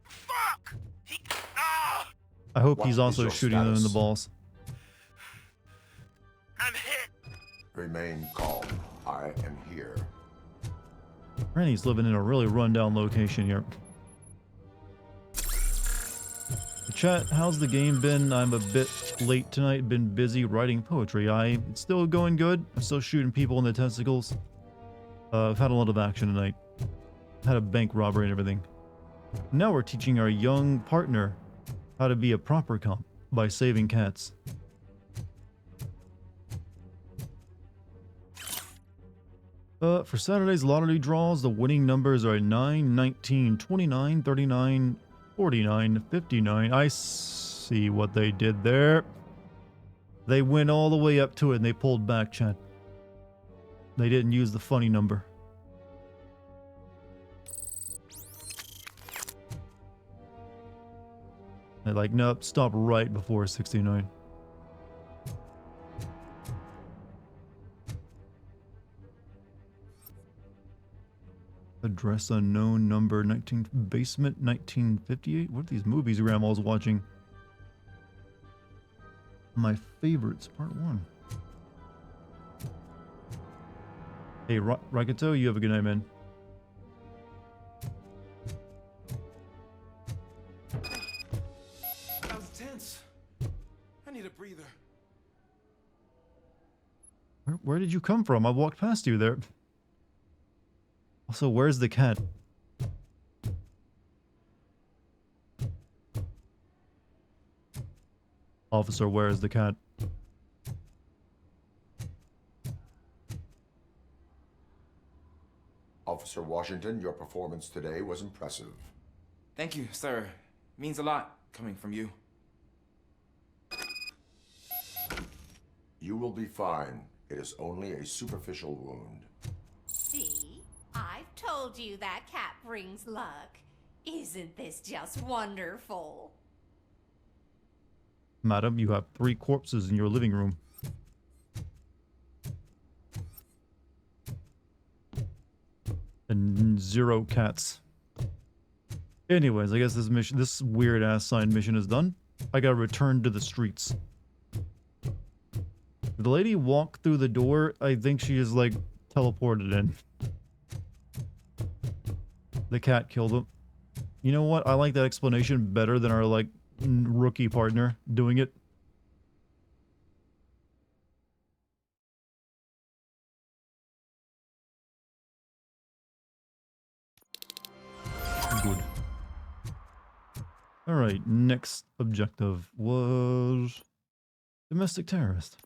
Fuck! I hope What he's is also your shooting them in the status? balls. I'm hit. Remain calm. I am here. Randy's living in a really rundown location here. Chat, how's the game been? I'm a bit late tonight. Been busy writing poetry. It's still going good. I'm still shooting people in the testicles. I've had a lot of action tonight. Had a bank robbery and everything. Now we're teaching our young partner how to be a proper cop by saving cats. For Saturday's lottery draws, the winning numbers are 9, 19, 29, 39, 49, 59. I see what they did there. They went all the way up to it and they pulled back, chat. They didn't use the funny number. They're like, nope, stop right before 69. Address unknown, number 19, basement 1958. What are these movies Grandma's watching? My favorites, part 1. Hey, Raketo, you have a good night, man. That was tense. I need a breather. Where did you come from? I walked past you there. Also, where's the cat? Officer, where is the cat? Officer Washington, your performance today was impressive. Thank you, sir. Means a lot coming from you. You will be fine. It is only a superficial wound. See? I've told you that cat brings luck. Isn't this just wonderful? Madam, you have 3 corpses in your living room. 0 cats. Anyways, I guess this weird ass side mission is done. I gotta return to the streets. Did the lady walk through the door? I think she is like teleported in. The cat killed him. You know what? I like that explanation better than our like rookie partner doing it. Good. Alright, next objective was domestic terrorist.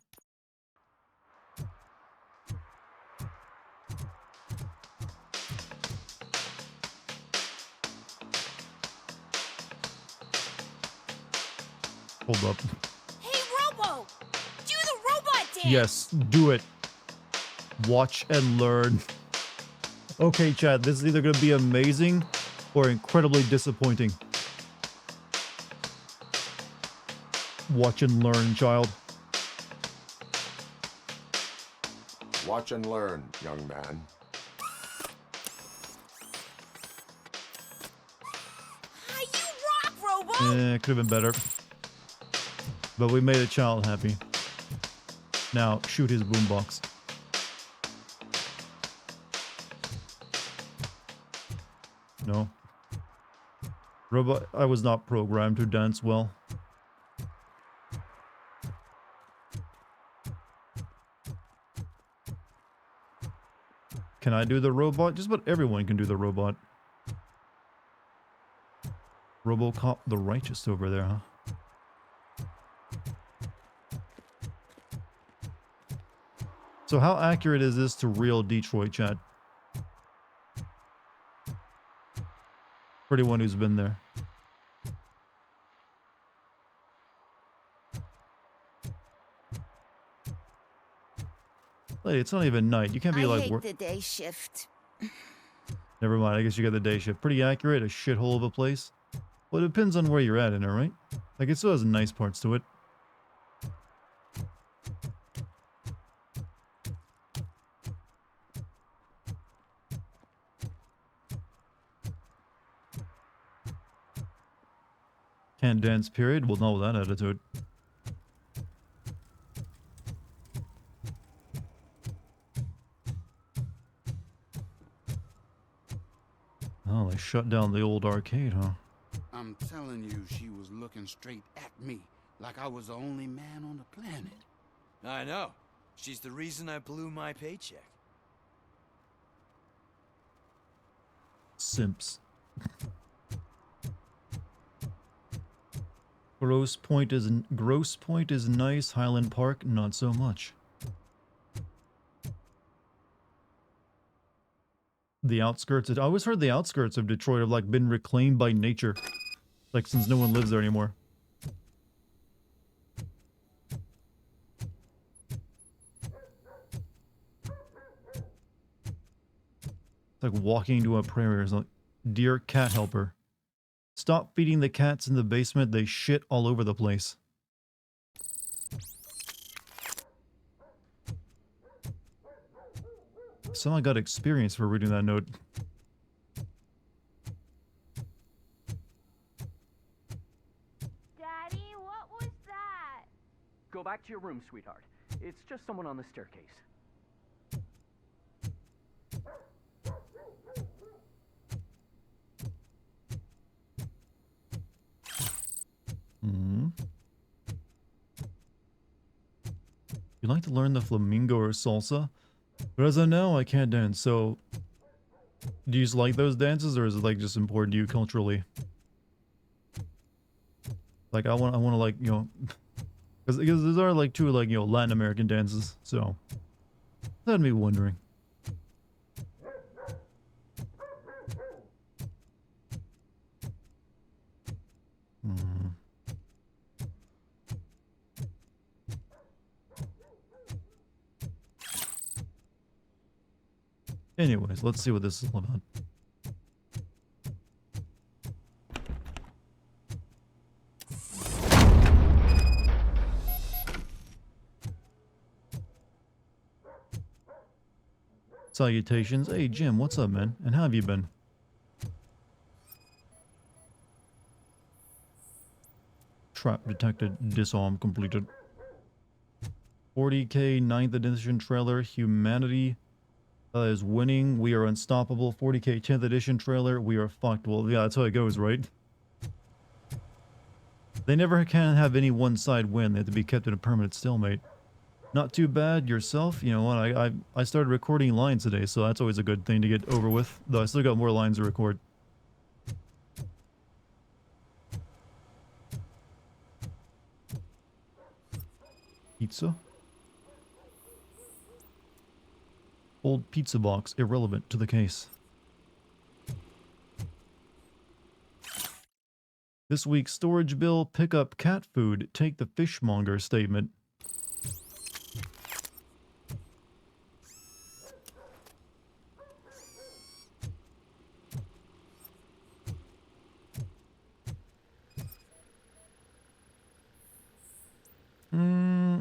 Hold up. Hey, Robo! Do the robot dance! Yes, do it. Watch and learn. Okay, chat, this is either going to be amazing or incredibly disappointing. Watch and learn, child. Watch and learn, young man. You rock, Robo! It could have been better. But we made a child happy. Now, shoot his boombox. No. Robot, I was not programmed to dance well. Can I do the robot? Just about everyone can do the robot. Robocop the Righteous over there, huh? So how accurate is this to real Detroit, chat? For anyone who's been there. Lady, it's not even night. You can't be like... I hate the day shift. Never mind, I guess you got the day shift. Pretty accurate, a shithole of a place. Well, it depends on where you're at in it, right? Like, it still has nice parts to it. Can't dance, period? Well, no, that attitude. Oh, they shut down the old arcade, huh? I'm telling you, she was looking straight at me, like I was the only man on the planet. I know. She's the reason I blew my paycheck. Simps. Gross Point is nice. Highland Park, not so much. The outskirts. I always heard the outskirts of Detroit have like been reclaimed by nature, like since no one lives there anymore. It's like walking into a prairie or something. Dear cat helper. Stop feeding the cats in the basement, they shit all over the place. Someone got experience for reading that note. Daddy, what was that? Go back to your room, sweetheart. It's just someone on the staircase. You'd like to learn the flamingo or salsa? But as I know, I can't dance, so... Do you just like those dances, or is it like just important to you culturally? Like, I want to like, you know... Because these are like two, like, you know, Latin American dances, so... That had me wondering. Anyways, let's see what this is all about. Salutations. Hey, Jim, what's up, man? And how have you been? Trap detected. Disarm completed. 40k 9th edition trailer. Humanity is winning. We are unstoppable. 40k 10th edition trailer. We are fucked. Well, yeah, that's how it goes, right? They never can have any one side win. They have to be kept in a permanent stalemate. Not too bad yourself. You know what? I started recording lines today, so that's always a good thing to get over with. Though I still got more lines to record. Pizza? Old pizza box, irrelevant to the case. This week's storage bill, pick up cat food, take the fishmonger statement.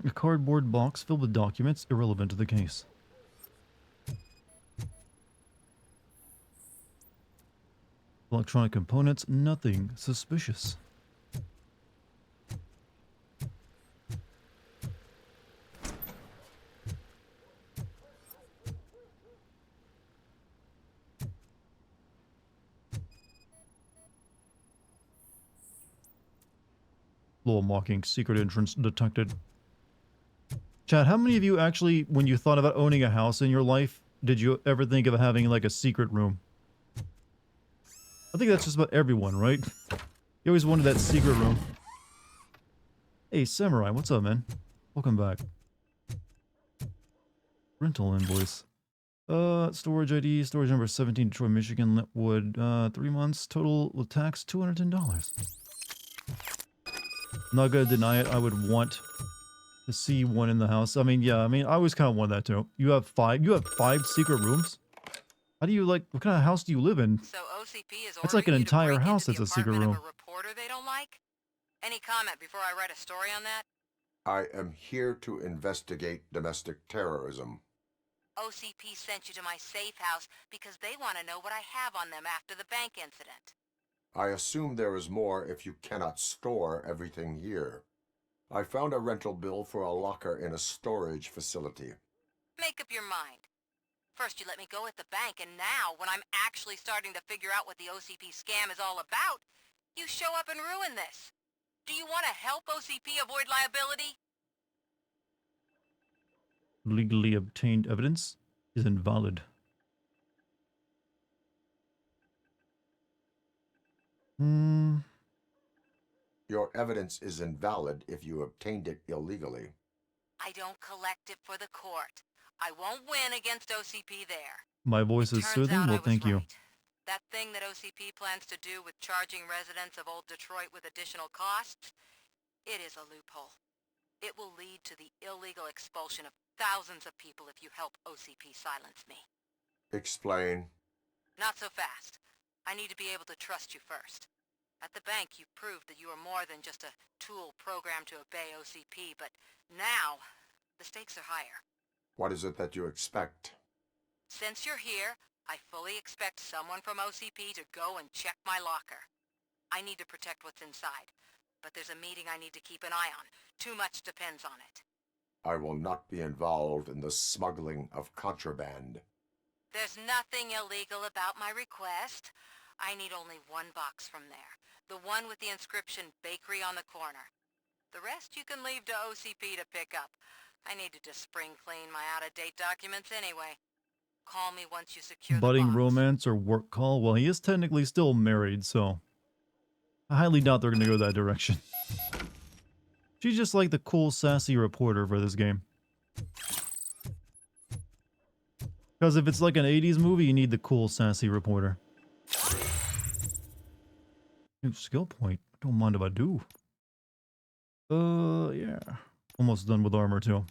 A cardboard box filled with documents, irrelevant to the case. Electronic components, nothing suspicious. Law mocking, secret entrance detected. Chad, how many of you actually, when you thought about owning a house in your life, did you ever think of having like a secret room? I think that's just about everyone, right? You always wanted that secret room. Hey, Samurai, what's up, man? Welcome back. Rental invoice. Storage ID, storage number 17, Detroit, Michigan, Lentwood, 3 months, total with tax, $210. Not gonna deny it, I would want to see one in the house. I mean, yeah, I always kind of want that too. You have five secret rooms? How do you, like, what kind of house do you live in? So OCP is That's like an entire house that's a secret room. reporter they don't like? Any comment before I write a story on that? I am here to investigate domestic terrorism. OCP sent you to my safe house because they want to know what I have on them after the bank incident. I assume there is more if you cannot store everything here. I found a rental bill for a locker in a storage facility. Make up your mind. First you let me go at the bank, and now, when I'm actually starting to figure out what the OCP scam is all about, you show up and ruin this. Do you want to help OCP avoid liability? Legally obtained evidence is invalid. Your evidence is invalid if you obtained it illegally. I don't collect it for the court. I won't win against OCP there. My voice is soothing? Well, thank you. That thing that OCP plans to do with charging residents of Old Detroit with additional costs, it is a loophole. It will lead to the illegal expulsion of thousands of people if you help OCP silence me. Explain. Not so fast. I need to be able to trust you first. At the bank, you proved that you are more than just a tool programmed to obey OCP, but now, the stakes are higher. What is it that you expect? Since you're here, I fully expect someone from OCP to go and check my locker. I need to protect what's inside, but there's a meeting I need to keep an eye on. Too much depends on it. I will not be involved in the smuggling of contraband. There's nothing illegal about my request. I need only one box from there. The one with the inscription Bakery on the corner. The rest you can leave to OCP to pick up. I needed to spring clean my out-of-date documents anyway. Call me once you secure the Budding box. romance or work call? Well, he is technically still married, so I highly doubt they're going to go that direction. She's just like the cool, sassy reporter for this game. Because if it's like an 80s movie, you need the cool, sassy reporter. New skill point. Don't mind if I do. Yeah. Almost done with armor, too.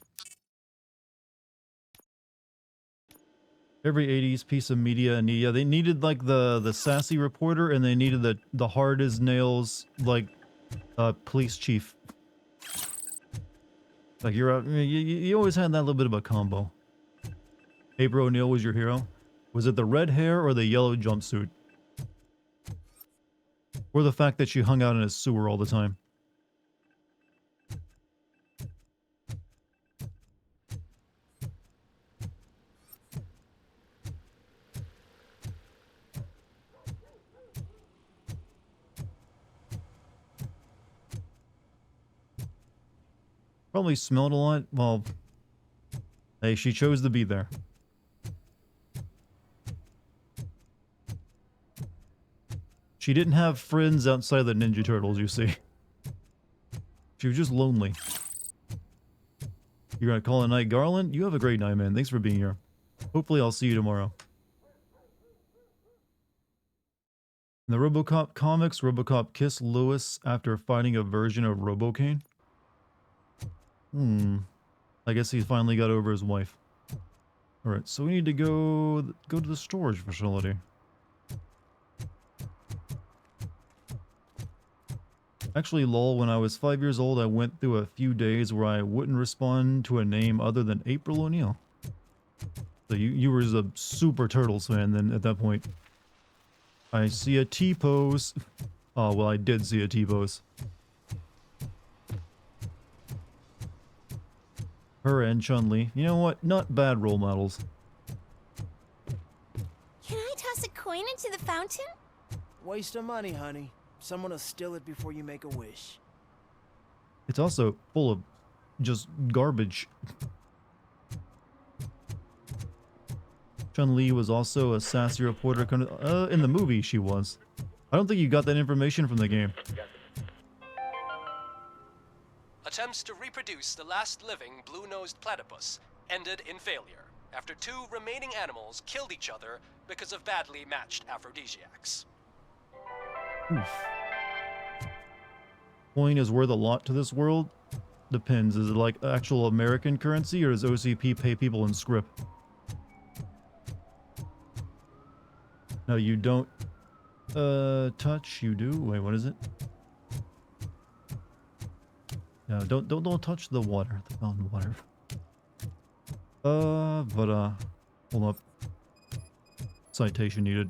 Every 80s piece of media, and yeah, they needed like the sassy reporter, and they needed the hard as nails, like, police chief. Like, you always had that little bit of a combo. April O'Neil was your hero. Was it the red hair or the yellow jumpsuit? Or the fact that she hung out in a sewer all the time? Probably smelled a lot. Well, hey, she chose to be there. She didn't have friends outside of the Ninja Turtles, you see. She was just lonely. You're gonna call it a night, Garland? You have a great night, man. Thanks for being here. Hopefully I'll see you tomorrow. In the Robocop comics, Robocop kissed Lewis after fighting a version of Robocane. I guess he finally got over his wife. Alright, so we need to go to the storage facility. Actually, lol, when I was 5 years old, I went through a few days where I wouldn't respond to a name other than April O'Neil. So you were a super Turtles fan then at that point. I see a T-pose. Oh, well, I did see a T-pose. Her and Chun-Li. You know what? Not bad role models. Can I toss a coin into the fountain? Waste of money, honey. Someone will steal it before you make a wish. It's also full of just garbage. Chun-Li was also a sassy reporter. In the movie, she was. I don't think you got that information from the game. Attempts to reproduce the last living blue-nosed platypus ended in failure after 2 remaining animals killed each other because of badly matched aphrodisiacs. Oof. Coin is worth a lot to this world? Depends. Is it like actual American currency, or does OCP pay people in script? No, you don't touch. You do? Wait, what is it? No, don't touch the water, the fountain water. Hold up. Citation needed.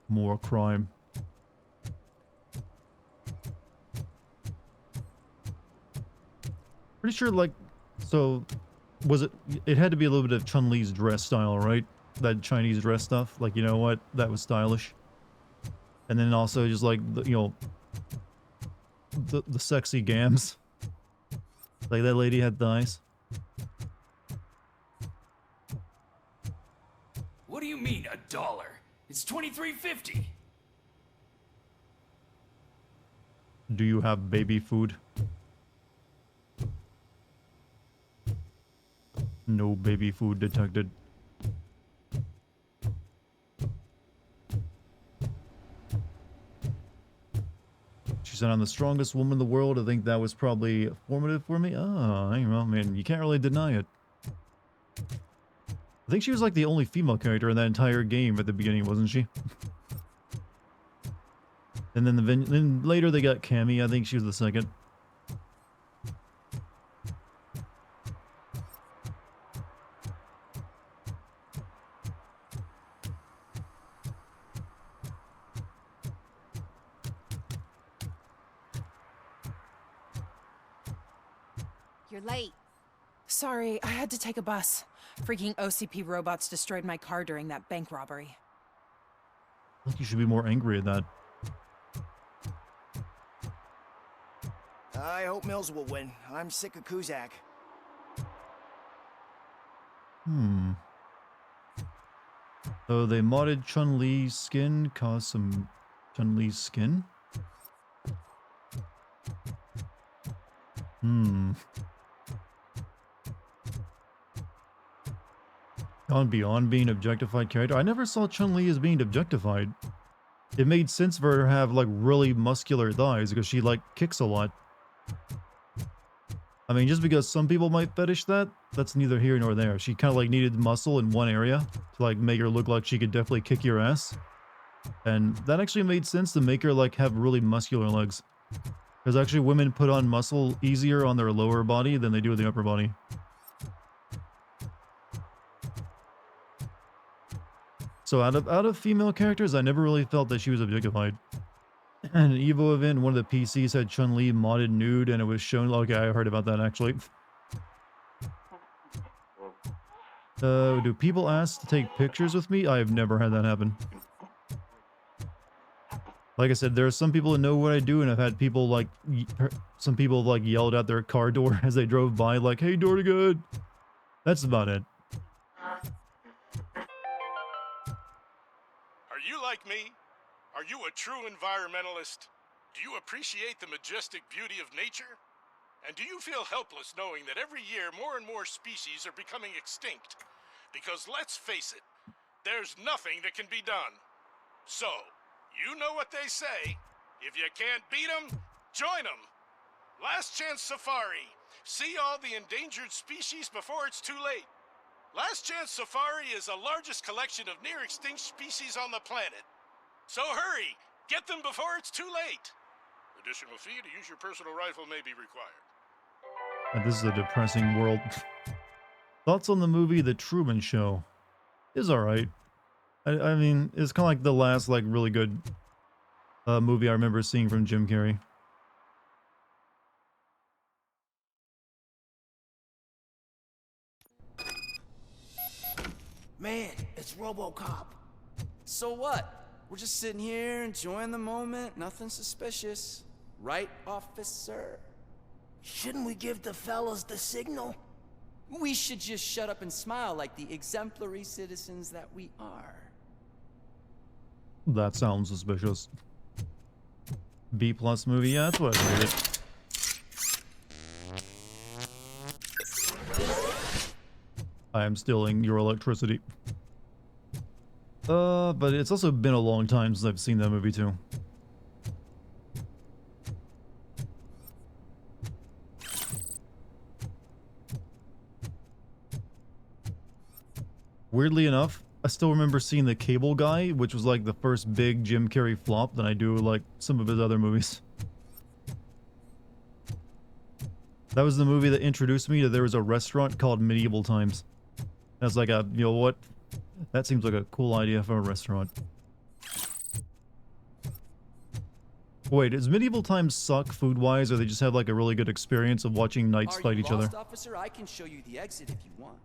More crime. Pretty sure, like, so, was it had to be a little bit of Chun-Li's dress style, right? That Chinese dress stuff. Like, you know what? That was stylish. And then also just like, the sexy gams. Like that lady had thighs. What do you mean, $1? It's $23.50. Do you have baby food? No baby food detected. She said, I'm the strongest woman in the world. I think that was probably formative for me. Oh, you know, man, you can't really deny it. I think she was like the only female character in that entire game at the beginning, wasn't she? And then then later they got Cammy. I think she was the second. You're late. Sorry, I had to take a bus. Freaking OCP robots destroyed my car during that bank robbery. I think you should be more angry at that. I hope Mills will win. I'm sick of Kuzak. So they modded Chun-Li's skin, caused some Chun-Li's skin? Gone beyond being objectified character. I never saw Chun-Li as being objectified. It made sense for her to have like really muscular thighs because she like kicks a lot. I mean, just because some people might fetish that, that's neither here nor there. She kind of like needed muscle in one area to like make her look like she could definitely kick your ass. And that actually made sense to make her like have really muscular legs. Because actually women put on muscle easier on their lower body than they do with the upper body. So out of female characters, I never really felt that she was objectified. And an Evo event, one of the PCs had Chun-Li modded nude, and it was shown. Okay, I heard about that actually. Do people ask to take pictures with me? I have never had that happen. Like I said, there are some people that know what I do, and I've had people like, some people like yelled at their car door as they drove by, like, "Hey, Dartigan." That's about it. Are you like me? Are you a true environmentalist? Do you appreciate the majestic beauty of nature? And do you feel helpless knowing that every year more and more species are becoming extinct? Because let's face it, there's nothing that can be done. So, you know what they say. If you can't beat 'em, join 'em. Last Chance Safari. See all the endangered species before it's too late. Last Chance Safari is the largest collection of near-extinct species on the planet. So hurry, get them before it's too late. Additional fee to use your personal rifle may be required. And this is a depressing world. Thoughts on the movie The Truman Show? Is alright. I mean, it's kind of like the last, like, really good movie I remember seeing from Jim Carrey. Man, it's Robocop. So what? We're just sitting here enjoying the moment, nothing suspicious. Right, officer? Shouldn't we give the fellas the signal? We should just shut up and smile like the exemplary citizens that we are. That sounds suspicious. B+ movie, yeah, that's what I rated. I am stealing your electricity. But it's also been a long time since I've seen that movie too. Weirdly enough, I still remember seeing The Cable Guy, which was like the first big Jim Carrey flop than I do like some of his other movies. That was the movie that introduced me to there was a restaurant called Medieval Times. I was like, you know what? That seems like a cool idea for a restaurant. Wait, does Medieval Times suck food-wise, or they just have like a really good experience of watching knights fight each other? Officer? I can show you the exit if you want.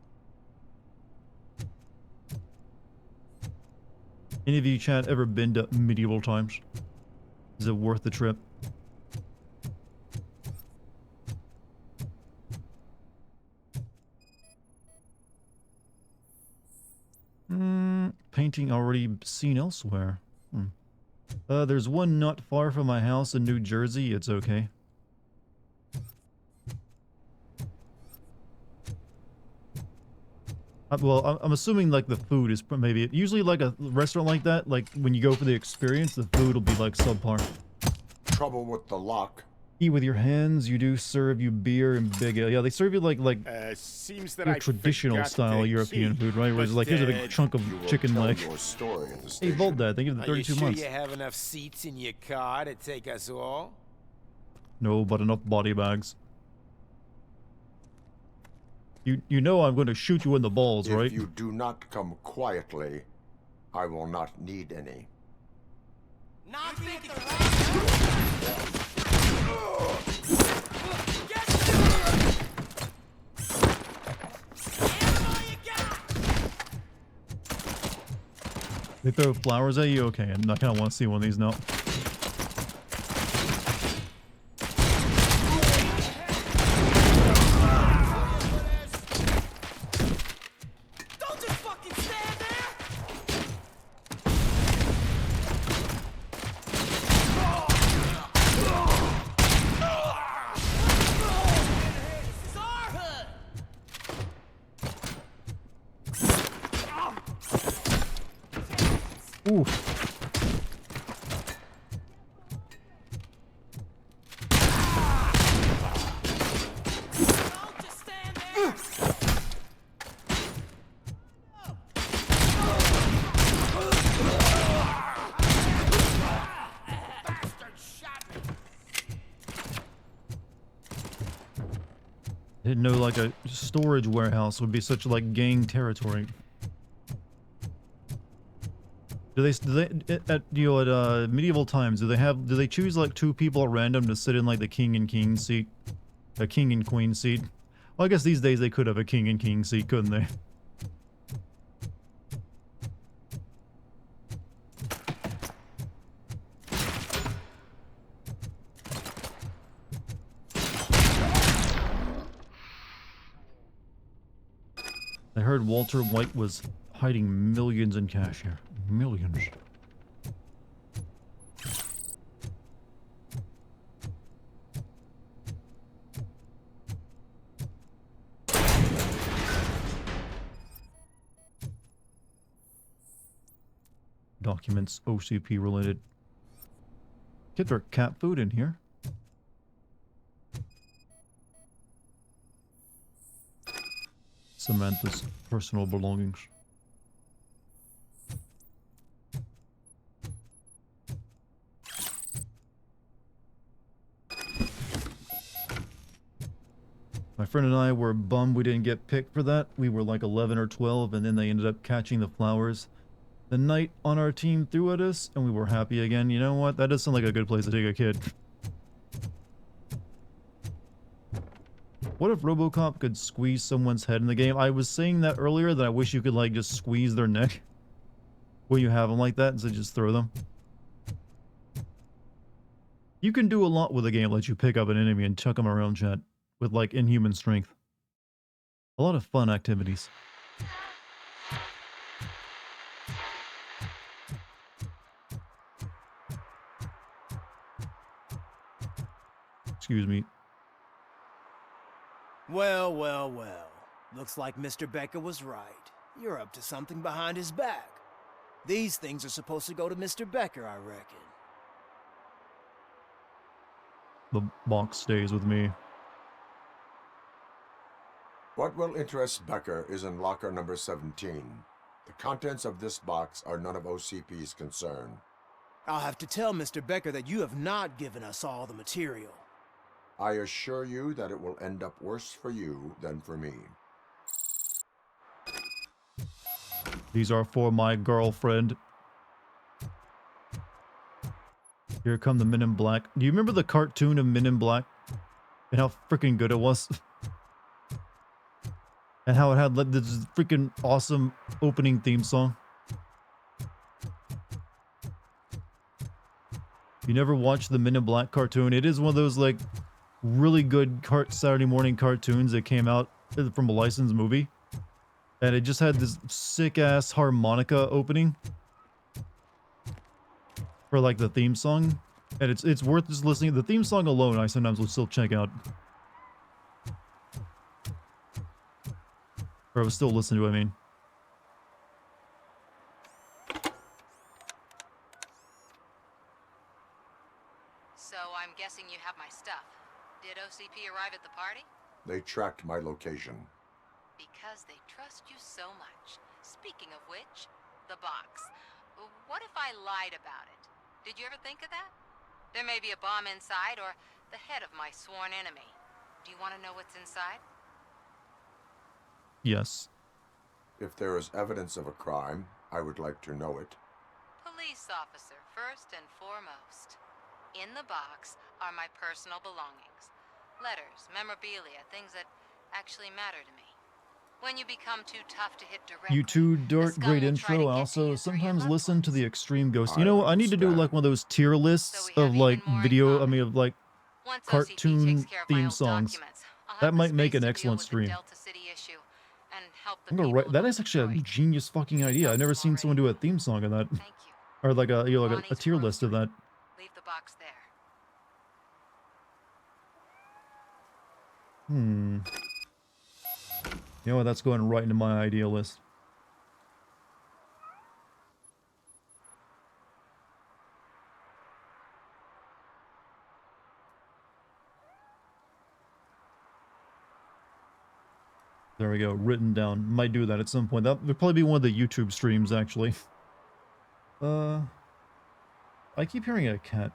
Any of you, chat, ever been to Medieval Times? Is it worth the trip? Painting already seen elsewhere. There's one not far from my house in New Jersey. It's okay. Well, I'm assuming like the food is maybe usually like a restaurant like that. Like when you go for the experience, the food will be like subpar. Trouble with the lock. Eat with your hands. You do serve you beer and big ale. Yeah, they serve you like seems that your traditional style European food, right? Where it's like here's a big chunk of chicken leg. Hey, Volt Dad, thank you for the 32 months. You have enough seats in your car to take us all? No, but enough body bags. You know I'm going to shoot you in the balls, right? If you do not come quietly, I will not need any. Not think it's They throw flowers at you? Okay, I kind of want to see one of these now. Don't just fucking stand there! This is our hood! Ooh. Didn't know like a storage warehouse would be such like gang territory. Do they at Medieval Times do they choose like two people at random to sit in like the king and queen seat, a king and queen seat? Well, I guess these days they could have a king and king seat, couldn't they? heard Walter White was hiding millions in cash here. Millions. Documents OCP related. Get their cat food in here. Samantha's personal belongings. My friend and I were bummed we didn't get picked for that. We were like 11 or 12, and then they ended up catching the flowers the night on our team threw at us, and we were happy again. You know what? That does sound like a good place to take a kid. What if Robocop could squeeze someone's head in the game? I was saying that earlier, that I wish you could like just squeeze their neck when you have them like that instead of just throw them. You can do a lot with a game that lets you pick up an enemy and chuck them around, chat, with like inhuman strength. A lot of fun activities. Excuse me. Well, well, well. Looks like Mr. Becker was right. You're up to something behind his back. These things are supposed to go to Mr. Becker, I reckon. The box stays with me. What will interest Becker is in locker number 17. The contents of this box are none of OCP's concern. I'll have to tell Mr. Becker that you have not given us all the material. I assure you that it will end up worse for you than for me. These are for my girlfriend. Here come the Men in Black. Do you remember the cartoon of Men in Black? And how freaking good it was? And how it had like, this freaking awesome opening theme song? You never watched the Men in Black cartoon? It is one of those like really good Saturday morning cartoons that came out from a licensed movie. And it just had this sick-ass harmonica opening for like the theme song. And it's worth just listening. The theme song alone I sometimes will still check out. Or I was still listening to it, I mean. So I'm guessing you have my stuff. Did OCP arrive at the party? They tracked my location. Because they trust you so much. Speaking of which, the box. What if I lied about it? Did you ever think of that? There may be a bomb inside or the head of my sworn enemy. Do you want to know what's inside? Yes. If there is evidence of a crime, I would like to know it. Police officer, first and foremost. In the box are my personal belongings. Letters, memorabilia, things that actually matter to me. When you become too tough to hit directly, You too, Dart, great intro. I also sometimes listen to the Extreme Ghost. You know, I need to do like one of those tier lists of like video, I mean of like cartoon theme songs. That might make an excellent stream. I'm gonna write, that is actually a genius fucking idea. I've never seen someone do a theme song of that. Or like a, you know, like a tier list of that. Leave the box there. You know what, that's going right into my idea list. There we go, written down. Might do that at some point. That would probably be one of the YouTube streams, actually. I keep hearing a cat.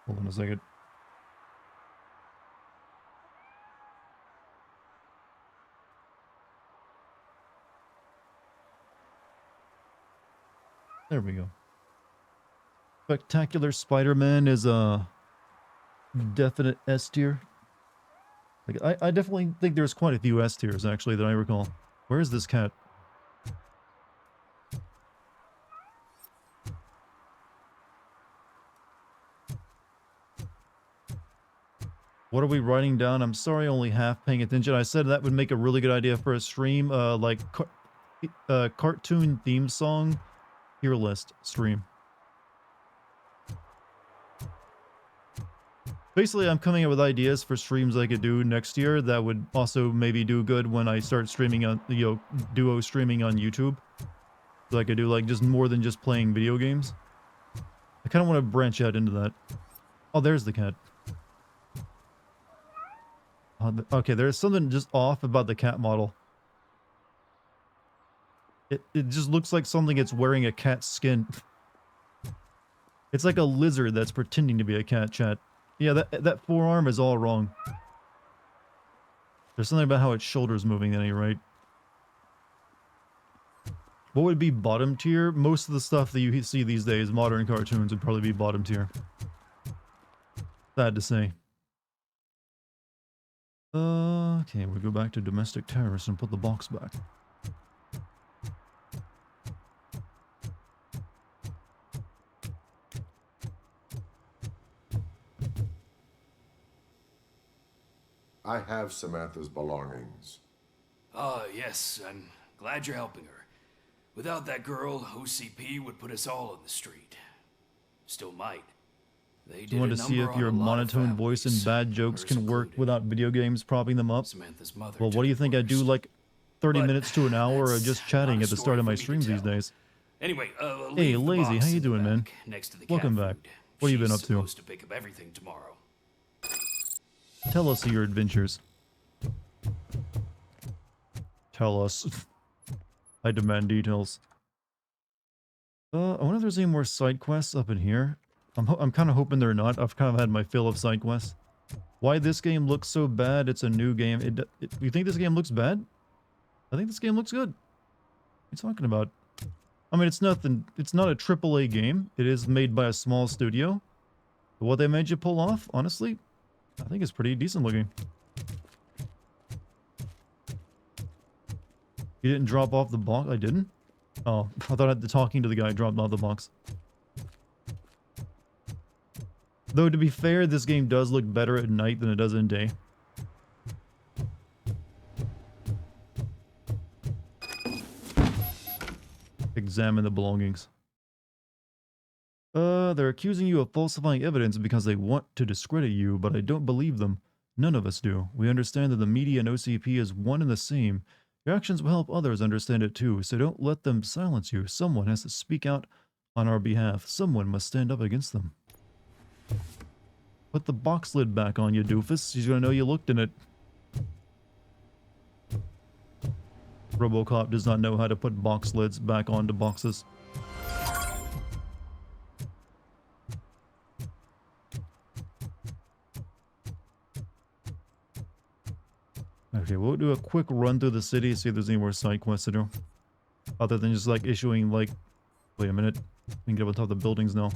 Hold on a second. There we go. Spectacular Spider-Man is a definite S tier. Like I definitely think there's quite a few S tiers actually that I recall. Where is this cat? What are we writing down? I'm sorry, only half paying attention. I said that would make a really good idea for a stream, like cartoon theme song tier list stream. Basically, I'm coming up with ideas for streams I could do next year that would also maybe do good when I start streaming on, duo streaming on YouTube. So I could do like just more than just playing video games. I kind of want to branch out into that. Oh, there's the cat. Okay, there's something just off about the cat model. It just looks like something that's wearing a cat's skin. It's like a lizard that's pretending to be a cat, chat. Yeah, that forearm is all wrong. There's something about how its shoulder's moving that ain't right. What would be bottom tier? Most of the stuff that you see these days, modern cartoons, would probably be bottom tier. Sad to say. Okay, we go back to domestic terrorists and put the box back. I have Samantha's belongings. Yes, I'm glad you're helping her. Without that girl, OCP would put us all in the street. Still might. They did You want to see if your monotone voice and bad jokes can work without video games propping them up? Well, what do you think I do like 30 minutes to an hour of just chatting at the start of my streams these days? Anyway, hey, Lazy, how you doing, man? Next to the Welcome back. What have you been up to? Supposed to pick up everything tomorrow. Tell us of your adventures. Tell us. I demand details. I wonder if there's any more side quests up in here. I'm kind of hoping they're not. I've kind of had my fill of side quests. Why this game looks so bad? It's a new game. You think this game looks bad? I think this game looks good. What are you talking about? I mean, it's nothing. It's not a AAA game. It is made by a small studio. But what they made you pull off, honestly, I think it's pretty decent looking. You didn't drop off the box? I didn't? Oh, I thought I had to talking to the guy dropped off the box. Though, to be fair, this game does look better at night than it does in day. Examine the belongings. They're accusing you of falsifying evidence because they want to discredit you, but I don't believe them. None of us do. We understand that the media and OCP is one and the same. Your actions will help others understand it too, so don't let them silence you. Someone has to speak out on our behalf. Someone must stand up against them. Put the box lid back on, you doofus. She's gonna know you looked in it. Robocop does not know how to put box lids back onto boxes. Okay, we'll do a quick run through the city, see if there's any more side quests to do. Other than just like issuing like... Wait a minute. We can get up on top of the buildings now.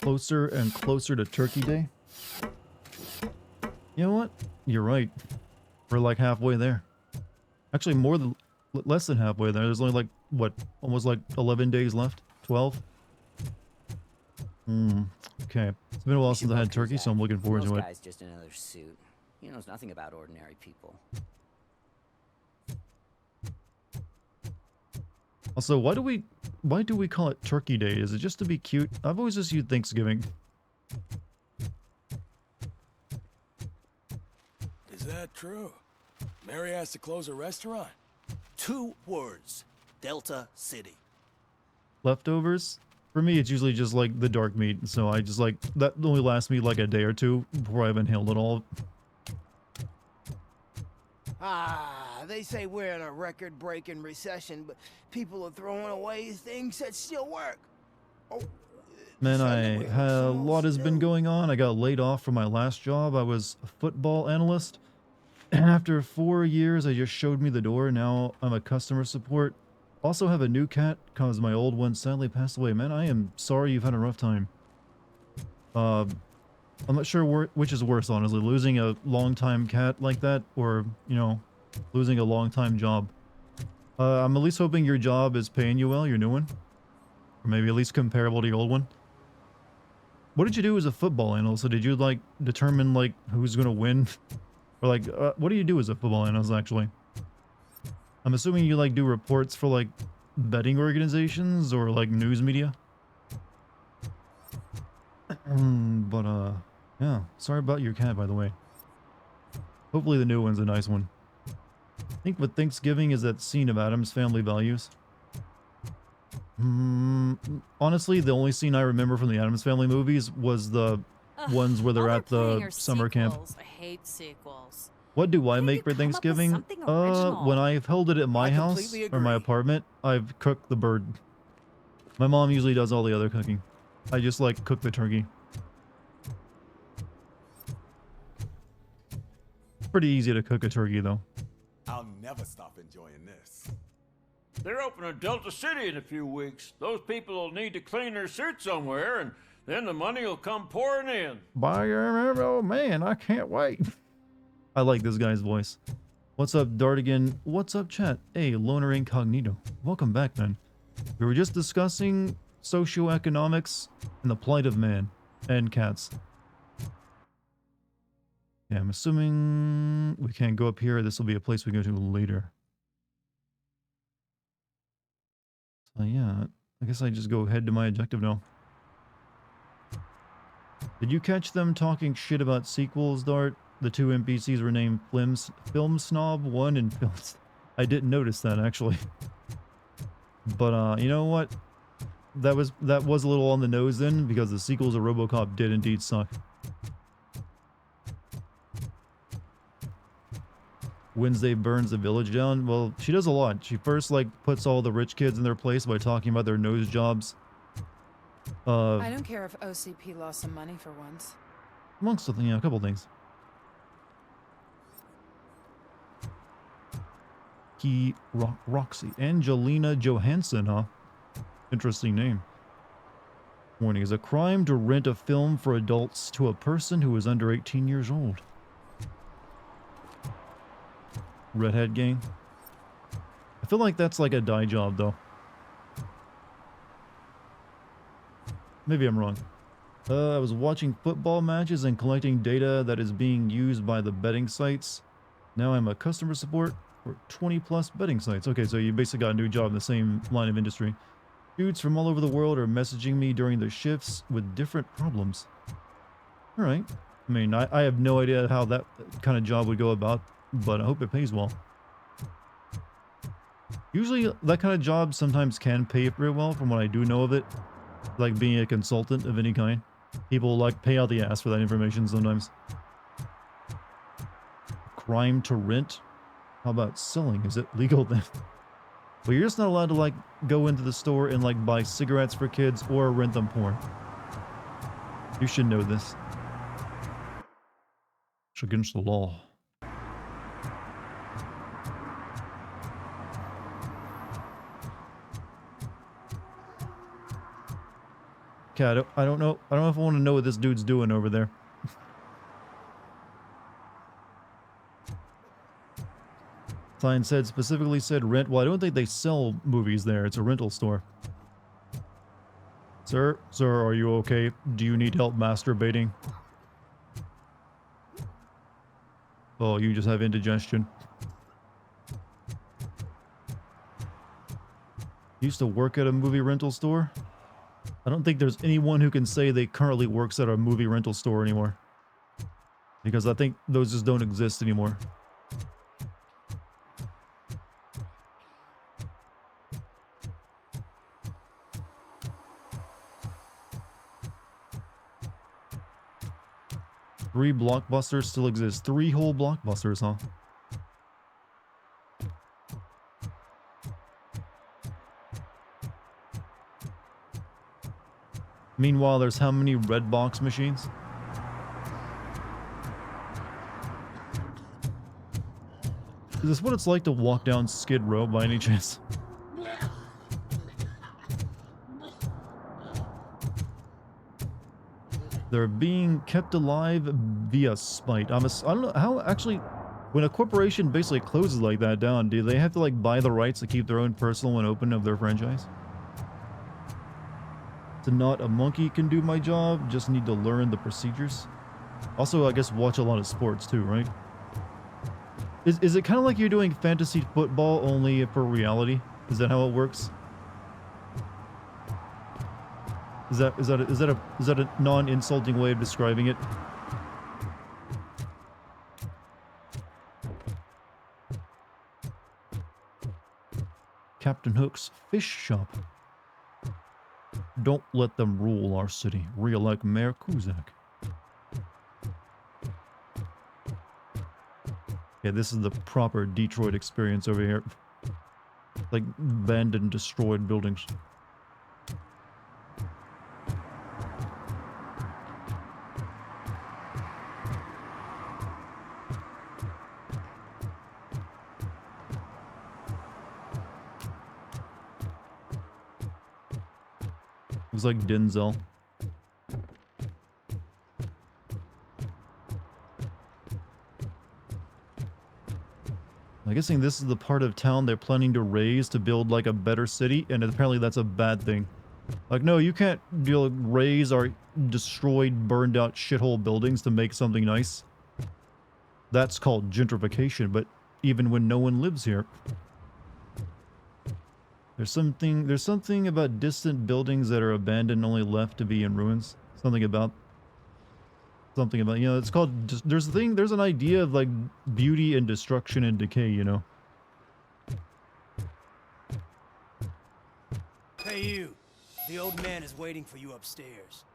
Closer and closer to Turkey Day. You know what? You're right. We're like halfway there. Actually, less than halfway there. There's only like, what, almost like 11 days left? 12? Okay. It's been a while since I had turkey, so I'm looking forward to it. This guy's just another suit. He knows nothing about ordinary people. Also, why do we call it Turkey Day? Is it just to be cute? I've always just used Thanksgiving. Is that true? Mary has to close a restaurant? 2 words. Delta City. Leftovers? For me, it's usually just like the dark meat, so I just like, that only lasts me like a day or two before I've inhaled it all. They say we're in a record-breaking recession, but people are throwing away things that still work. Oh, Man, a lot has been going on. I got laid off from my last job. I was a football analyst. And after 4 years, they just showed me the door. Now I'm a customer support Also have a new cat because my old one sadly passed away. Man, I am sorry you've had a rough time. I'm not sure which is worse, honestly. Losing a long-time cat like that or, you know, losing a long-time job. I'm at least hoping your job is paying you well, your new one. Or maybe at least comparable to your old one. What did you do as a football analyst? So did you, like, determine, like, who's going to win? Or, like, what do you do as a football analyst, actually? I'm assuming you, like, do reports for, like, betting organizations or, like, news media? Yeah. Sorry about your cat, by the way. Hopefully the new one's a nice one. I think what Thanksgiving is that scene of Adam's Family Values. Honestly, the only scene I remember from the Addams Family movies was the ones where they're at the summer camp. I hate sequels. What do I make for Thanksgiving? When I've held it at my house or my apartment, I've cooked the bird. My mom usually does all the other cooking. I just like cook the turkey. Pretty easy to cook a turkey though. I'll never stop enjoying this. They're opening Delta City in a few weeks. Those people will need to clean their suits somewhere, and then the money will come pouring in. Bye, oh man, I can't wait. I like this guy's voice. What's up, Dartigan? What's up, chat? Hey, Loner Incognito. Welcome back, man. We were just discussing socioeconomics and the plight of man and cats. Yeah, I'm assuming we can't go up here. This will be a place we go to later. So yeah, I guess I just go ahead to my objective now. Did you catch them talking shit about sequels, Dart? The two NPCs were named Film Snob 1 and Film... I didn't notice that, actually. But, you know what? That was a little on the nose then, because the sequels of Robocop did indeed suck. Wednesday burns the village down. Well, she does a lot. She first, like, puts all the rich kids in their place by talking about their nose jobs. I don't care if OCP lost some money for once. Amongst something, yeah, a couple things. Roxy. Angelina Johansson, huh? Interesting name. Warning, is a crime to rent a film for adults to a person who is under 18 years old. Redhead gang. I feel like that's like a dye job, though. Maybe I'm wrong. I was watching football matches and collecting data that is being used by the betting sites. Now I'm a customer support for 20+ betting sites. Okay, so you basically got a new job in the same line of industry. Dudes from all over the world are messaging me during the shifts with different problems. Alright. I mean, I have no idea how that kind of job would go about, but I hope it pays well. Usually, that kind of job sometimes can pay very well from what I do know of it. Like being a consultant of any kind. People like pay out the ass for that information sometimes. Crime to rent? How about selling? Is it legal then? Well, you're just not allowed to like go into the store and like buy cigarettes for kids or rent them porn. You should know this. It's against the law. Okay, I don't know. I don't know if I want to know what this dude's doing over there. Sign specifically said rent. Well, I don't think they sell movies there. It's a rental store. Sir, are you okay? Do you need help masturbating? Oh, you just have indigestion. Used to work at a movie rental store? I don't think there's anyone who can say they currently works at a movie rental store anymore. Because I think those just don't exist anymore. Three Blockbusters still exist. 3 whole Blockbusters, huh? Meanwhile, there's how many Redbox machines? Is this what it's like to walk down Skid Row by any chance? They're being kept alive via spite. I don't know how actually, when a corporation basically closes like that down, do they have to like buy the rights to keep their own personal and open of their franchise? To not a monkey can do my job, just need to learn the procedures. Also, I guess watch a lot of sports too, right? Is it kind of like you're doing fantasy football only for reality? Is that how it works? Is that a non-insulting way of describing it? Captain Hook's fish shop. Don't let them rule our city. Re-elect Mayor Kuzak. Yeah, this is the proper Detroit experience over here. Like abandoned, destroyed buildings. Looks like Denzel. I'm guessing this is the part of town they're planning to raise to build like a better city, and apparently that's a bad thing. Like, no, you can't raise our destroyed, burned out shithole buildings to make something nice. That's called gentrification, but even when no one lives here. There's something about distant buildings that are abandoned, only left to be in ruins. Something about, you know, it's called, there's an idea of like beauty and destruction and decay, you know. Hey you, the old man is waiting for you upstairs.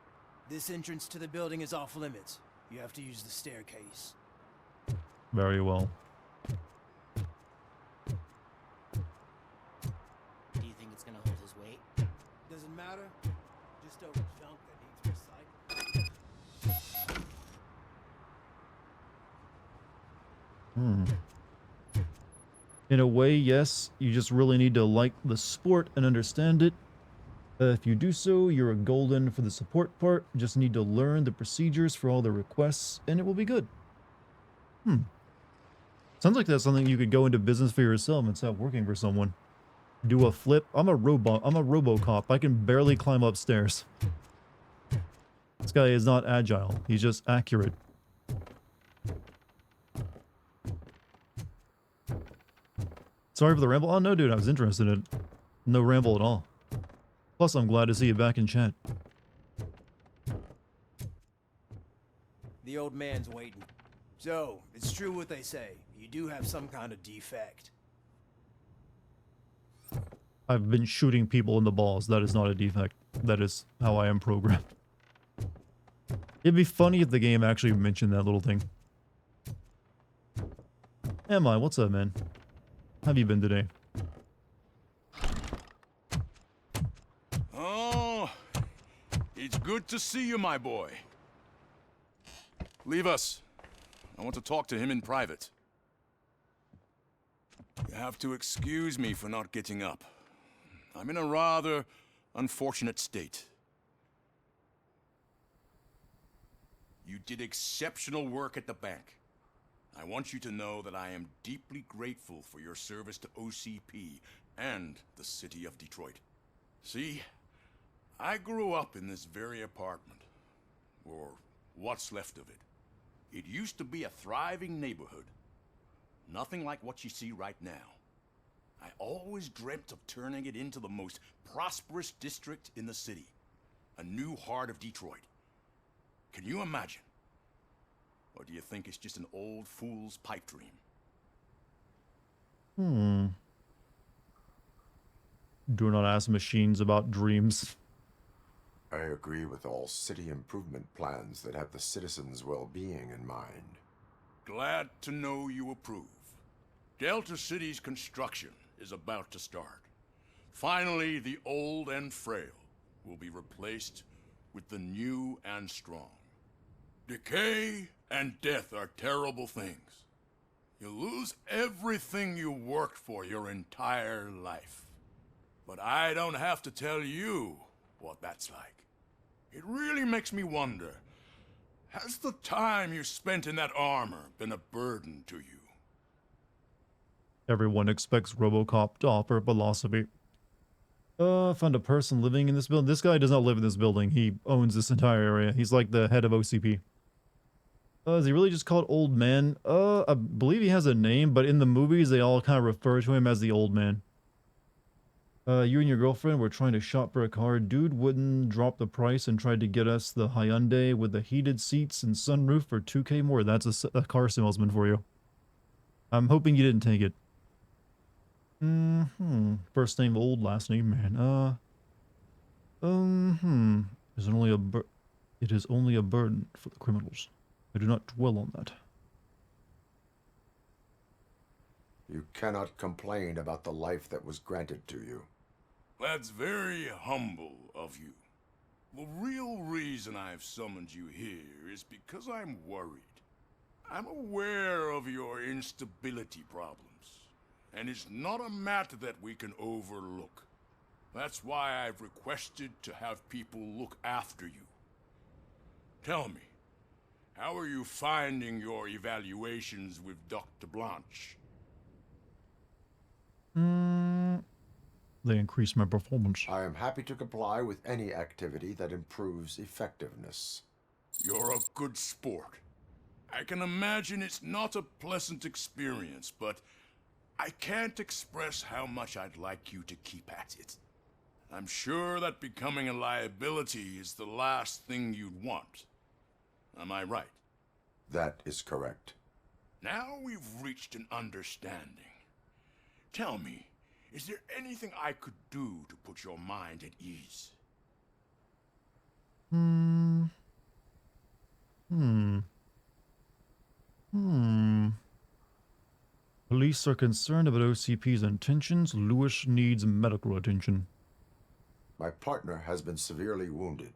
This entrance to the building is off limits. You have to use the staircase. Very well. Do you think it's gonna hold his weight? Doesn't matter. Just over junk that needs recycling. In a way, yes. You just really need to like the sport and understand it. If you do so, you're a golden for the support part. Just need to learn the procedures for all the requests, and it will be good. Sounds like that's something you could go into business for yourself and start working for someone. Do a flip. I'm a robot. I'm a Robocop. I can barely climb upstairs. This guy is not agile. He's just accurate. Sorry for the ramble. Oh, no, dude. I was interested in it. No ramble at all. Plus, I'm glad to see you back in chat. The old man's waiting. So, it's true what they say. You do have some kind of defect. I've been shooting people in the balls. That is not a defect. That is how I am programmed. It'd be funny if the game actually mentioned that little thing. Am I? What's up, man? How have you been today? Oh, it's good to see you, my boy. Leave us. I want to talk to him in private. You have to excuse me for not getting up. I'm in a rather unfortunate state. You did exceptional work at the bank. I want you to know that I am deeply grateful for your service to OCP and the city of Detroit. See, I grew up in this very apartment, or what's left of it. It used to be a thriving neighborhood. Nothing like what you see right now. I always dreamt of turning it into the most prosperous district in the city. A new heart of Detroit. Can you imagine? Or do you think it's just an old fool's pipe dream? Do not ask machines about dreams. I agree with all city improvement plans that have the citizens' well-being in mind. Glad to know you approve. Delta City's construction is about to start. Finally, the old and frail will be replaced with the new and strong. Decay and death are terrible things. You lose everything you worked for your entire life. But I don't have to tell you what that's like. It really makes me wonder Has the time you spent in that armor been a burden to you? Everyone expects Robocop to offer philosophy. Found a person living in this building. This guy does not live in this building. He owns this entire area. He's like the head of OCP. Is he really just called Old Man? I believe he has a name, but in the movies, they all kind of refer to him as the Old Man. You and your girlfriend were trying to shop for a car. Dude wouldn't drop the price and tried to get us the Hyundai with the heated seats and sunroof for 2K more. That's a car salesman for you. I'm hoping you didn't take it. First name Old, last name Man. It is only a burden for the criminals. I do not dwell on that. You cannot complain about the life that was granted to you. That's very humble of you. The real reason I've summoned you here is because I'm worried. I'm aware of your instability problems, and it's not a matter that we can overlook. That's why I've requested to have people look after you. Tell me, how are you finding your evaluations with Dr. Blanche? They increase my performance. I am happy to comply with any activity that improves effectiveness. You're a good sport. I can imagine it's not a pleasant experience, but I can't express how much I'd like you to keep at it. I'm sure that becoming a liability is the last thing you'd want. Am I right? That is correct. Now we've reached an understanding. Tell me, is there anything I could do to put your mind at ease? Police are concerned about OCP's intentions. Lewis needs medical attention. My partner has been severely wounded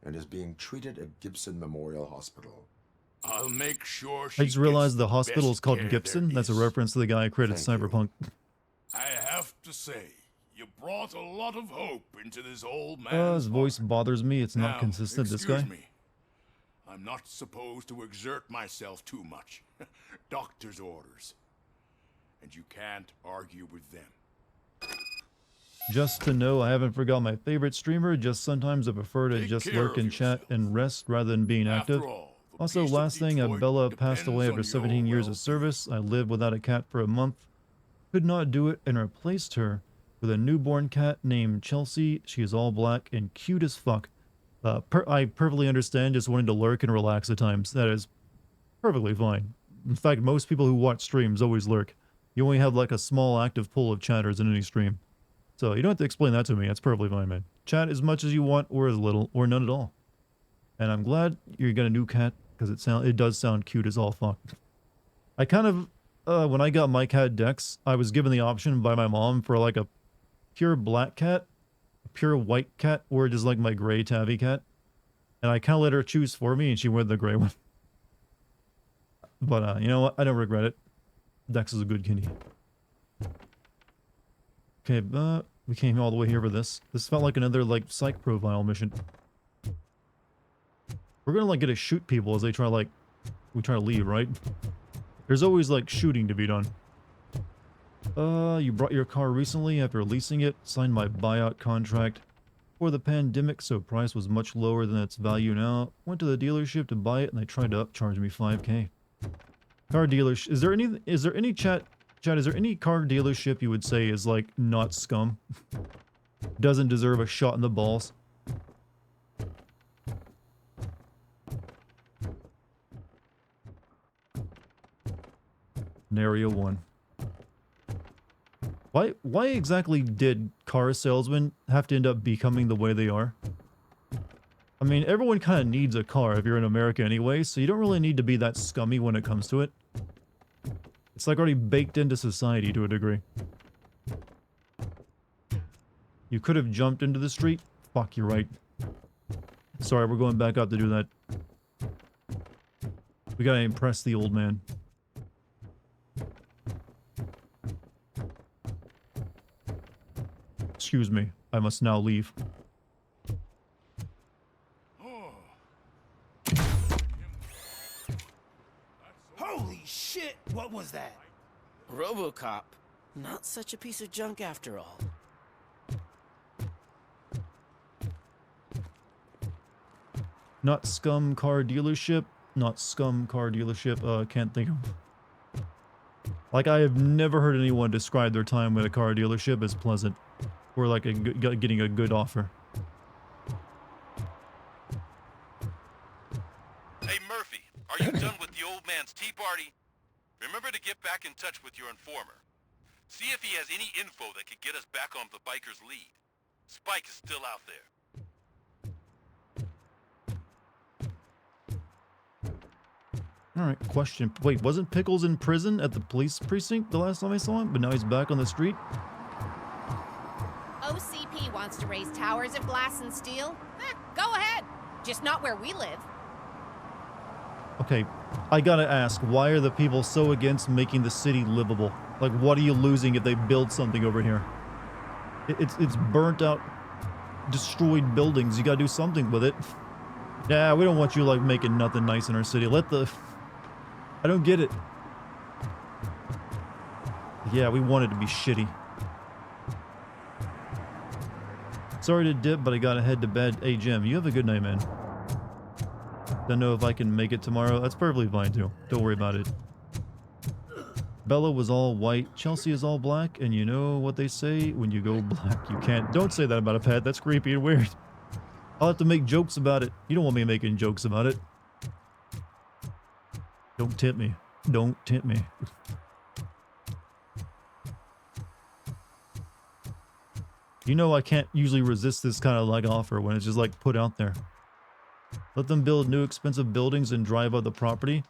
and is being treated at Gibson Memorial Hospital. I'll make sure she I just realized gets the hospital is called best care Gibson. there That's a is. reference to the guy who created Cyberpunk. I have to say, you brought a lot of hope into this old man's His voice bothers me. It's not Now, consistent, this guy. excuse me. I'm not supposed to exert myself too much. Doctor's orders. And you can't argue with them. Just to know, I haven't forgot my favorite streamer. Just sometimes I prefer to Take just care lurk of and chat and rest rather than being After active. all, the Also, peace of last thing, Detroit Bella passed depends away on after your 17 years of service. I lived without a cat for a month. Could not do it and replaced her with a newborn cat named Chelsea. She is all black and cute as fuck. I perfectly understand just wanting to lurk and relax at times. That is perfectly fine. In fact, most people who watch streams always lurk. You only have like a small active pool of chatters in any stream. So you don't have to explain that to me. That's perfectly fine, man. Chat as much as you want, or as little, or none at all. And I'm glad you got a new cat, because it does sound cute as all fuck. I kind of, when I got my cat Dex, I was given the option by my mom for like a pure black cat, a pure white cat, or just like my gray tabby cat. And I kind of let her choose for me, and she went the gray one. But you know what? I don't regret it. Dex is a good kitty. Okay, we came all the way here for this. This felt like another, like, psych profile mission. We're gonna, like, get to shoot people as they try, like, we try to leave, right? There's always, like, shooting to be done. You brought your car recently after leasing it. Signed my buyout contract for the pandemic, so price was much lower than its value now. Went to the dealership to buy it, and they tried to upcharge me 5K. Car dealership. Is there any chat, is there any car dealership you would say is, like, not scum? Doesn't deserve a shot in the balls? Scenario 1. Why exactly did car salesmen have to end up becoming the way they are? I mean, everyone kind of needs a car if you're in America anyway, so you don't really need to be that scummy when it comes to it. It's like already baked into society to a degree. You could have jumped into the street. Fuck, you're right. Sorry, we're going back up to do that. We gotta impress the old man. Excuse me, I must now leave. What was that? Robocop. Not such a piece of junk after all. Not scum car dealership. Not scum car dealership. Can't think of. Like, I have never heard anyone describe their time at a car dealership as pleasant. Or like getting a good offer. Hey Murphy, are you done with the old man's tea party? Remember to get back in touch with your informer. See if he has any info that could get us back on the biker's lead. Spike is still out there. Alright, question. Wait, wasn't Pickles in prison at the police precinct the last time I saw him? But now he's back on the street? OCP wants to raise towers of glass and steel? Go ahead. Just not where we live. Okay, I gotta ask, why are the people so against making the city livable? Like, what are you losing if they build something over here? It's burnt out, destroyed buildings. You gotta do something with it. Yeah, we don't want you, like, making nothing nice in our city. I don't get it. Yeah, we want it to be shitty. Sorry to dip, but I gotta head to bed. Hey, Jim, you have a good night, man. Don't know if I can make it tomorrow. That's perfectly fine, too. Don't worry about it. Bella was all white. Chelsea is all black. And you know what they say? When you go black, you can't. Don't say that about a pet. That's creepy and weird. I'll have to make jokes about it. You don't want me making jokes about it. Don't tempt me. Don't tempt me. You know I can't usually resist this kind of like offer when it's just like put out there. Let them build new expensive buildings and drive out the property.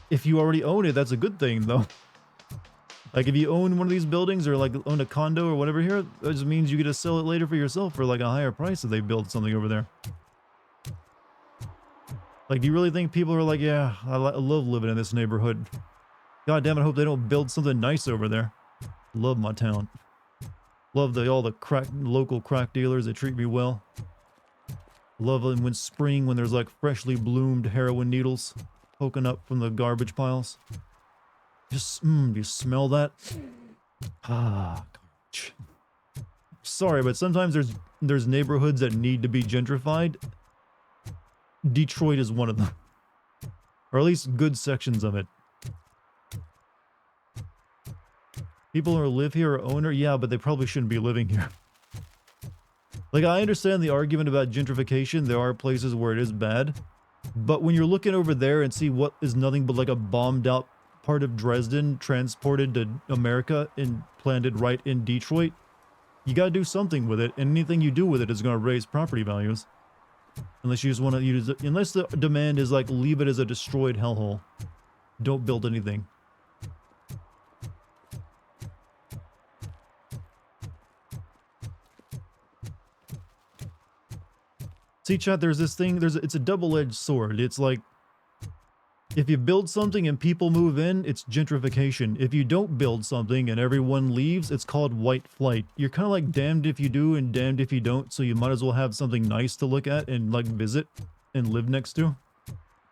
If you already own it, that's a good thing though. Like if you own one of these buildings or like own a condo or whatever here, that just means you get to sell it later for yourself for like a higher price if they build something over there. Like, do you really think people are like, yeah, I love living in this neighborhood. God damn it, I hope they don't build something nice over there. Love my town. Love all the local crack dealers that treat me well. Love it when spring, when there's like freshly bloomed heroin needles poking up from the garbage piles. Just, do you smell that? Ah, garbage. Sorry, but sometimes there's neighborhoods that need to be gentrified. Detroit is one of them. Or at least good sections of it. People who live here are owner, yeah, but they probably shouldn't be living here. Like, I understand the argument about gentrification. There are places where it is bad. But when you're looking over there and see what is nothing but like a bombed out part of Dresden transported to America and planted right in Detroit, you gotta do something with it. And anything you do with it is gonna raise property values. Unless you just want to use it, unless the demand is like, leave it as a destroyed hellhole. Don't build anything. See, chat, there's this thing, it's a double-edged sword. It's like, if you build something and people move in, it's gentrification. If you don't build something and everyone leaves, it's called white flight. You're kind of like damned if you do and damned if you don't, so you might as well have something nice to look at and like visit and live next to.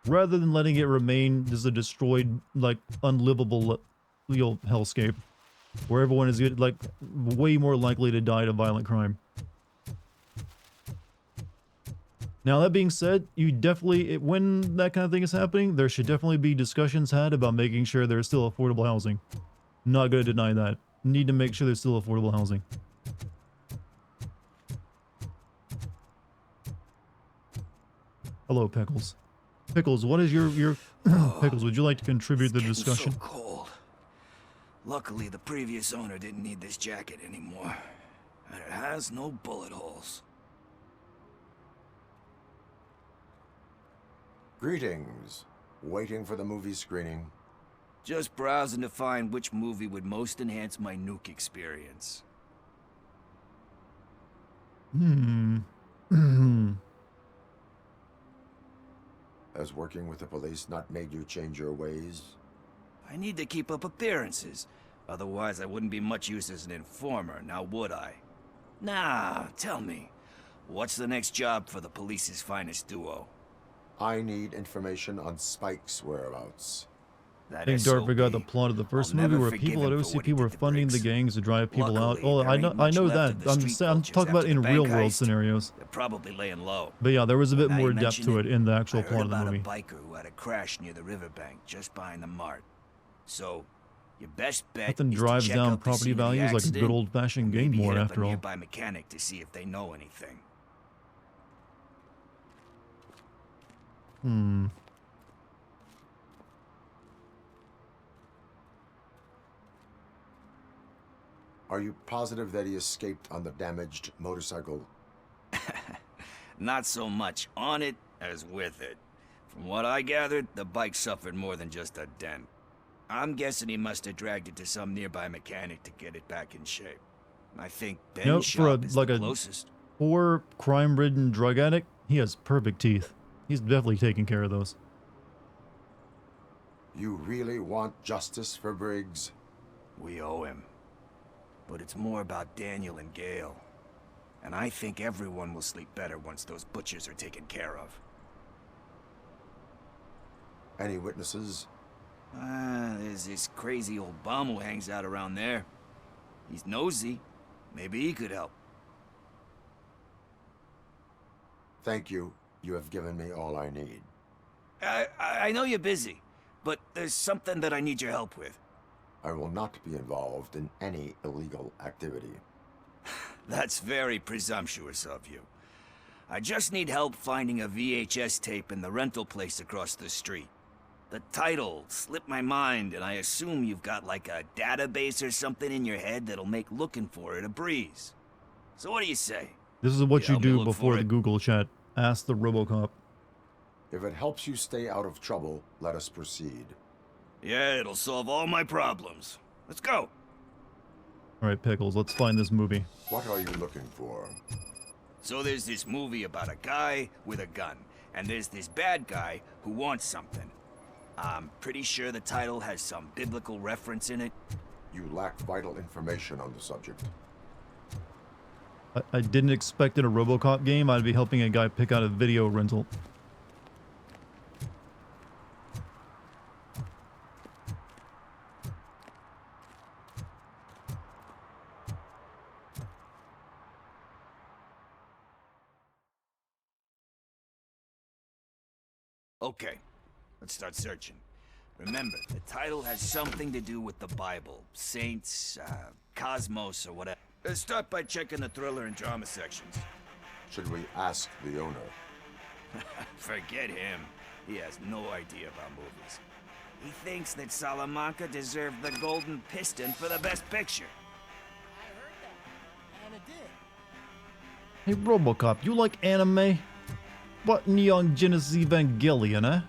Rather than letting it remain as a destroyed, like, unlivable hellscape. Where everyone is like way more likely to die to violent crime. Now, that being said, you definitely, when that kind of thing is happening, there should definitely be discussions had about making sure there's still affordable housing. Not going to deny that. Need to make sure there's still affordable housing. Hello, Pickles. Pickles, what is your Pickles, would you like to contribute to the discussion? So cold. Luckily, the previous owner didn't need this jacket anymore. And it has no bullet holes. Greetings. Waiting for the movie screening? Just browsing to find which movie would most enhance my nuke experience. Has working with the police not made you change your ways? I need to keep up appearances. Otherwise, I wouldn't be much use as an informer, now would I? Nah, tell me. What's the next job for the police's finest duo? I need information on Spike's whereabouts. I think Dart forgot the plot of the first movie where people at OCP were funding the gangs to drive people out. Oh, I know that. I'm talking about in real world scenarios. They're probably laying low. But yeah, there was a bit Now more you depth mention to it in the actual I heard plot of the about movie. a biker who had a crash near the riverbank just behind the mart. So, your best bet Nothing is drives to check down out the property scene of the values like a accident, good old-fashioned game maybe board, hit up after a all. nearby mechanic to see if they know anything. Are you positive that he escaped on the damaged motorcycle? Not so much on it as with it. From what I gathered, the bike suffered more than just a dent. I'm guessing he must have dragged it to some nearby mechanic to get it back in shape. I think Ben's You know, for shop is like the a closest. poor, crime-ridden drug addict, he has perfect teeth. He's definitely taking care of those. You really want justice for Briggs? We owe him. But it's more about Daniel and Gale. And I think everyone will sleep better once those butchers are taken care of. Any witnesses? There's this crazy old bum who hangs out around there. He's nosy. Maybe he could help. Thank you. You have given me all I need. I know you're busy, but there's something that I need your help with. I will not be involved in any illegal activity. That's very presumptuous of you. I just need help finding a VHS tape in the rental place across the street. The title slipped my mind, and I assume you've got like a database or something in your head that'll make looking for it a breeze. So what do you say? This is what you help me do look before for the it? Google chat. Ask the Robocop. If it helps you stay out of trouble, let us proceed. Yeah, it'll solve all my problems. Let's go. Alright, Pickles, let's find this movie. What are you looking for? So there's this movie about a guy with a gun, and there's this bad guy who wants something. I'm pretty sure the title has some biblical reference in it. You lack vital information on the subject. I didn't expect in a Robocop game I'd be helping a guy pick out a video rental. Okay, let's start searching. Remember, the title has something to do with the Bible, saints, cosmos, or whatever. Let's start by checking the thriller and drama sections. Should we ask the owner? Forget him. He has no idea about movies. He thinks that Salamanca deserved the Golden Piston for the Best Picture. Hey Robocop, you like anime? What Neon Genesis Evangelion, eh?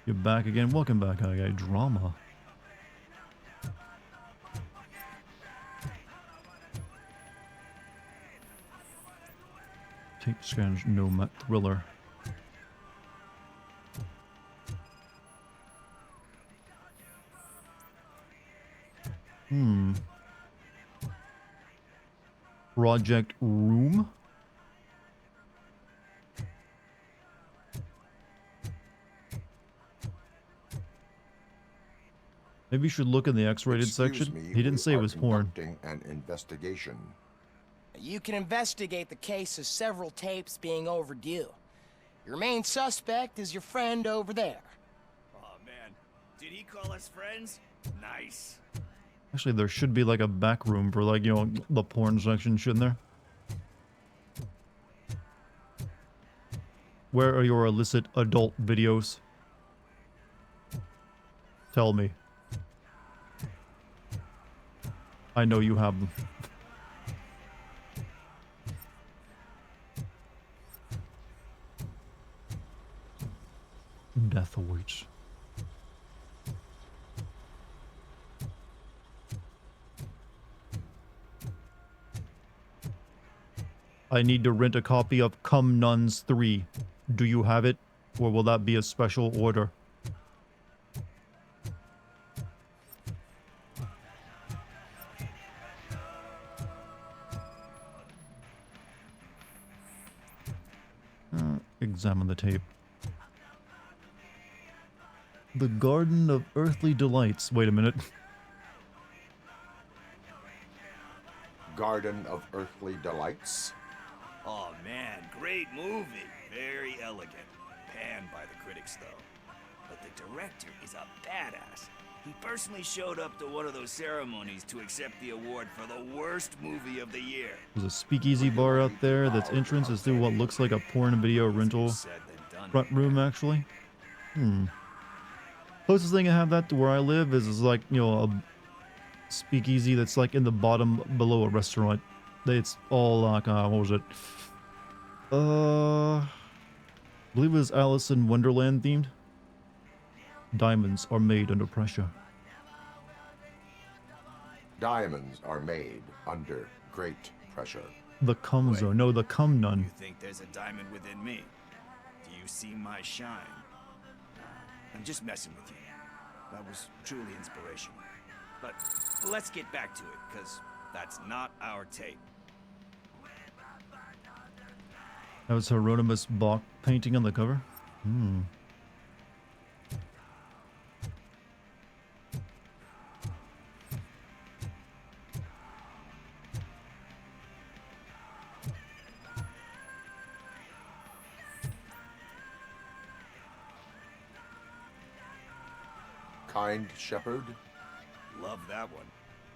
You're back again. Welcome back, hi guy. Drama. Tape scans nomad thriller. Project Room? Maybe you should look in the X-rated section. He didn't say it was porn. An investigation. You can investigate the case of several tapes being overdue. Your main suspect is your friend over there. Oh man, did he call us friends? Nice. Actually, there should be like a back room for like, you know, the porn section, shouldn't there? Where are your illicit adult videos? Tell me. I know you have them. Death awaits. I need to rent a copy of Come Nuns 3. Do you have it? Or will that be a special order? Examine the tape. The Garden of Earthly Delights. Wait a minute. Garden of Earthly Delights? Oh man, great movie. Very elegant. Panned by the critics though. But the director is a badass. He personally showed up to one of those ceremonies to accept the award for the worst movie of the year. There's a speakeasy bar out there that's entrance is through what looks like a porn video rental front room, actually. Closest thing I have that to where I live is like, you know, a speakeasy that's like in the bottom below a restaurant. It's all like, what was it? I believe it was Alice in Wonderland themed. Diamonds are made under pressure. Diamonds are made under great pressure. The cum zone. No, the cum nun. You think there's a diamond within me? Do you see my shine? I'm just messing with you. That was truly inspirational. But let's get back to it, because that's not our tape. That was Hieronymus Bock painting on the cover? Kind Shepherd? Love that one.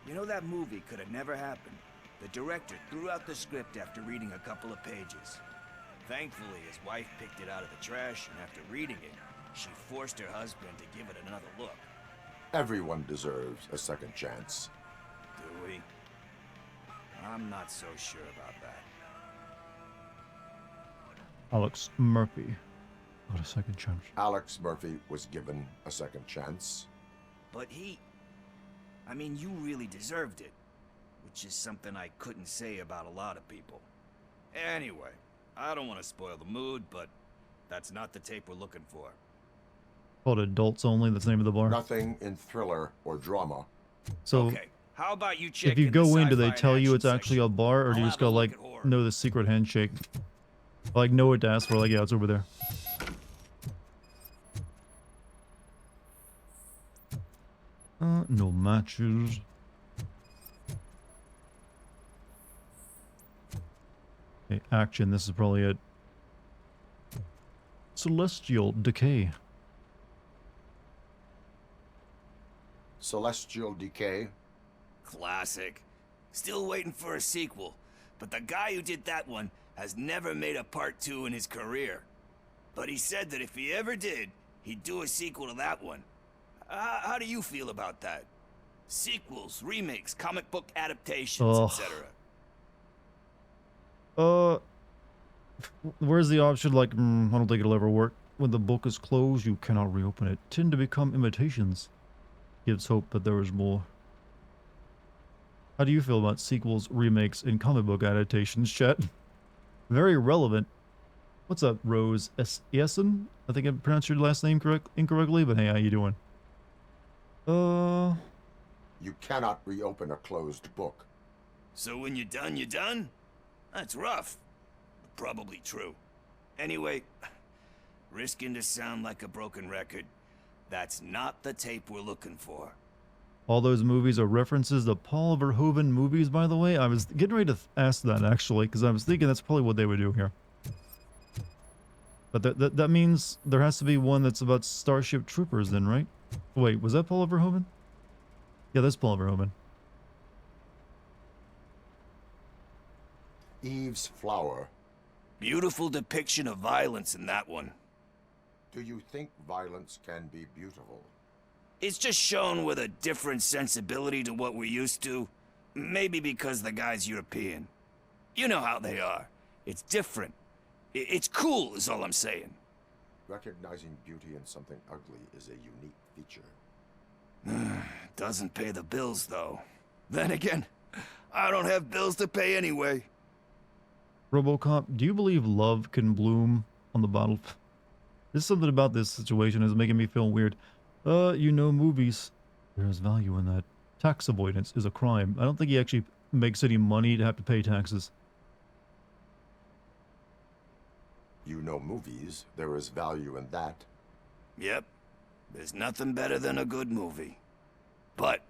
You know, that movie could have never happened. The director threw out the script after reading a couple of pages. Thankfully, his wife picked it out of the trash, and after reading it, she forced her husband to give it another look. Everyone deserves a second chance. Do we? I'm not so sure about that. Alex Murphy got a second chance. Alex Murphy was given a second chance. But I mean, you really deserved it. Which is something I couldn't say about a lot of people. Anyway, I don't want to spoil the mood, but that's not the tape we're looking for. Called Adults Only, that's the name of the bar. Nothing in thriller or drama. So, okay, how about you check if you in go the in, do they sci-fi tell and you action it's actually a bar, or do you just go like, know the secret handshake? Like, know what to ask for, like, yeah, it's over there. No matches. Okay, action, this is probably it. Celestial Decay. Celestial Decay? Classic. Still waiting for a sequel, but the guy who did that one has never made a part 2 in his career. But he said that if he ever did, he'd do a sequel to that one. How do you feel about that? Sequels, remakes, comic book adaptations, etc. Where's the option like, I don't think it'll ever work. When the book is closed, you cannot reopen it. Tend to become imitations. Gives hope that there is more. How do you feel about sequels, remakes, and comic book adaptations, chat? Very relevant. What's up, Rose Essen? I think I pronounced your last name incorrectly, but hey, how you doing? You cannot reopen a closed book. So when you're done, you're done? That's rough. Probably true. Anyway, risking to sound like a broken record, that's not the tape we're looking for. All those movies are references to Paul Verhoeven movies, by the way. I was getting ready to ask that, actually, because I was thinking that's probably what they would do here. But that means there has to be one that's about Starship Troopers then, right? Wait, was that Paul Verhoeven? Yeah, that's Paul Verhoeven. Eve's Flower. Beautiful depiction of violence in that one. Do you think violence can be beautiful? It's just shown with a different sensibility to what we're used to. Maybe because the guy's European. You know how they are. It's different. It's cool, is all I'm saying. Recognizing beauty in something ugly is a unique feature. Doesn't pay the bills, though. Then again, I don't have bills to pay anyway. Robocop, do you believe love can bloom on the bottle? There's something about this situation that's making me feel weird. You know movies. There's value in that. Tax avoidance is a crime. I don't think he actually makes any money to have to pay taxes. You know movies. There is value in that. Yep. There's nothing better than a good movie. But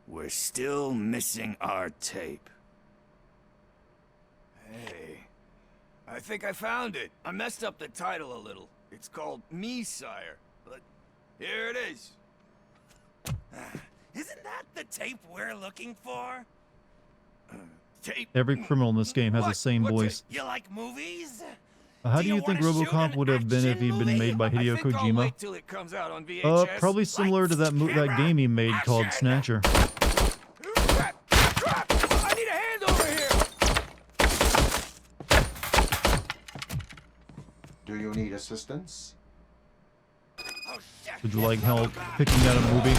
we're still missing our tape. Hey, I think I found it. I messed up the title a little. It's called Me, Sire, but here it is. Isn't that the tape we're looking for? Tape? Every criminal in this game has the same voice. You like movies? How do you think Robocop would have been if he'd been made by Hideo Kojima? Wait till it comes out on VHS. Probably similar to that game he made called Snatcher. I need a hand over here! Do you need assistance? Would you like help picking out a movie?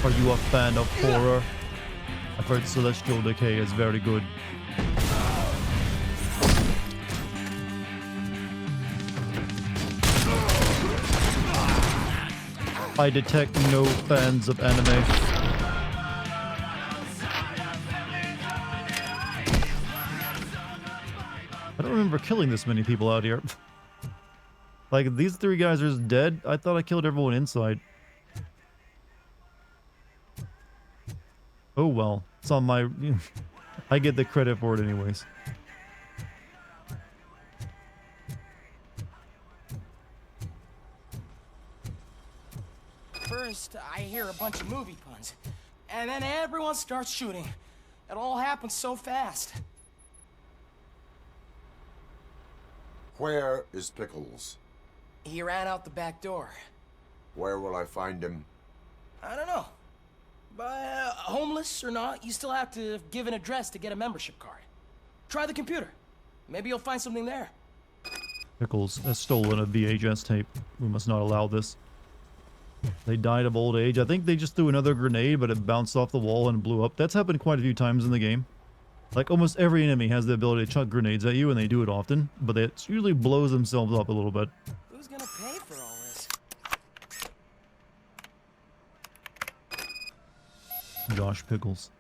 Are you a fan of horror? I've heard Celestial Decay is very good. I detect no fans of anime. I don't remember killing this many people out here. Like, these three guys are just dead? I thought I killed everyone inside. Oh well, it's on my... I get the credit for it anyways. First, I hear a bunch of movie puns, and then everyone starts shooting. It all happens so fast. Where is Pickles? He ran out the back door. Where will I find him? I don't know. But homeless or not, you still have to give an address to get a membership card. Try the computer. Maybe you'll find something there. Pickles has stolen a VHS tape. We must not allow this. They died of old age. I think they just threw another grenade, but it bounced off the wall and blew up. That's happened quite a few times in the game. Like, almost every enemy has the ability to chuck grenades at you, and they do it often, but it usually blows themselves up a little bit. Who's gonna pay for all this? Josh Pickles.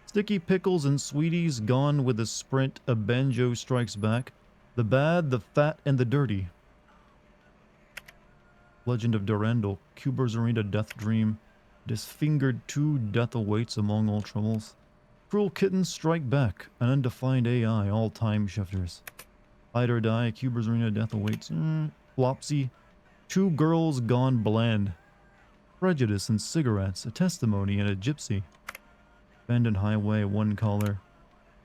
Sticky Pickles and Sweeties gone with a sprint. A banjo strikes back. The bad, the fat, and the dirty. Legend of Durandal. Cuber's Arena Death Dream. Disfingered 2 death awaits among all troubles. Cruel kittens strike back. An undefined AI, all time shifters. Fight or die. Cuber's Arena Death awaits. Flopsy. 2 girls gone bland. Prejudice and cigarettes, a testimony and a gypsy. Abandoned highway, 1 caller.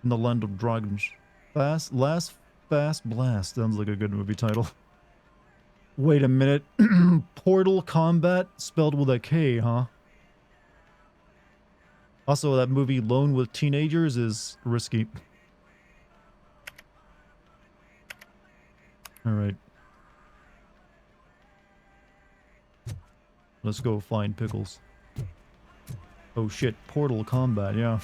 In the land of dragons. Last fast blast. Sounds like a good movie title. Wait a minute. Portal Combat spelled with a K, huh? Also, that movie Lone with Teenagers is risky. Alright. Let's go find Pickles. Oh shit, Portal Combat, yeah.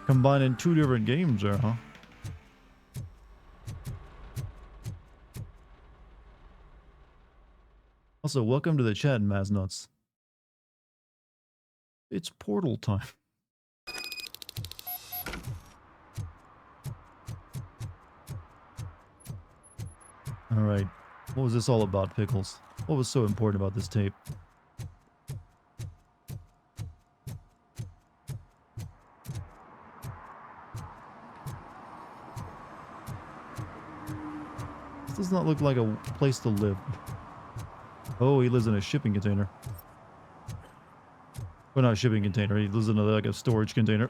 Combining 2 different games there, huh? Also, welcome to the chat, Maznuts. It's Portal time. Alright, what was this all about, Pickles? What was so important about this tape? This does not look like a place to live. Oh, he lives in a shipping container. Well, not a shipping container. He lives in like a storage container.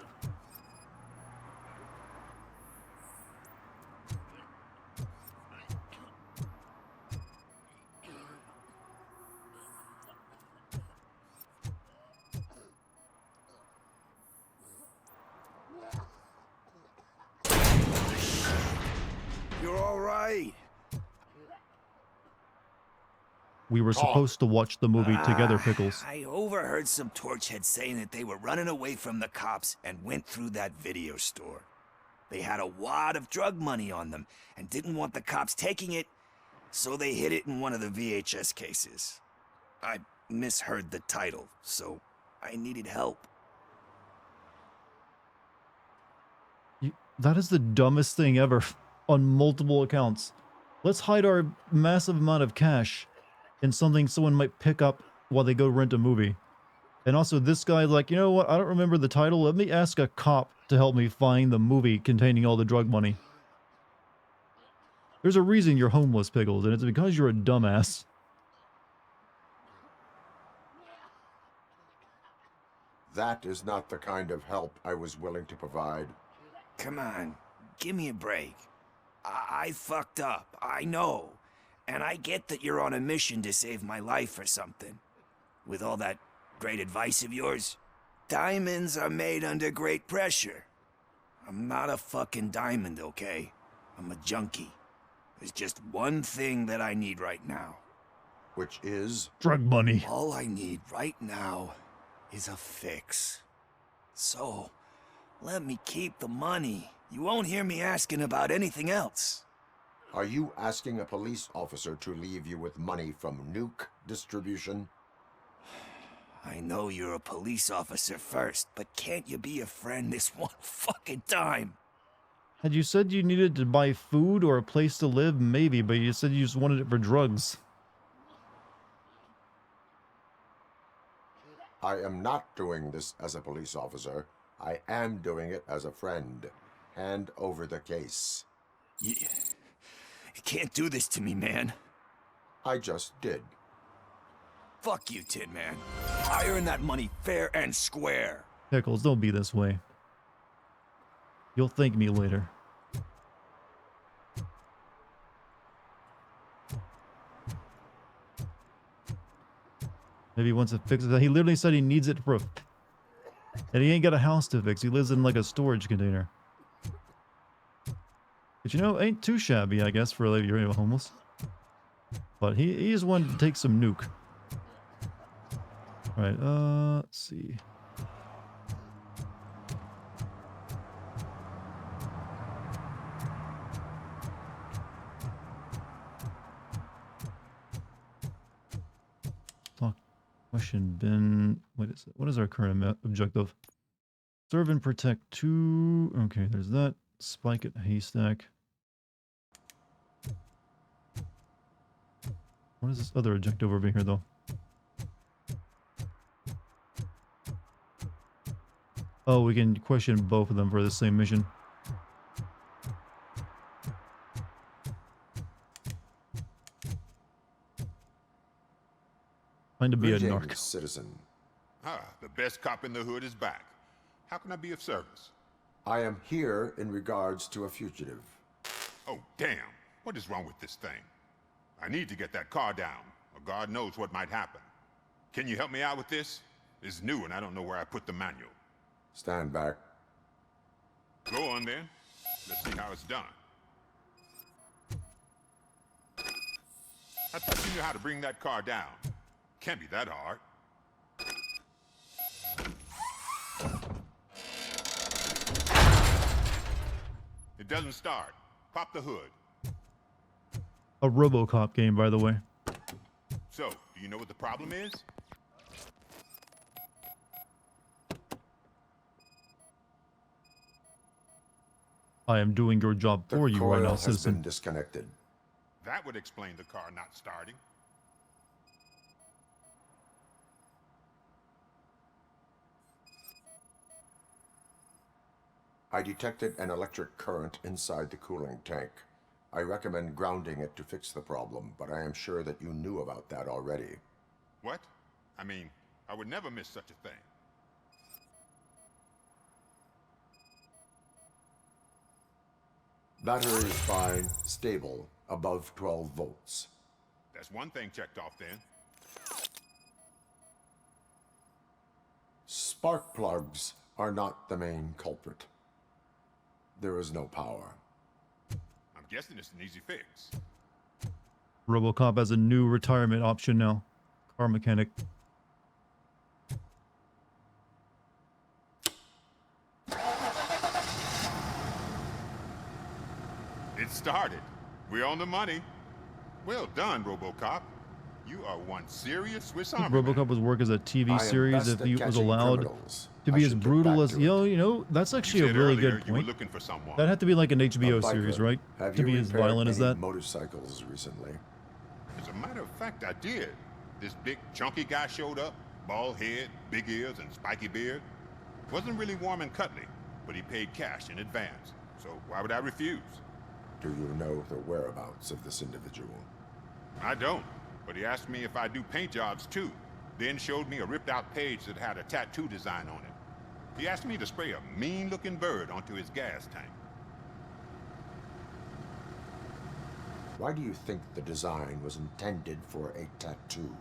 You're all right. We were supposed to watch the movie together, Pickles. I overheard some torchheads saying that they were running away from the cops and went through that video store. They had a wad of drug money on them and didn't want the cops taking it, so they hid it in one of the VHS cases. I misheard the title, so I needed help. That is the dumbest thing ever on multiple accounts. Let's hide our massive amount of cash in something someone might pick up while they go rent a movie. And also this guy, like, you know what? I don't remember the title. Let me ask a cop to help me find the movie containing all the drug money. There's a reason you're homeless, Pickles, and it's because you're a dumbass. That is not the kind of help I was willing to provide. Come on, give me a break. I fucked up, I know. And I get that you're on a mission to save my life or something. With all that great advice of yours, diamonds are made under great pressure. I'm not a fucking diamond, okay? I'm a junkie. There's just one thing that I need right now. Which is? Drug money. All I need right now is a fix. So, let me keep the money. You won't hear me asking about anything else. Are you asking a police officer to leave you with money from nuke distribution? I know you're a police officer first, but can't you be a friend this one fucking time? Had you said you needed to buy food or a place to live, maybe, but you said you just wanted it for drugs. I am not doing this as a police officer. I am doing it as a friend. Hand over the case. You can't do this to me, man. I just did. Fuck you, Tin Man. I earn that money fair and square. Pickles, don't be this way. You'll thank me later. Maybe he wants to fix it. He literally said he needs it for a... And he ain't got a house to fix. He lives in like a storage container. But you know, ain't too shabby, I guess, for a lady you're homeless. But he just wanted to take some nuke. Alright, let's see. Question bin. What is our current objective? Serve and protect 2. Okay, there's that. Spike at haystack. What is this other objective over here, though? Oh, we can question both of them for the same mission. Find to be a narc. Citizen. Ah, the best cop in the hood is back. How can I be of service? I am here in regards to a fugitive. Oh, damn. What is wrong with this thing? I need to get that car down, or God knows what might happen. Can you help me out with this? It's new and I don't know where I put the manual. Stand back. Go on then. Let's see how it's done. I thought you knew how to bring that car down. Can't be that hard. It doesn't start. Pop the hood. A Robocop game, by the way. So, do you know what the problem is? I am doing your job for you right now, citizen. The coil has been disconnected. That would explain the car not starting. I detected an electric current inside the cooling tank. I recommend grounding it to fix the problem, but I am sure that you knew about that already. What? I mean, I would never miss such a thing. Battery is fine, stable, above 12 volts. That's one thing checked off then. Spark plugs are not the main culprit. There is no power. I'm guessing it's an easy fix. Robocop has a new retirement option now. Car mechanic. get started. We're on the money. Well done, Robocop. You are one serious Swiss I think Army man. Robocop would work as a TV I am series best if at he was catching allowed criminals. to I be as should get brutal back as to you know. That's actually a said really earlier good you were point. looking for someone. That'd have to be like an HBO Biker, series, right? Have To you be as repaired violent as any that. motorcycles recently? As a matter of fact, I did. This big, chunky guy showed up. Bald head, big ears, and spiky beard. Wasn't really warm and cuddly, but he paid cash in advance. So why would I refuse? Do you know the whereabouts of this individual? I don't, but he asked me if I do paint jobs too. Then showed me a ripped-out page that had a tattoo design on it. He asked me to spray a mean-looking bird onto his gas tank. Why do you think the design was intended for a tattoo?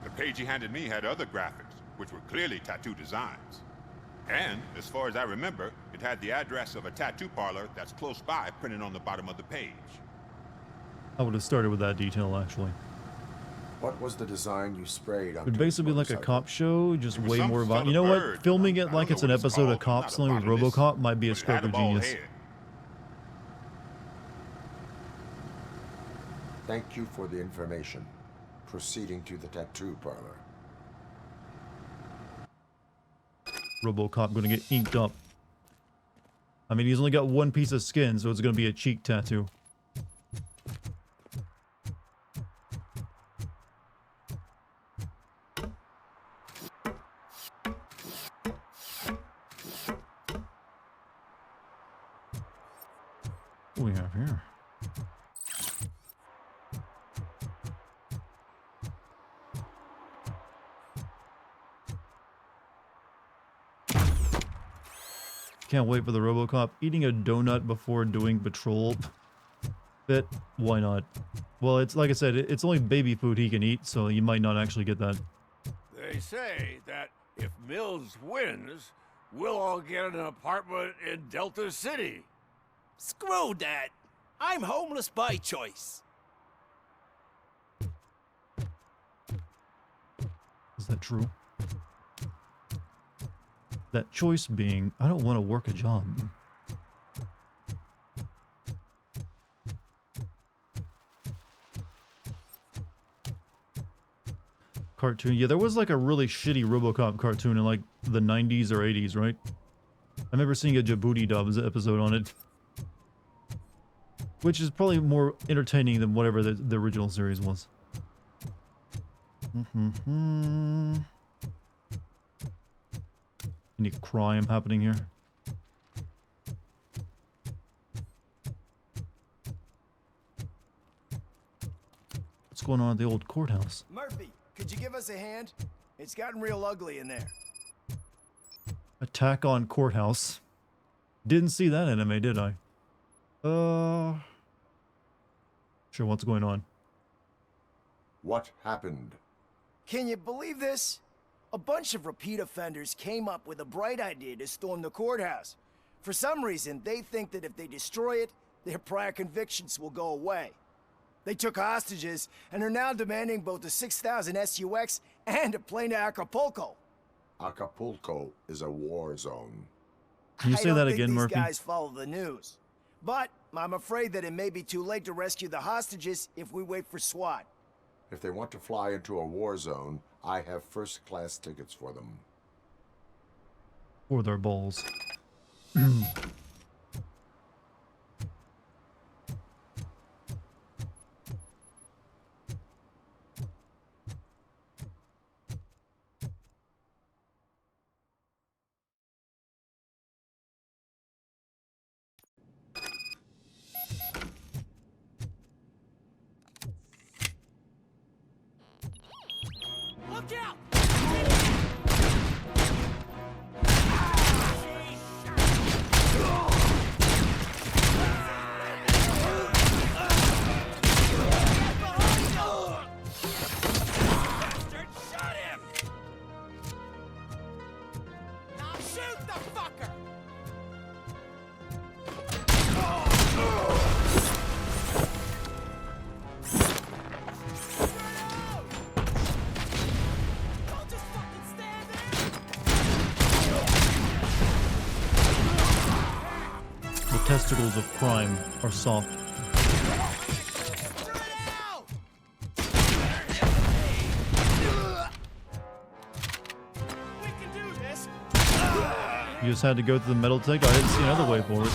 The page he handed me had other graphics, which were clearly tattoo designs. And, as far as I remember, it had the address of a tattoo parlor that's close by printed on the bottom of the page. I would have started with that detail, actually. What was the design you sprayed It on? would basically be like a cop show, just way some more sort about. of You know bird. what? Filming it I like don't it's know an what it's episode called. of Cop I'm not a Selling with botanist, Robocop might be a but it stroke had a of bald genius. head. Thank you for the information. Proceeding to the tattoo parlor. Robocop gonna get inked up. I mean, he's only got one piece of skin, so it's gonna be a cheek tattoo. What do we have here? Can't wait for the Robocop eating a donut before doing patrol bit. Why not? Well, it's like I said, it's only baby food he can eat, so you might not actually get that. They say that if Mills wins, we'll all get an apartment in Delta City. Screw that. I'm homeless by choice. Is that true? That choice being, I don't want to work a job. Cartoon. Yeah, there was like a really shitty Robocop cartoon in like the 90s or 80s, right? I remember seeing a Djibouti Dubs episode on it. Which is probably more entertaining than whatever the original series was. Any crime happening here? What's going on at the old courthouse? Murphy, could you give us a hand? It's gotten real ugly in there. Attack on courthouse. Didn't see that anime, did I? Sure, what's going on? What happened? Can you believe this? A bunch of repeat offenders came up with a bright idea to storm the courthouse. For some reason, they think that if they destroy it, their prior convictions will go away. They took hostages and are now demanding both a 6,000 SUX and a plane to Acapulco. Acapulco is a war zone. Can you say that again, these Murphy? guys follow the news. But I'm afraid that it may be too late to rescue the hostages if we wait for SWAT. If they want to fly into a war zone, I have first-class tickets for them. Or their balls. Look out! Bastard, shot him! Now shoot the fucker! testicles of crime are soft. You just had to go through the metal tank? I didn't see another way for it.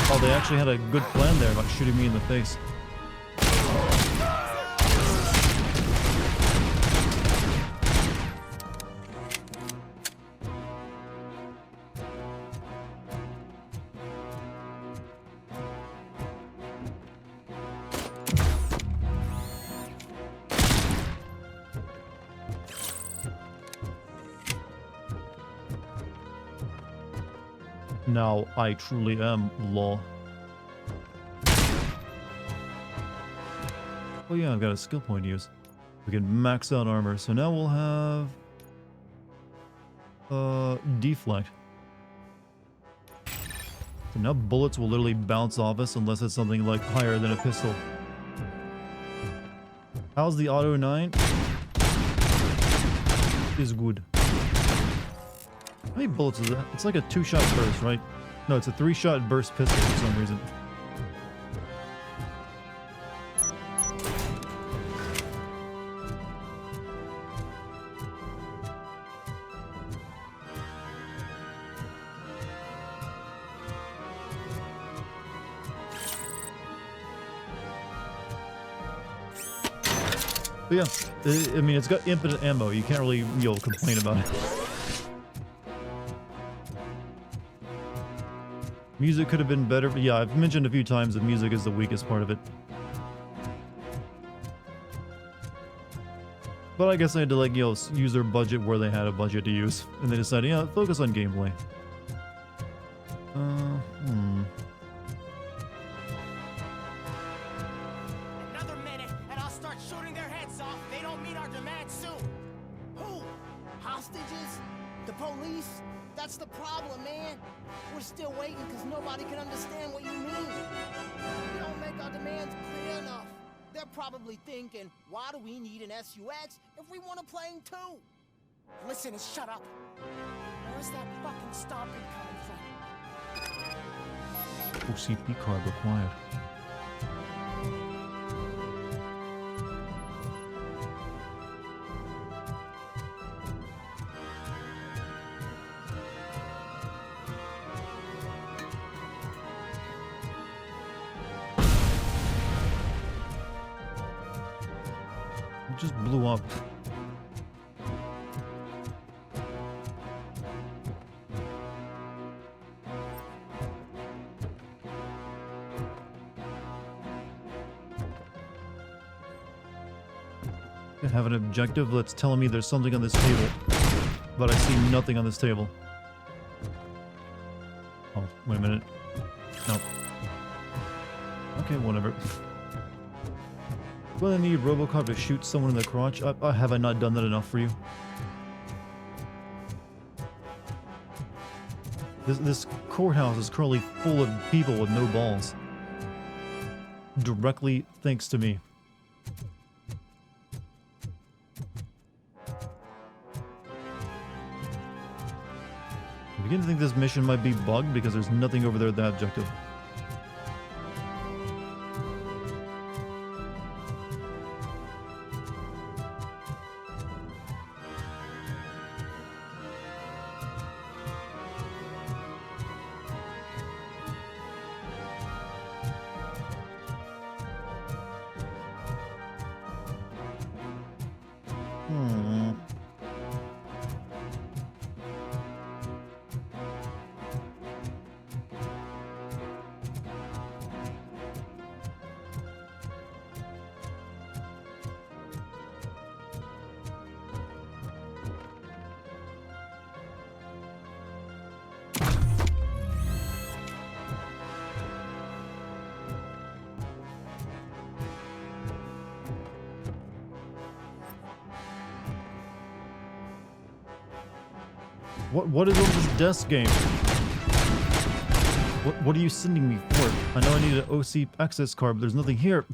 Oh, they actually had a good plan there about shooting me in the face. Now I truly am law. Oh yeah, I've got a skill point to use. We can max out armor, so now we'll have deflect. So now bullets will literally bounce off us unless it's something like higher than a pistol. How's the auto 9? Is good. How many bullets is that? It's like a 2-shot burst, right? No, it's a 3-shot burst pistol for some reason. But yeah, I mean, it's got infinite ammo. You can't really, complain about it. Music could have been better, but yeah, I've mentioned a few times that music is the weakest part of it. But I guess I had to, like, use their budget where they had a budget to use. And they decided, yeah, focus on gameplay. Another minute, and I'll start shooting their heads off if they don't meet our demands soon. Who? Hostages? The police? That's the problem, man. We're still waiting because nobody can understand what you mean. We don't make our demands clear enough. They're probably thinking, why do we need an SUX if we want a plane too? Listen and shut up. Where's that fucking stomping coming from? OCP card required. Just blew up. I have an objective that's telling me there's something on this table, but I see nothing on this table. Oh, wait a minute. Nope. Okay, whatever. Well, I need Robocop to shoot someone in the crotch. Have I not done that enough for you? This courthouse is currently full of people with no balls. Directly thanks to me. I begin to think this mission might be bugged because there's nothing over there at that objective. What is all this desk game? What are you sending me for? I know I need an OC access card, but there's nothing here.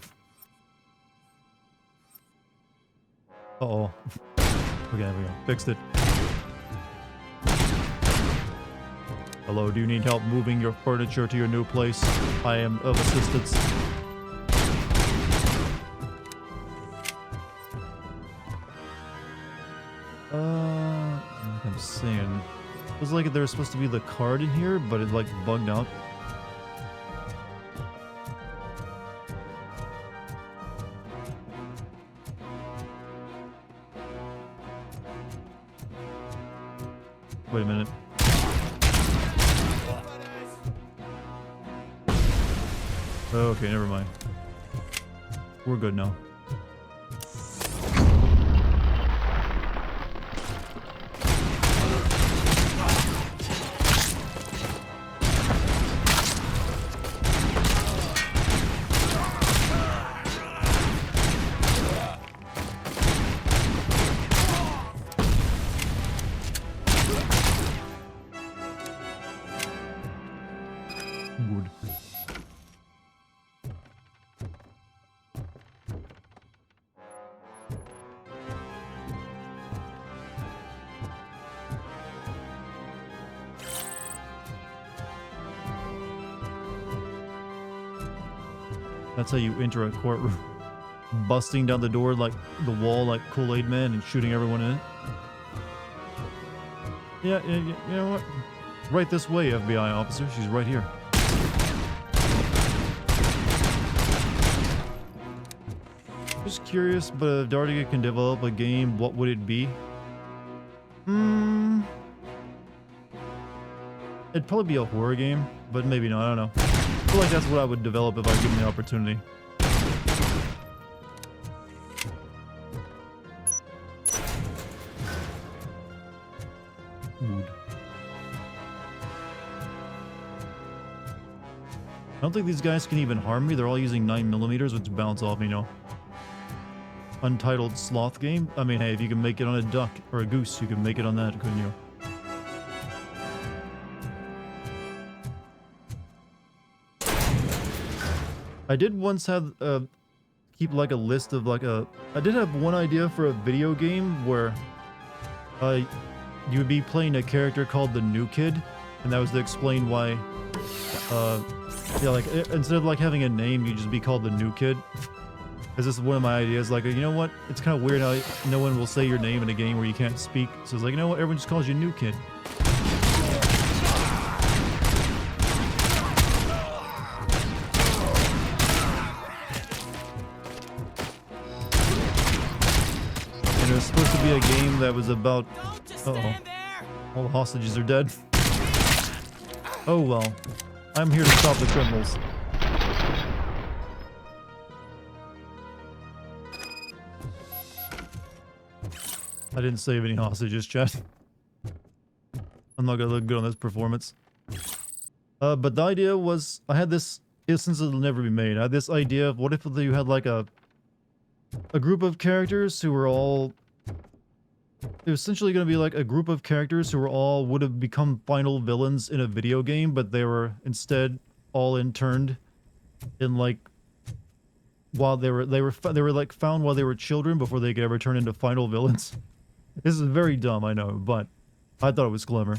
Uh-oh. Okay, there we go. Fixed it. Hello, do you need help moving your furniture to your new place? I am of assistance. Like I'm saying. It was like there's supposed to be the card in here, but it like bugged out. Wait a minute. Okay, never mind. We're good now. Good. That's how you enter a courtroom. Busting down the door like the wall like Kool-Aid Man and shooting everyone in it. Yeah, you know what? Right this way, FBI officer. She's right here. Just curious, but if Dartigan can develop a game, what would it be? It'd probably be a horror game, but maybe not, I don't know. I feel like that's what I would develop if I given the opportunity. Wood. I don't think these guys can even harm me. They're all using 9mm, which bounce off me, you know. Untitled sloth game? I mean, hey, if you can make it on a duck or a goose, you can make it on that, couldn't you? I did once have, keep like a list of like I did have one idea for a video game where, you would be playing a character called the New Kid, and that was to explain why, yeah, like, instead of like having a name, you just be called the New Kid. Because this is one of my ideas, like, you know what? It's kind of weird how no one will say your name in a game where you can't speak. So it's like, you know what? Everyone just calls you New Kid. And it was supposed to be a game that was about... Uh-oh. All the hostages are dead. Oh well. I'm here to stop the criminals. I didn't save any hostages, chat. I'm not gonna look good on this performance. But the idea was, I had this, since it'll never be made, I had this idea of what if you had like a group of characters who were all... It was essentially going to be like a group of characters who were all would have become final villains in a video game, but they were instead all interned in like while they were like found while they were children before they could ever turn into final villains. This is very dumb, I know, but I thought it was clever.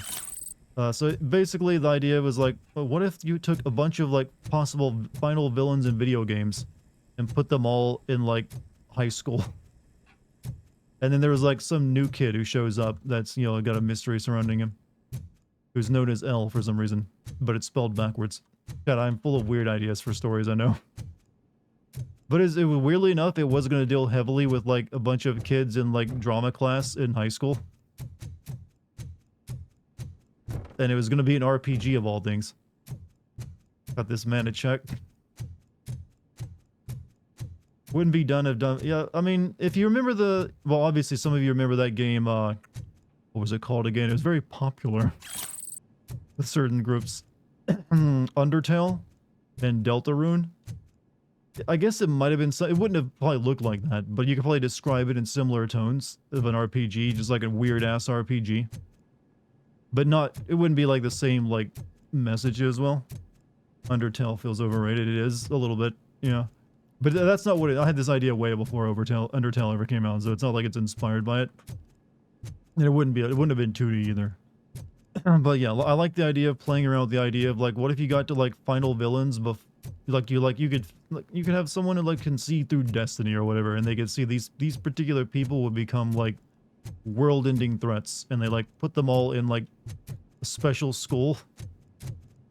So basically the idea was like, what if you took a bunch of like possible final villains in video games and put them all in like high school? And then there was like some new kid who shows up that's, you know, got a mystery surrounding him. Who's known as L for some reason, but it's spelled backwards. God, I'm full of weird ideas for stories, I know. But weirdly enough, it was going to deal heavily with like a bunch of kids in like drama class in high school. And it was going to be an RPG of all things. Got this man to check. Wouldn't be done if done. Yeah, I mean, if you remember the... Well, obviously some of you remember that game, what was it called again? It was very popular with certain groups. Undertale and Deltarune. I guess it might have been... It wouldn't have probably looked like that, but you could probably describe it in similar tones of an RPG, just like a weird-ass RPG. But not... It wouldn't be like the same, like, message as well. Undertale feels overrated. It is, a little bit, yeah. But that's not what I had this idea way before Undertale ever came out, so it's not like it's inspired by it. And it wouldn't have been 2D either. But yeah, I like the idea of playing around with the idea of like, what if you got to like final villains, you could have someone who like can see through destiny or whatever, and they could see these particular people would become like world-ending threats, and they like put them all in like a special school.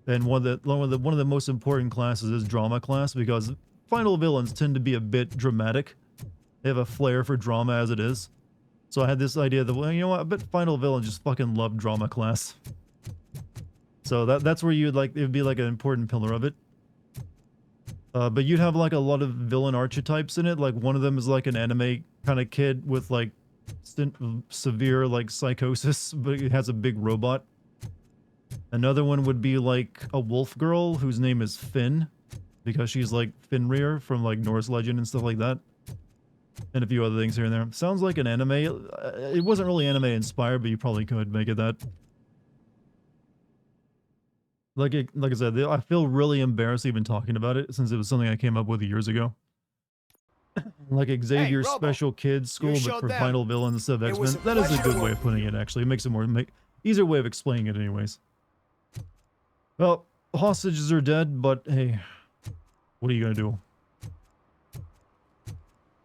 And one of the most important classes is drama class, because final villains tend to be a bit dramatic. They have a flair for drama as it is. So I had this idea that, well, you know what, I bet final villains just fucking love drama class. So that's where you'd like, it would be like an important pillar of it. But you'd have like a lot of villain archetypes in it. Like one of them is like an anime kind of kid with like severe like psychosis, but it has a big robot. Another one would be like a wolf girl whose name is Finn, because she's like Fenrir from like Norse legend and stuff like that. And a few other things here and there. Sounds like an anime. It wasn't really anime inspired, but you probably could make it that. Like I said, I feel really embarrassed even talking about it, since it was something I came up with years ago. Like Xavier's Special Kids School, but for final villains instead of X-Men. That is a good way of putting it, actually. It makes it easier way of explaining it anyways. Well, hostages are dead, but hey, what are you gonna do?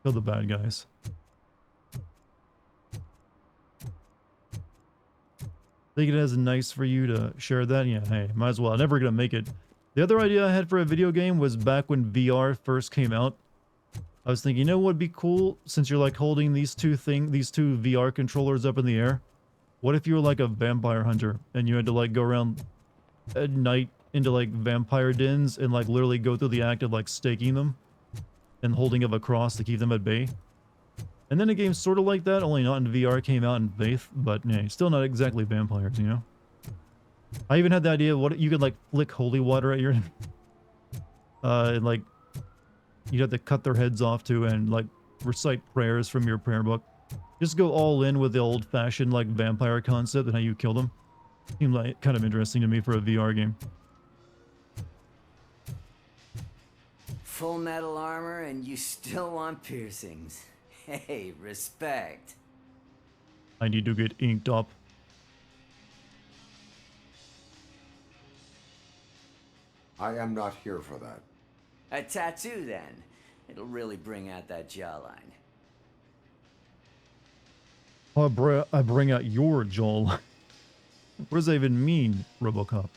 Kill the bad guys. Think it is nice for you to share that? Yeah, hey, might as well. I'm never gonna make it. The other idea I had for a video game was back when VR first came out. I was thinking, you know what would be cool, since you're like holding these two VR controllers up in the air? What if you were like a vampire hunter and you had to like go around at night into like vampire dens and like literally go through the act of like staking them and holding up a cross to keep them at bay? And then a game sort of like that, only not in VR, came out in Faith, but yeah, still not exactly vampires, you know? I even had the idea of what you could like flick holy water at your and like you'd have to cut their heads off too and like recite prayers from your prayer book. Just go all in with the old-fashioned like vampire concept and how you kill them. Seemed like kind of interesting to me for a VR game. Full metal armor and you still want piercings. Hey, respect. I need to get inked up. I am not here for that. A tattoo, then. It'll really bring out that jawline. I bring out your jawline. What does that even mean, Robocop?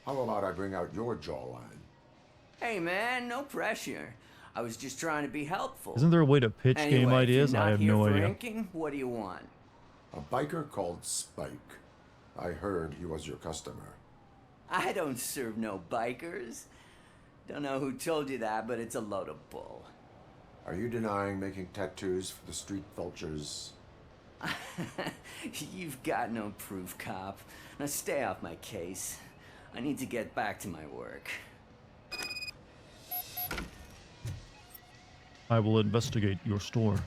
How about I bring out your jawline? Hey, man, no pressure. I was just trying to be helpful. Isn't there a way to pitch game ideas? I have no idea. Inking, what do you want? A biker called Spike. I heard he was your customer. I don't serve no bikers. Don't know who told you that, but it's a load of bull. Are you denying making tattoos for the street vultures? You've got no proof, cop. Now stay off my case. I need to get back to my work. I will investigate your store.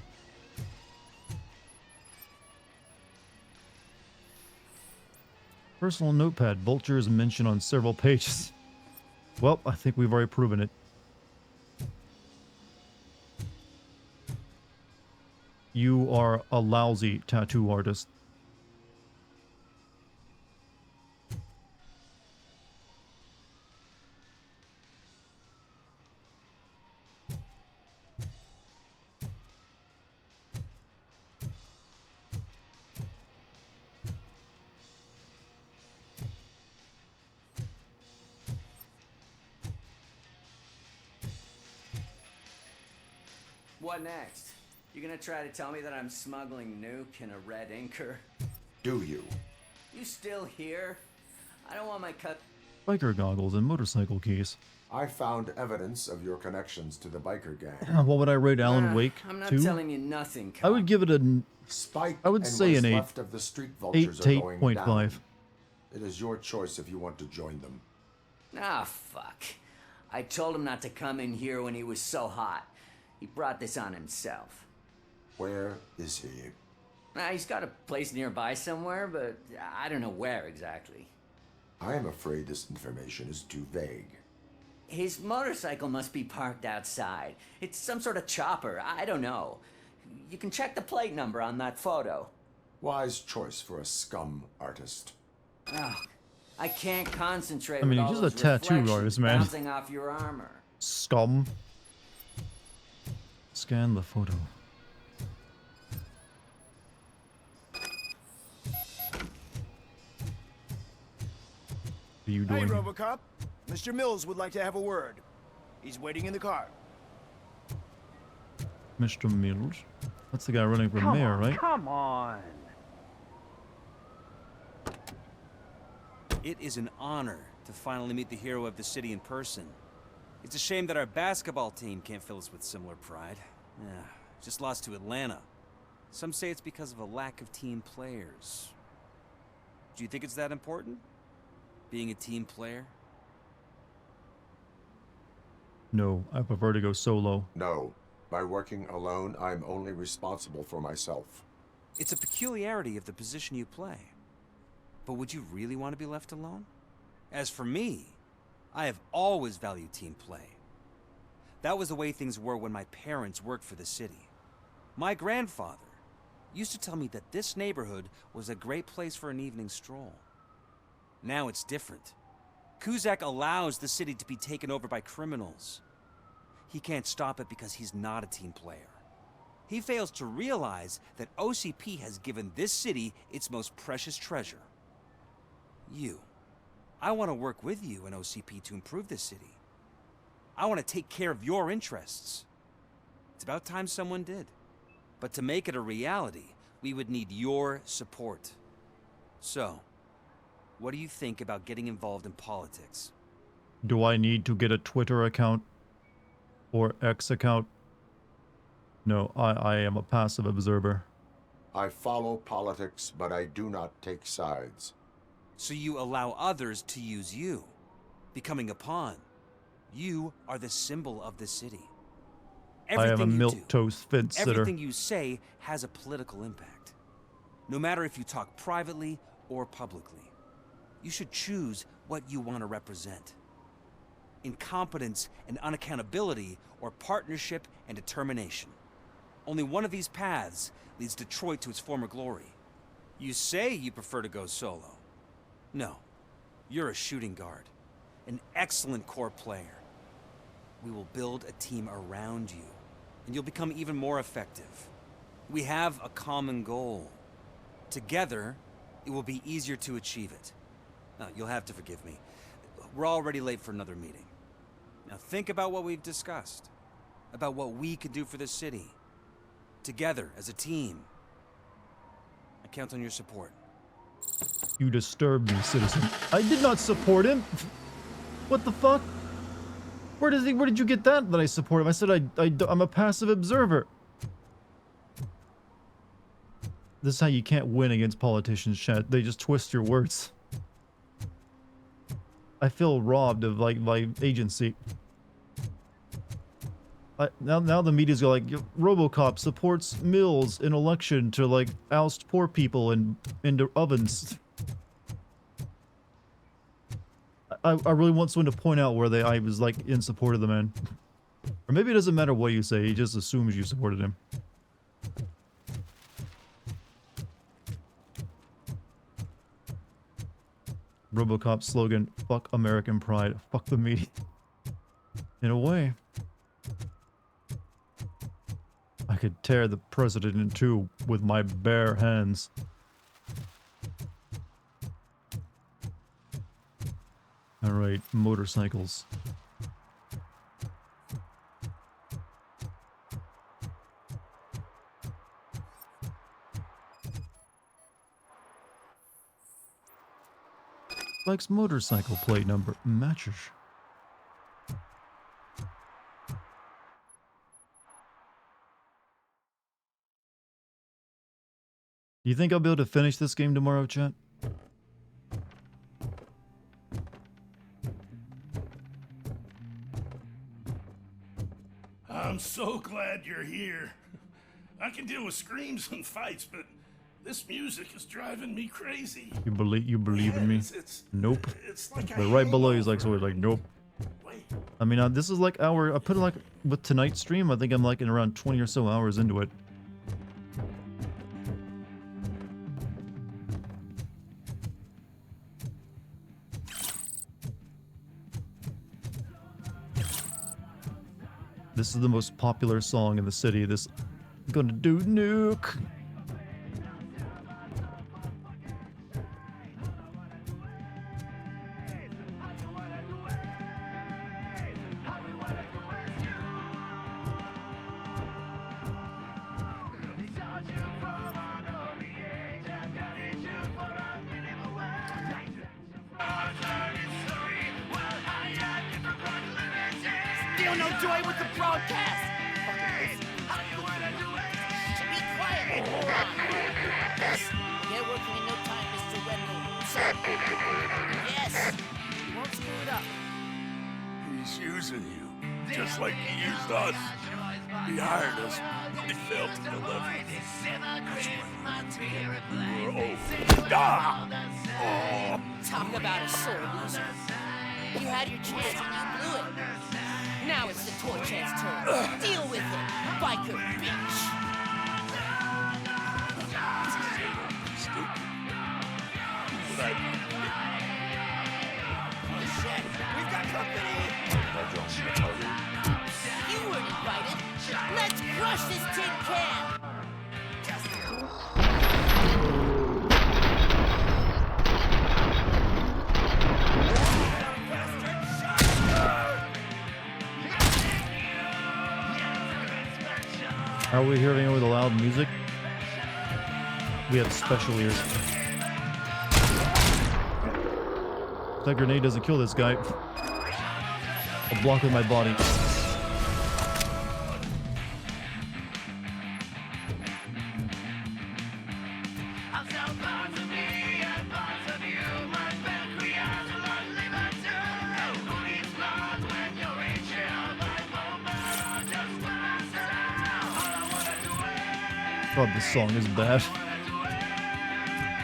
Personal notepad. Vulture is mentioned on several pages. Well, I think we've already proven it. You are a lousy tattoo artist. What next? You gonna try to tell me that I'm smuggling nuke in a red inker? Do you? You still here? I don't want my cut. Biker goggles and motorcycle keys. I found evidence of your connections to the biker gang. What would I rate Alan Wake I'm not 2? telling you nothing, cop. I would give it a... Spike I would say an 8. left of the street vultures 8 to are going 8.5. down. It is your choice if you want to join them. Ah, fuck. I told him not to come in here when he was so hot. He brought this on himself. Where is he? He's got a place nearby somewhere, but I don't know where exactly. I am afraid this information is too vague. His motorcycle must be parked outside. It's some sort of chopper. I don't know. You can check the plate number on that photo. Wise choice for a scum artist. Oh, I can't concentrate I mean, with he's all just a those tattoo reflections artist, man. bouncing off your armor. Scum. Scan the photo. What are you doing? Hey, Robocop. Mr. Mills would like to have a word. He's waiting in the car. Mr. Mills? That's the guy running for mayor, right? Come on. It is an honor to finally meet the hero of the city in person. It's a shame that our basketball team can't fill us with similar pride. Yeah, just lost to Atlanta. Some say it's because of a lack of team players. Do you think it's that important? Being a team player? No, I prefer to go solo. No. By working alone, I'm only responsible for myself. It's a peculiarity of the position you play. But would you really want to be left alone? As for me, I have always valued team play. That was the way things were when my parents worked for the city. My grandfather used to tell me that this neighborhood was a great place for an evening stroll. Now it's different. Kuzak allows the city to be taken over by criminals. He can't stop it because he's not a team player. He fails to realize that OCP has given this city its most precious treasure. You. I want to work with you and OCP to improve this city. I want to take care of your interests. It's about time someone did. But to make it a reality, we would need your support. So, what do you think about getting involved in politics? Do I need to get a Twitter account? Or X account? No, I am a passive observer. I follow politics, but I do not take sides. So you allow others to use you, becoming a pawn. You are the symbol of the city. I am a milquetoast fence sitter. Everything you say has a political impact. No matter if you talk privately or publicly. You should choose what you want to represent. Incompetence and unaccountability, or partnership and determination. Only one of these paths leads Detroit to its former glory. You say you prefer to go solo. No, you're a shooting guard, an excellent core player. We will build a team around you, and you'll become even more effective. We have a common goal. Together, it will be easier to achieve it. Now, you'll have to forgive me. We're already late for another meeting. Now think about what we've discussed. About what we could do for this city. Together, as a team. I count on your support. You disturbed me, citizen. I did not support him. What the fuck? Where did you get that I support him? I said I'm a passive observer. This is how you can't win against politicians, chat. They just twist your words. I feel robbed of like my agency. Now the media's go like, Robocop supports Mills in election to like oust poor people into ovens. I really want someone to point out where I was like in support of the man. Or maybe it doesn't matter what you say, he just assumes you supported him. Robocop slogan, fuck American pride, fuck the media. In a way. I could tear the president in two with my bare hands. Alright, motorcycles. Likes motorcycle plate number matches. Do you think I'll be able to finish this game tomorrow, chat? I'm so glad you're here. I can deal with screams and fights, but This music is driving me crazy. You believe in me? Nope. It's like But right below he's like, so like, nope. I mean, this is like I put it like, with tonight's stream, I think I'm like in around 20 or so hours into it. This is the most popular song in the city. This gonna do nuke. Still no joy with the broadcast. Be quiet, moron. Get working in no time, Mr. Wendell. Yes. Won't screw it up. He's using you, just like he used us. He hired us, but he failed to deliver. We were old. Ah! Talk about a sore loser. You had your chance and you blew it. Now it's the toy chance turn. Deal with it, biker bitch. Shit, we've got company. You weren't invited. Let's crush this tin can. Are we hearing over the loud music? We have special ears. That grenade doesn't kill this guy. I'll block with my body. God, this song is bad.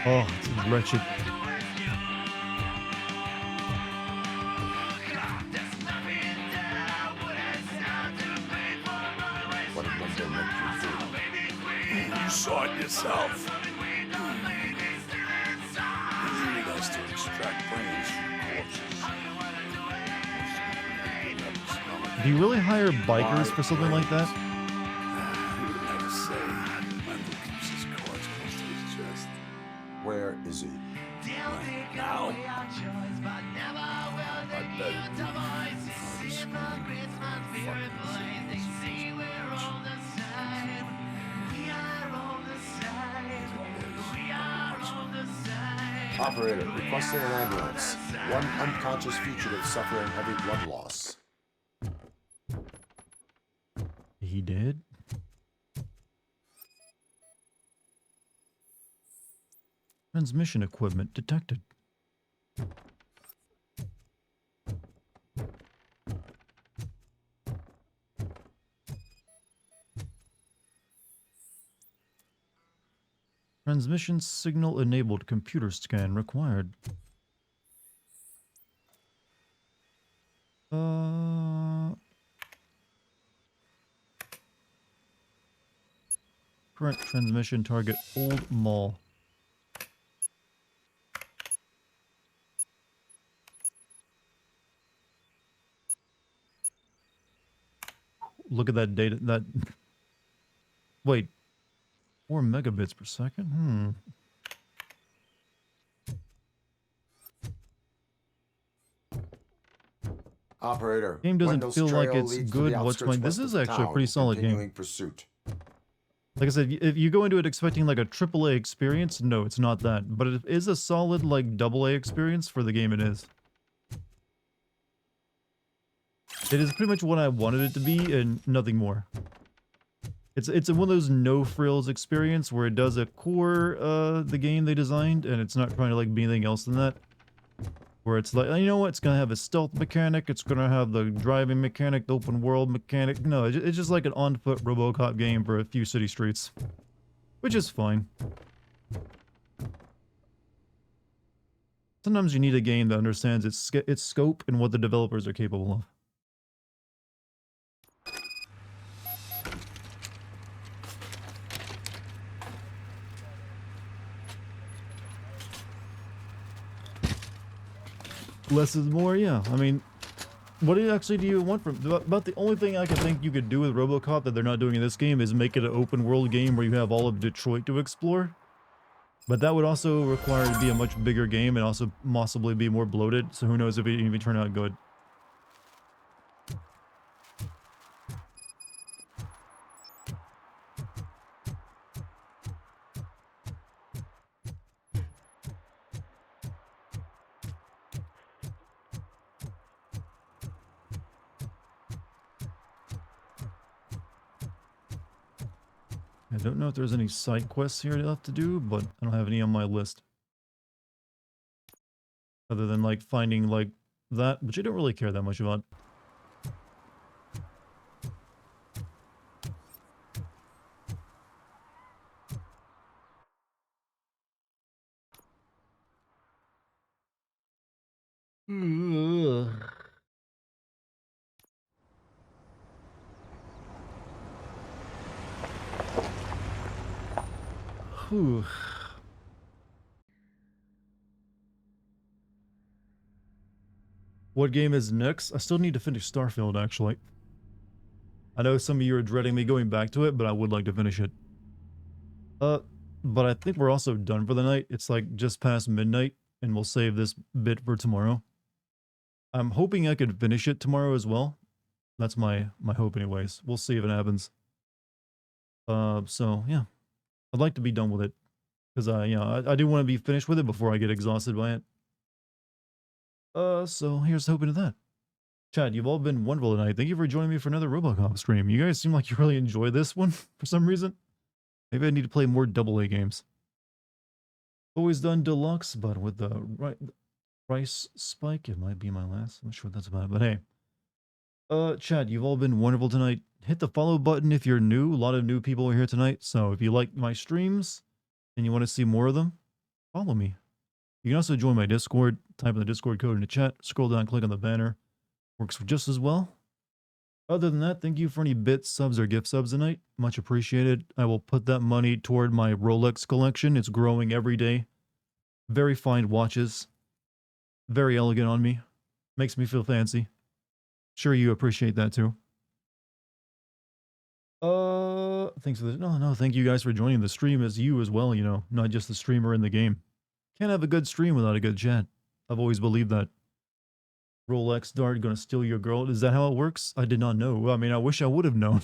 Oh, it's wretched. What did Monday make you do? You saw it yourself. He needed us to extract brains from corpses. Do you really hire bikers for something like that? Where is he? Now? I bet Operator, requesting an ambulance. One unconscious fugitive suffering heavy blood loss. He did? Transmission equipment detected. Transmission signal enabled, computer scan required. Current transmission target, Old Mall. Look at that data, that... Wait. 4 megabits per second? Operator, Game doesn't Wendell's feel like trail it's leads to good. the What's outskirts going? This west is of actually a town, pretty solid continuing game. Pursuit. Like I said, if you go into it expecting like a AAA experience, no, it's not that. But it is a solid like AA experience for the game it is. It is pretty much what I wanted it to be and nothing more. It's one of those no frills experience where it does a core the game they designed and it's not trying to like be anything else than that. Where it's like, you know what, it's gonna have a stealth mechanic, it's gonna have the driving mechanic, the open world mechanic. No, it's just like an on-foot Robocop game for a few city streets. Which is fine. Sometimes you need a game that understands its scope and what the developers are capable of. Less is more, yeah. I mean, what actually do you want from... About the only thing I can think you could do with Robocop that they're not doing in this game is make it an open world game where you have all of Detroit to explore. But that would also require it to be a much bigger game and also possibly be more bloated, so who knows if it even turn out good. I don't know if there's any side quests here left to do, but I don't have any on my list. Other than, like, finding, like, that, which I don't really care that much about. Whew. What game is next? I still need to finish Starfield, actually. I know some of you are dreading me going back to it, but I would like to finish it. But I think we're also done for the night. It's like just past midnight, and we'll save this bit for tomorrow. I'm hoping I could finish it tomorrow as well. That's my hope anyways. We'll see if it happens. So yeah. I'd like to be done with it. Because I do want to be finished with it before I get exhausted by it. So here's hoping to that. Chad, you've all been wonderful tonight. Thank you for joining me for another Robocop stream. You guys seem like you really enjoy this one for some reason. Maybe I need to play more AA games. Always done deluxe, but with the price spike, it might be my last. I'm not sure what that's about, but hey. Chad, you've all been wonderful tonight. Hit the follow button if you're new. A lot of new people are here tonight, so if you like my streams and you want to see more of them, follow me. You can also join my Discord. Type in the Discord code in the chat. Scroll down, click on the banner. Works just as well. Other than that, thank you for any bits, subs, or gift subs tonight. Much appreciated. I will put that money toward my Rolex collection. It's growing every day. Very fine watches. Very elegant on me. Makes me feel fancy. Sure you appreciate that too. Thanks for this. No, thank you guys for joining the stream as you as well, you know, not just the streamer in the game. Can't have a good stream without a good chat. I've always believed that. Rolex Dart gonna steal your girl. Is that how it works? I did not know. I mean, I wish I would have known.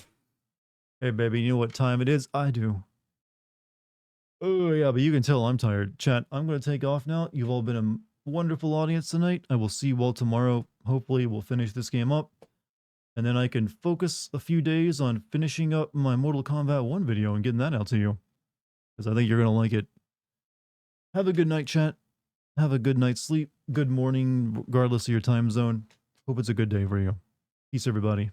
Hey, baby, you know what time it is? I do. Oh, yeah, but you can tell I'm tired. Chat, I'm going to take off now. You've all been a wonderful audience tonight. I will see you all tomorrow. Hopefully, we'll finish this game up. And then I can focus a few days on finishing up my Mortal Kombat 1 video and getting that out to you. Because I think you're going to like it. Have a good night, chat. Have a good night's sleep. Good morning, regardless of your time zone. Hope it's a good day for you. Peace, everybody.